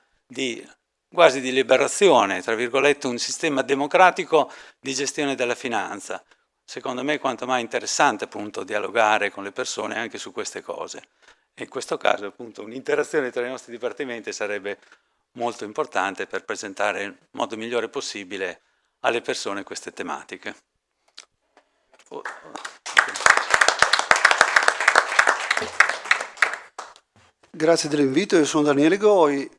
[SPEAKER 3] quasi di liberazione, tra virgolette, un sistema democratico di gestione della finanza. Secondo me è quanto mai interessante appunto dialogare con le persone anche su queste cose. E in questo caso appunto un'interazione tra i nostri dipartimenti sarebbe molto importante per presentare in modo migliore possibile alle persone queste tematiche.
[SPEAKER 5] Grazie dell'invito, io sono Daniele Goi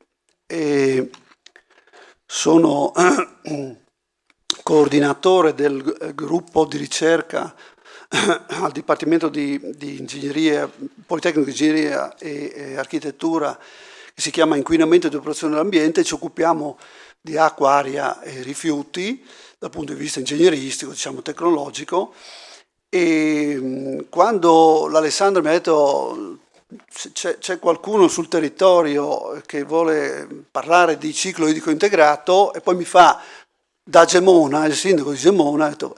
[SPEAKER 5] e sono coordinatore del gruppo di ricerca al Dipartimento di Ingegneria, Politecnico di Ingegneria e Architettura, che si chiama Inquinamento ed Operazione dell'Ambiente. Ci occupiamo di acqua, aria e rifiuti dal punto di vista ingegneristico, diciamo tecnologico. E quando l'Alessandro mi ha detto c'è qualcuno sul territorio che vuole parlare di ciclo idrico integrato, e poi mi fa da Gemona, il sindaco di Gemona, ha detto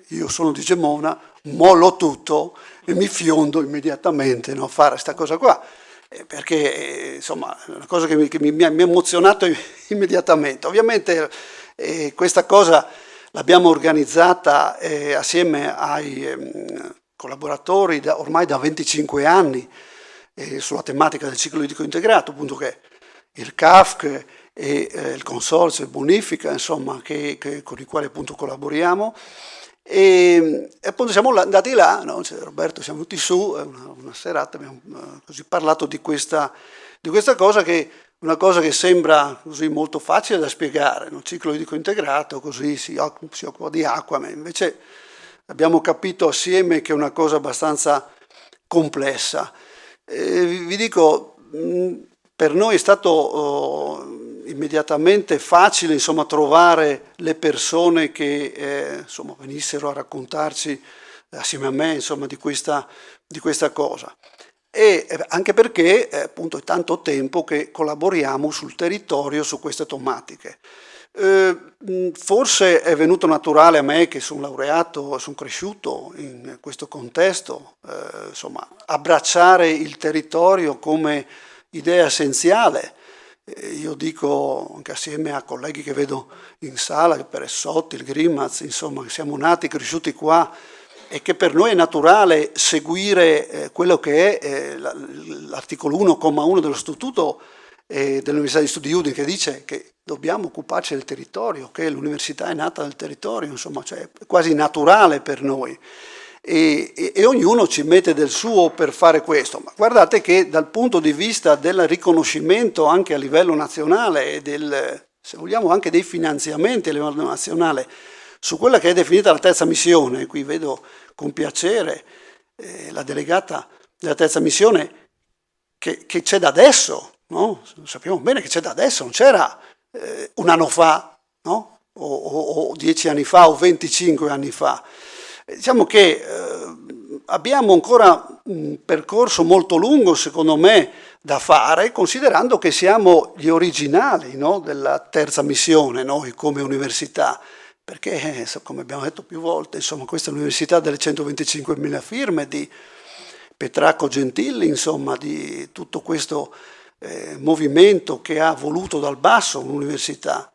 [SPEAKER 5] io sono di Gemona, mollo tutto e mi fiondo immediatamente a fare questa cosa qua, perché insomma è una cosa che mi ha emozionato immediatamente. Ovviamente questa cosa l'abbiamo organizzata assieme ai collaboratori ormai da 25 anni sulla tematica del ciclo idrico integrato, appunto, che il CAFC e il consorzio Bonifica, insomma, con i quali appunto collaboriamo. E appunto siamo andati là, no? Roberto, siamo venuti su, una serata, abbiamo così parlato di questa cosa, che è una cosa che sembra così molto facile da spiegare, no? Ciclo idrico integrato, così si occupa di acqua, ma invece abbiamo capito assieme che è una cosa abbastanza complessa. Vi dico, per noi è stato immediatamente facile, insomma, trovare le persone che insomma, venissero a raccontarci assieme a me, insomma, di questa cosa. E anche perché appunto è tanto tempo che collaboriamo sul territorio su queste tematiche. Forse è venuto naturale a me, che sono laureato, sono cresciuto in questo contesto, insomma, abbracciare il territorio come idea essenziale. Io dico, anche assieme a colleghi che vedo in sala, il Peressotti, il Grimaz, insomma, che siamo nati, cresciuti qua, e che per noi è naturale seguire quello che è l'articolo 1,1 dello Statuto dell'Università di Studi Udine, che dice che dobbiamo occuparci del territorio, che l'università è nata dal territorio, insomma, cioè è quasi naturale per noi. E ognuno ci mette del suo per fare questo, ma guardate che dal punto di vista del riconoscimento anche a livello nazionale e se vogliamo anche dei finanziamenti a livello nazionale su quella che è definita la terza missione, qui vedo con piacere la delegata della terza missione che c'è da adesso, no? Sappiamo bene che c'è da adesso, non c'era un anno fa, no? O 10 anni fa o 25 anni fa. Diciamo che abbiamo ancora un percorso molto lungo, secondo me, da fare, considerando che siamo gli originali, no, della terza missione, noi come università, perché, come abbiamo detto più volte, insomma, questa è l'università delle 125.000 firme di Petrarco Gentili, insomma, di tutto questo movimento che ha voluto dal basso un'università,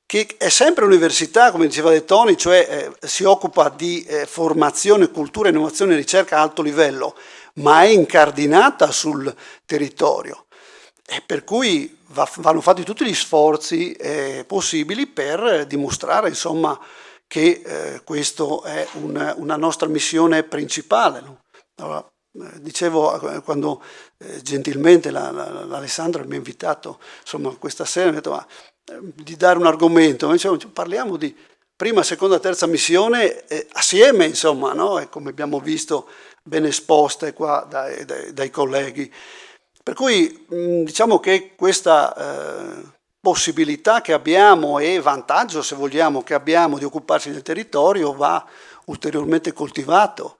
[SPEAKER 5] che è sempre università, come diceva De Toni, cioè si occupa di formazione, cultura, innovazione e ricerca a alto livello, ma è incardinata sul territorio. E per cui vanno fatti tutti gli sforzi possibili per dimostrare, insomma, che questo è una nostra missione principale. No? Allora, dicevo, quando gentilmente l'Alessandra mi ha invitato, insomma, questa sera, mi ha detto, di dare un argomento, dicevo, parliamo di prima, seconda, terza missione assieme, insomma, no? E come abbiamo visto ben esposte qua dai colleghi. Per cui diciamo che questa possibilità che abbiamo e vantaggio, se vogliamo, che abbiamo di occuparci del territorio va ulteriormente coltivato.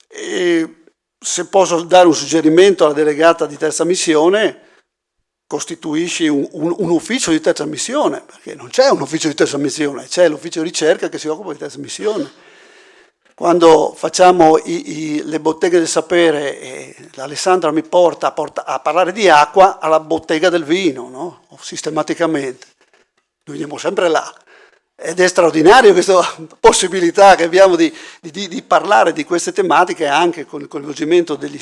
[SPEAKER 5] E se posso dare un suggerimento alla delegata di terza missione, costituisci un ufficio di terza missione, perché non c'è un ufficio di terza missione, c'è l'ufficio di ricerca che si occupa di terza missione. Quando facciamo le botteghe del sapere e l'Alessandra mi porta a parlare di acqua alla bottega del vino, no? Sistematicamente. Noi andiamo sempre là. Ed è straordinario questa possibilità che abbiamo di parlare di queste tematiche anche con il coinvolgimento degli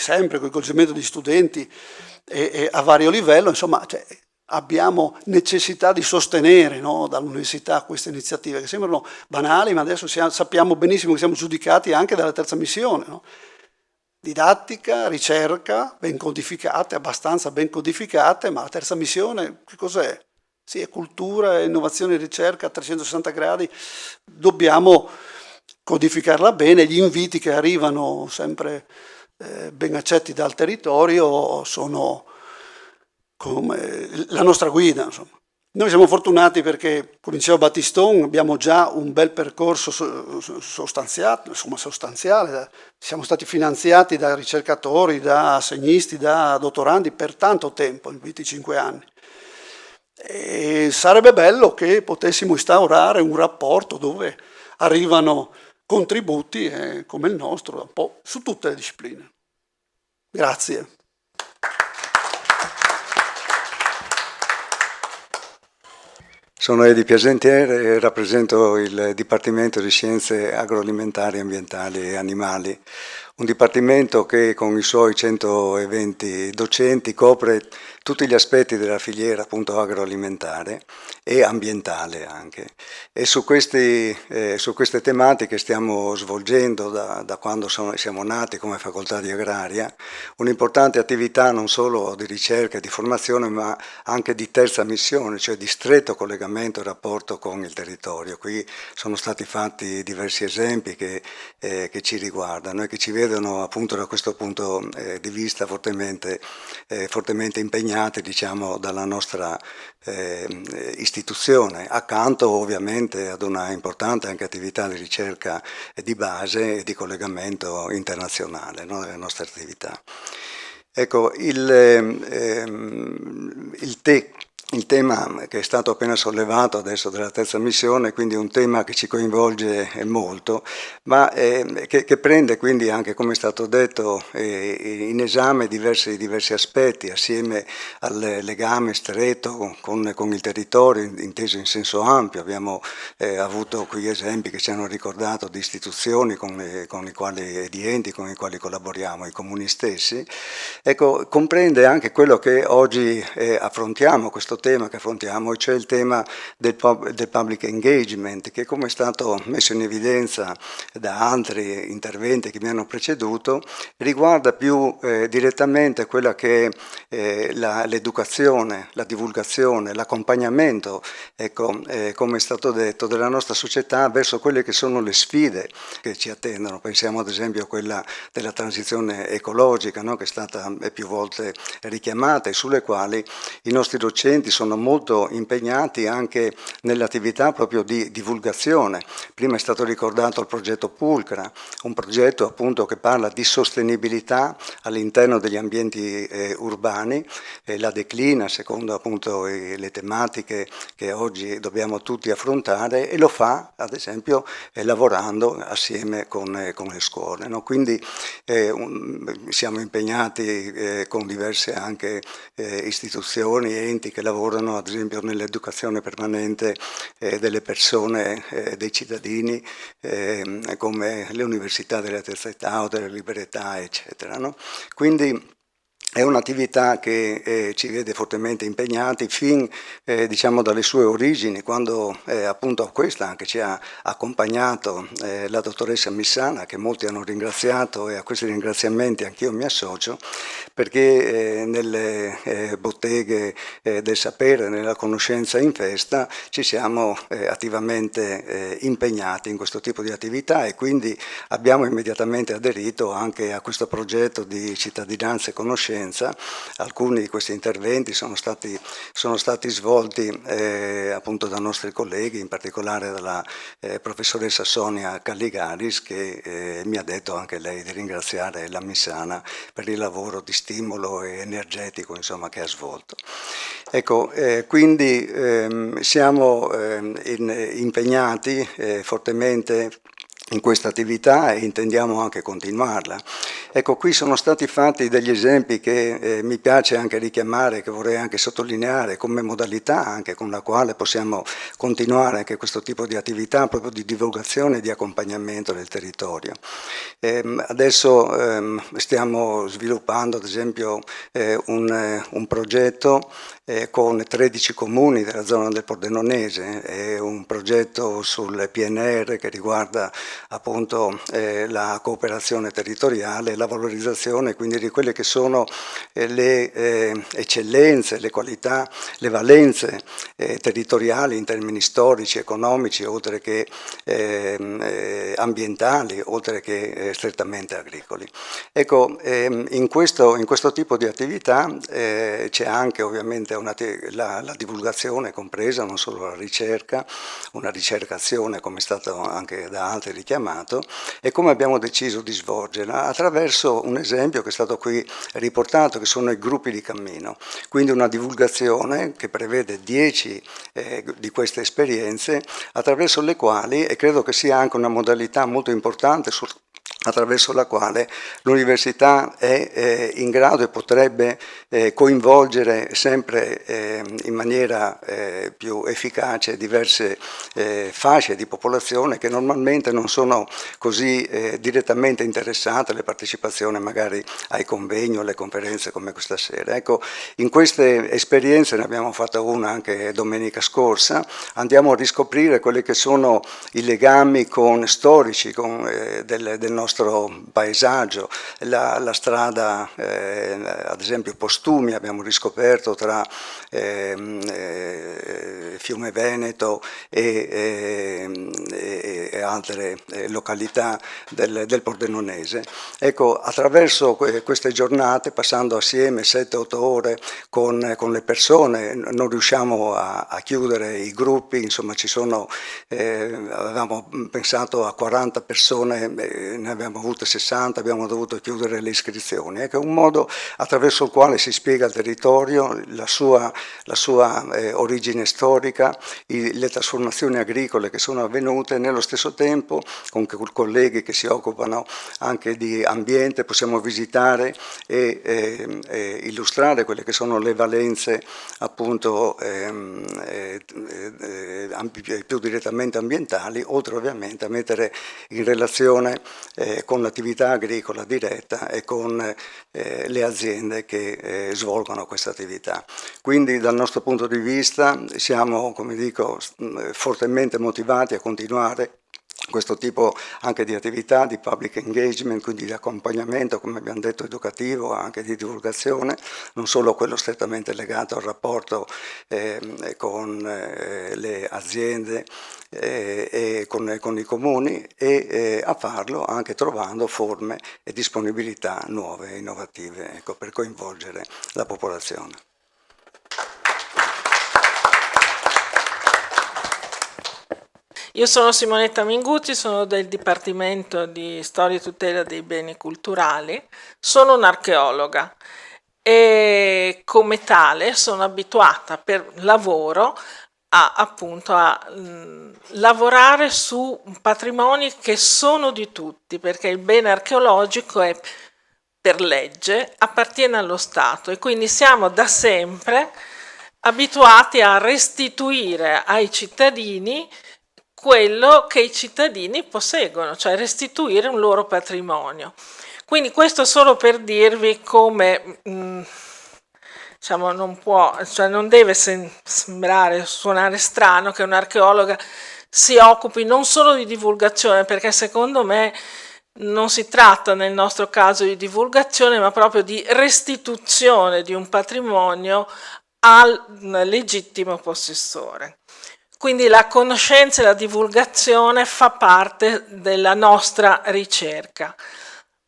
[SPEAKER 5] studenti e a vario livello, insomma, cioè, abbiamo necessità di sostenere, no, dall'università queste iniziative che sembrano banali, ma adesso sappiamo benissimo che siamo giudicati anche dalla terza missione, no? Didattica, ricerca, ben codificate, abbastanza ben codificate, ma la terza missione che cos'è? Sì, è cultura, innovazione e ricerca a 360 gradi, dobbiamo codificarla bene, gli inviti che arrivano sempre ben accetti dal territorio sono come la nostra guida, insomma. Noi siamo fortunati perché, come diceva Battiston, abbiamo già un bel percorso sostanziale, siamo stati finanziati da ricercatori, da assegnisti, da dottorandi per tanto tempo, in 25 anni. E sarebbe bello che potessimo instaurare un rapporto dove arrivano contributi come il nostro, un po' su tutte le discipline. Grazie.
[SPEAKER 6] Sono Edi Piasentiere e rappresento il Dipartimento di Scienze Agroalimentari, Ambientali e Animali, un dipartimento che con i suoi 120 docenti copre tutti gli aspetti della filiera appunto agroalimentare e ambientale anche. E su queste tematiche stiamo svolgendo da quando siamo nati come facoltà di agraria un'importante attività non solo di ricerca e di formazione ma anche di terza missione, cioè di stretto collegamento e rapporto con il territorio. Qui sono stati fatti diversi esempi che ci riguardano e che ci vedono appunto da questo punto di vista fortemente impegnati, diciamo, dalla nostra istituzione, accanto ovviamente ad una importante anche attività di ricerca di base e di collegamento internazionale, no, delle nostre attività. Ecco, il il tema che è stato appena sollevato adesso della terza missione, quindi è un tema che ci coinvolge molto, ma che prende quindi anche, come è stato detto, in esame diversi aspetti, assieme al legame stretto con il territorio, inteso in senso ampio. Abbiamo avuto qui esempi che ci hanno ricordato di istituzioni di enti con i quali collaboriamo, i comuni stessi. Ecco, comprende anche quello che oggi affrontiamo, questo tema che affrontiamo, cioè il tema del public engagement, che, come è stato messo in evidenza da altri interventi che mi hanno preceduto, riguarda più direttamente quella che è l'educazione, la divulgazione, l'accompagnamento, ecco, come è stato detto, della nostra società verso quelle che sono le sfide che ci attendono. Pensiamo ad esempio a quella della transizione ecologica, no? Che è stata più volte richiamata e sulle quali i nostri docenti sono molto impegnati anche nell'attività proprio di divulgazione. Prima è stato ricordato il progetto Pulcra, un progetto appunto che parla di sostenibilità all'interno degli ambienti urbani, la declina secondo appunto le tematiche che oggi dobbiamo tutti affrontare, e lo fa ad esempio lavorando assieme con le scuole, no? Quindi siamo impegnati con diverse anche istituzioni e enti che lavorano ad esempio nell'educazione permanente delle persone, dei cittadini, come le università della terza età o della libertà, eccetera, no? Quindi è un'attività che ci vede fortemente impegnati fin diciamo dalle sue origini, quando appunto a questa anche ci ha accompagnato la dottoressa Missana, che molti hanno ringraziato, e a questi ringraziamenti anch'io mi associo, perché nelle botteghe del sapere, nella conoscenza in festa, ci siamo attivamente impegnati in questo tipo di attività, e quindi abbiamo immediatamente aderito anche a questo progetto di cittadinanza e conoscenza. Alcuni di questi interventi sono stati svolti appunto da nostri colleghi, in particolare dalla professoressa Sonia Calligaris, che mi ha detto anche lei di ringraziare la Missana per il lavoro di stimolo e energetico, insomma, che ha svolto. Ecco, quindi siamo impegnati fortemente in questa attività e intendiamo anche continuarla. Ecco, qui sono stati fatti degli esempi che mi piace anche richiamare, che vorrei anche sottolineare come modalità anche con la quale possiamo continuare anche questo tipo di attività proprio di divulgazione e di accompagnamento del territorio. Adesso stiamo sviluppando ad esempio un progetto con 13 comuni della zona del Pordenonese, è un progetto sul PNR che riguarda appunto la cooperazione territoriale, la valorizzazione quindi di quelle che sono le eccellenze, le qualità, le valenze territoriali in termini storici, economici, oltre che ambientali, oltre che strettamente agricoli. Ecco, in questo tipo di attività c'è anche ovviamente la divulgazione compresa, non solo la ricerca, una ricercazione come è stato anche da altri richiamato, e come abbiamo deciso di svolgerla attraverso un esempio che è stato qui riportato, che sono i gruppi di cammino, quindi una divulgazione che prevede 10 di queste esperienze, attraverso le quali, e credo che sia anche una modalità molto importante attraverso la quale l'università è in grado e potrebbe coinvolgere sempre in maniera più efficace diverse fasce di popolazione che normalmente non sono così direttamente interessate alle partecipazioni magari ai convegni o alle conferenze come questa sera. Ecco, in queste esperienze, ne abbiamo fatta una anche domenica scorsa, andiamo a riscoprire quelli che sono i legami storici del nostro paesaggio, la strada ad esempio Postumi abbiamo riscoperto tra Fiume Veneto e altre località del Pordenonese. Ecco, attraverso queste giornate, passando assieme 7-8 ore con le persone, non riusciamo a chiudere i gruppi, insomma avevamo pensato a 40 persone, ne abbiamo avuto 60, abbiamo dovuto chiudere le iscrizioni. Ecco, è un modo attraverso il quale si spiega al territorio la sua origine storica, le trasformazioni agricole che sono avvenute, e nello stesso tempo con colleghi che si occupano anche di ambiente possiamo visitare e illustrare quelle che sono le valenze appunto più direttamente ambientali, oltre ovviamente a mettere in relazione con l'attività agricola diretta e con le aziende che svolgono questa attività. Quindi dal nostro punto di vista siamo, come dico, fortemente motivati a continuare questo tipo anche di attività, di public engagement, quindi di accompagnamento, come abbiamo detto, educativo, anche di divulgazione, non solo quello strettamente legato al rapporto con le aziende e con i comuni, e a farlo anche trovando forme e disponibilità nuove e innovative, ecco, per coinvolgere la popolazione.
[SPEAKER 7] Io sono Simonetta Mingucci, sono del Dipartimento di Storia e Tutela dei Beni Culturali, sono un'archeologa e come tale sono abituata per lavoro appunto a lavorare su patrimoni che sono di tutti, perché il bene archeologico è per legge, appartiene allo Stato e quindi siamo da sempre abituati a restituire ai cittadini quello che i cittadini posseggono, cioè restituire un loro patrimonio. Quindi questo solo per dirvi come diciamo, non deve suonare strano che un'archeologa si occupi non solo di divulgazione, perché secondo me non si tratta nel nostro caso di divulgazione, ma proprio di restituzione di un patrimonio al legittimo possessore. Quindi la conoscenza e la divulgazione fa parte della nostra ricerca.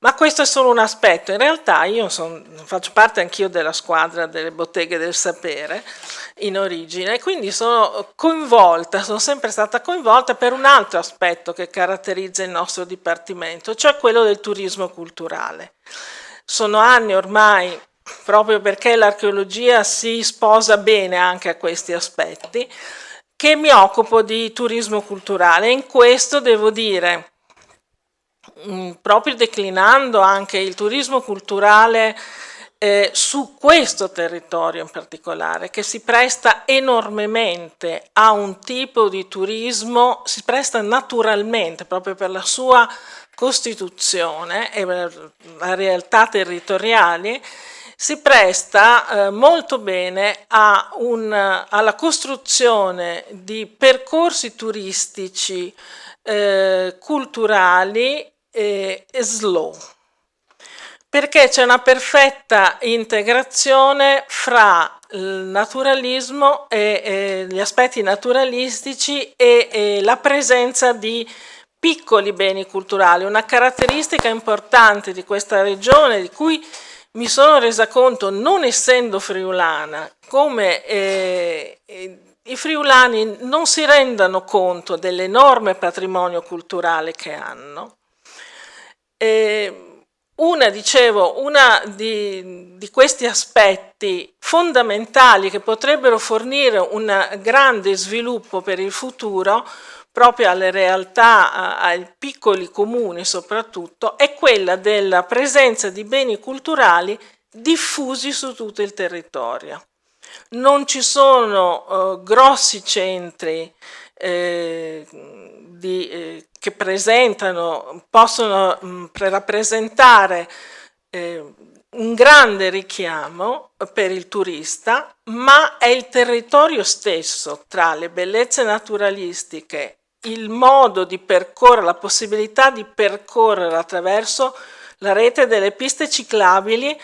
[SPEAKER 7] Ma questo è solo un aspetto. In realtà io faccio parte anch'io della squadra delle botteghe del sapere in origine e quindi sono sempre stata coinvolta per un altro aspetto che caratterizza il nostro dipartimento, cioè quello del turismo culturale. Sono anni ormai, proprio perché l'archeologia si sposa bene anche a questi aspetti, che mi occupo di turismo culturale e in questo devo dire, proprio declinando anche il turismo culturale su questo territorio in particolare, che si presta enormemente a un tipo di turismo, si presta naturalmente proprio per la sua costituzione e per la realtà territoriali, si presta molto bene alla costruzione di percorsi turistici culturali e slow, perché c'è una perfetta integrazione fra il naturalismo e gli aspetti naturalistici e la presenza di piccoli beni culturali. Una caratteristica importante di questa regione, di cui mi sono resa conto non essendo friulana, come i friulani non si rendano conto dell'enorme patrimonio culturale che hanno. Una di questi aspetti fondamentali che potrebbero fornire un grande sviluppo per il futuro, proprio alle realtà, ai piccoli comuni soprattutto, è quella della presenza di beni culturali diffusi su tutto il territorio. Non ci sono grossi centri che possono rappresentare un grande richiamo per il turista, ma è il territorio stesso, tra le bellezze naturalistiche, il modo di percorrere, la possibilità di percorrere attraverso la rete delle piste ciclabili,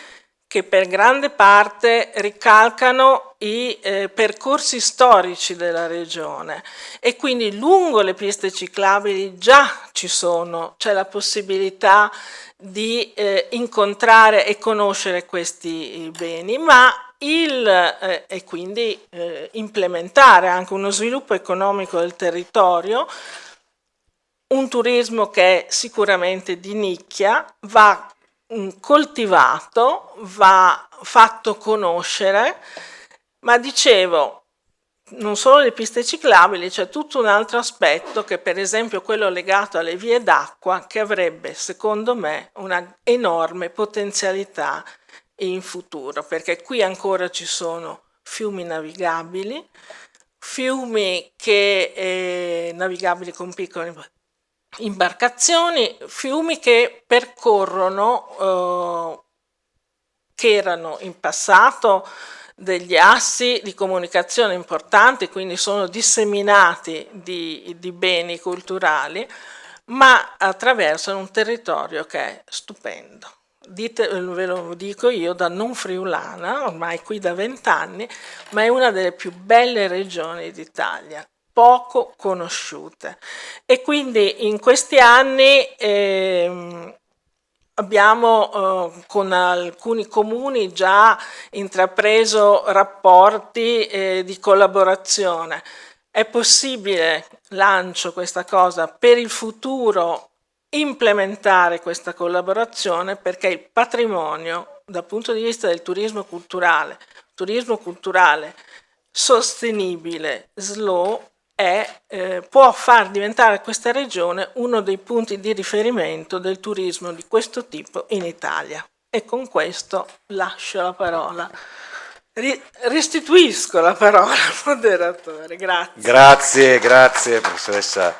[SPEAKER 7] che per grande parte ricalcano i percorsi storici della regione, e quindi lungo le piste ciclabili già c'è la possibilità di incontrare e conoscere questi beni, e quindi implementare anche uno sviluppo economico del territorio un turismo che è sicuramente di nicchia, va coltivato, va fatto conoscere, ma dicevo, non solo le piste ciclabili, c'è tutto un altro aspetto che per esempio quello legato alle vie d'acqua, che avrebbe secondo me una enorme potenzialità in futuro, perché qui ancora ci sono fiumi navigabili, fiumi che navigabili con piccole imbarcazioni, fiumi che percorrono, che erano in passato degli assi di comunicazione importanti, quindi sono disseminati di beni culturali, ma attraversano un territorio che è stupendo. Ve lo dico io da non friulana, ormai qui da 20 anni, ma è una delle più belle regioni d'Italia, poco conosciute. E quindi in questi anni abbiamo con alcuni comuni già intrapreso rapporti di collaborazione. È possibile, lancio questa cosa, per il futuro implementare questa collaborazione, perché il patrimonio dal punto di vista del turismo culturale sostenibile, slow, può far diventare questa regione uno dei punti di riferimento del turismo di questo tipo in Italia. E con questo lascio la parola, restituisco la parola al moderatore. Grazie.
[SPEAKER 1] Grazie professoressa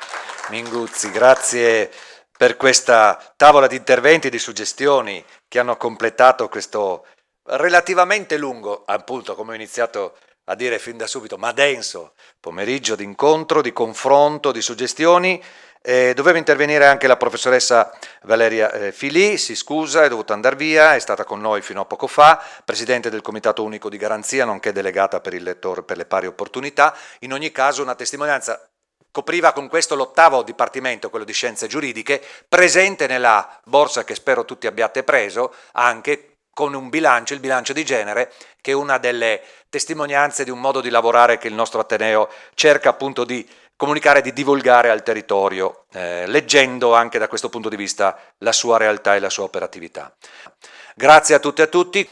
[SPEAKER 1] Minguzzi, grazie per questa tavola di interventi e di suggestioni che hanno completato questo relativamente lungo, appunto come ho iniziato a dire fin da subito, ma denso pomeriggio di incontro, di confronto, di suggestioni. Doveva intervenire anche la professoressa Valeria Filì, si scusa, è dovuta andare via, è stata con noi fino a poco fa, presidente del Comitato Unico di Garanzia, nonché delegata per il lettore per le pari opportunità. In ogni caso una testimonianza, copriva con questo l'8º dipartimento, quello di scienze giuridiche, presente nella borsa che spero tutti abbiate preso, anche con un bilancio, il bilancio di genere, che è una delle testimonianze di un modo di lavorare che il nostro Ateneo cerca appunto di comunicare, di divulgare al territorio, leggendo anche da questo punto di vista la sua realtà e la sua operatività. Grazie a tutte e a tutti.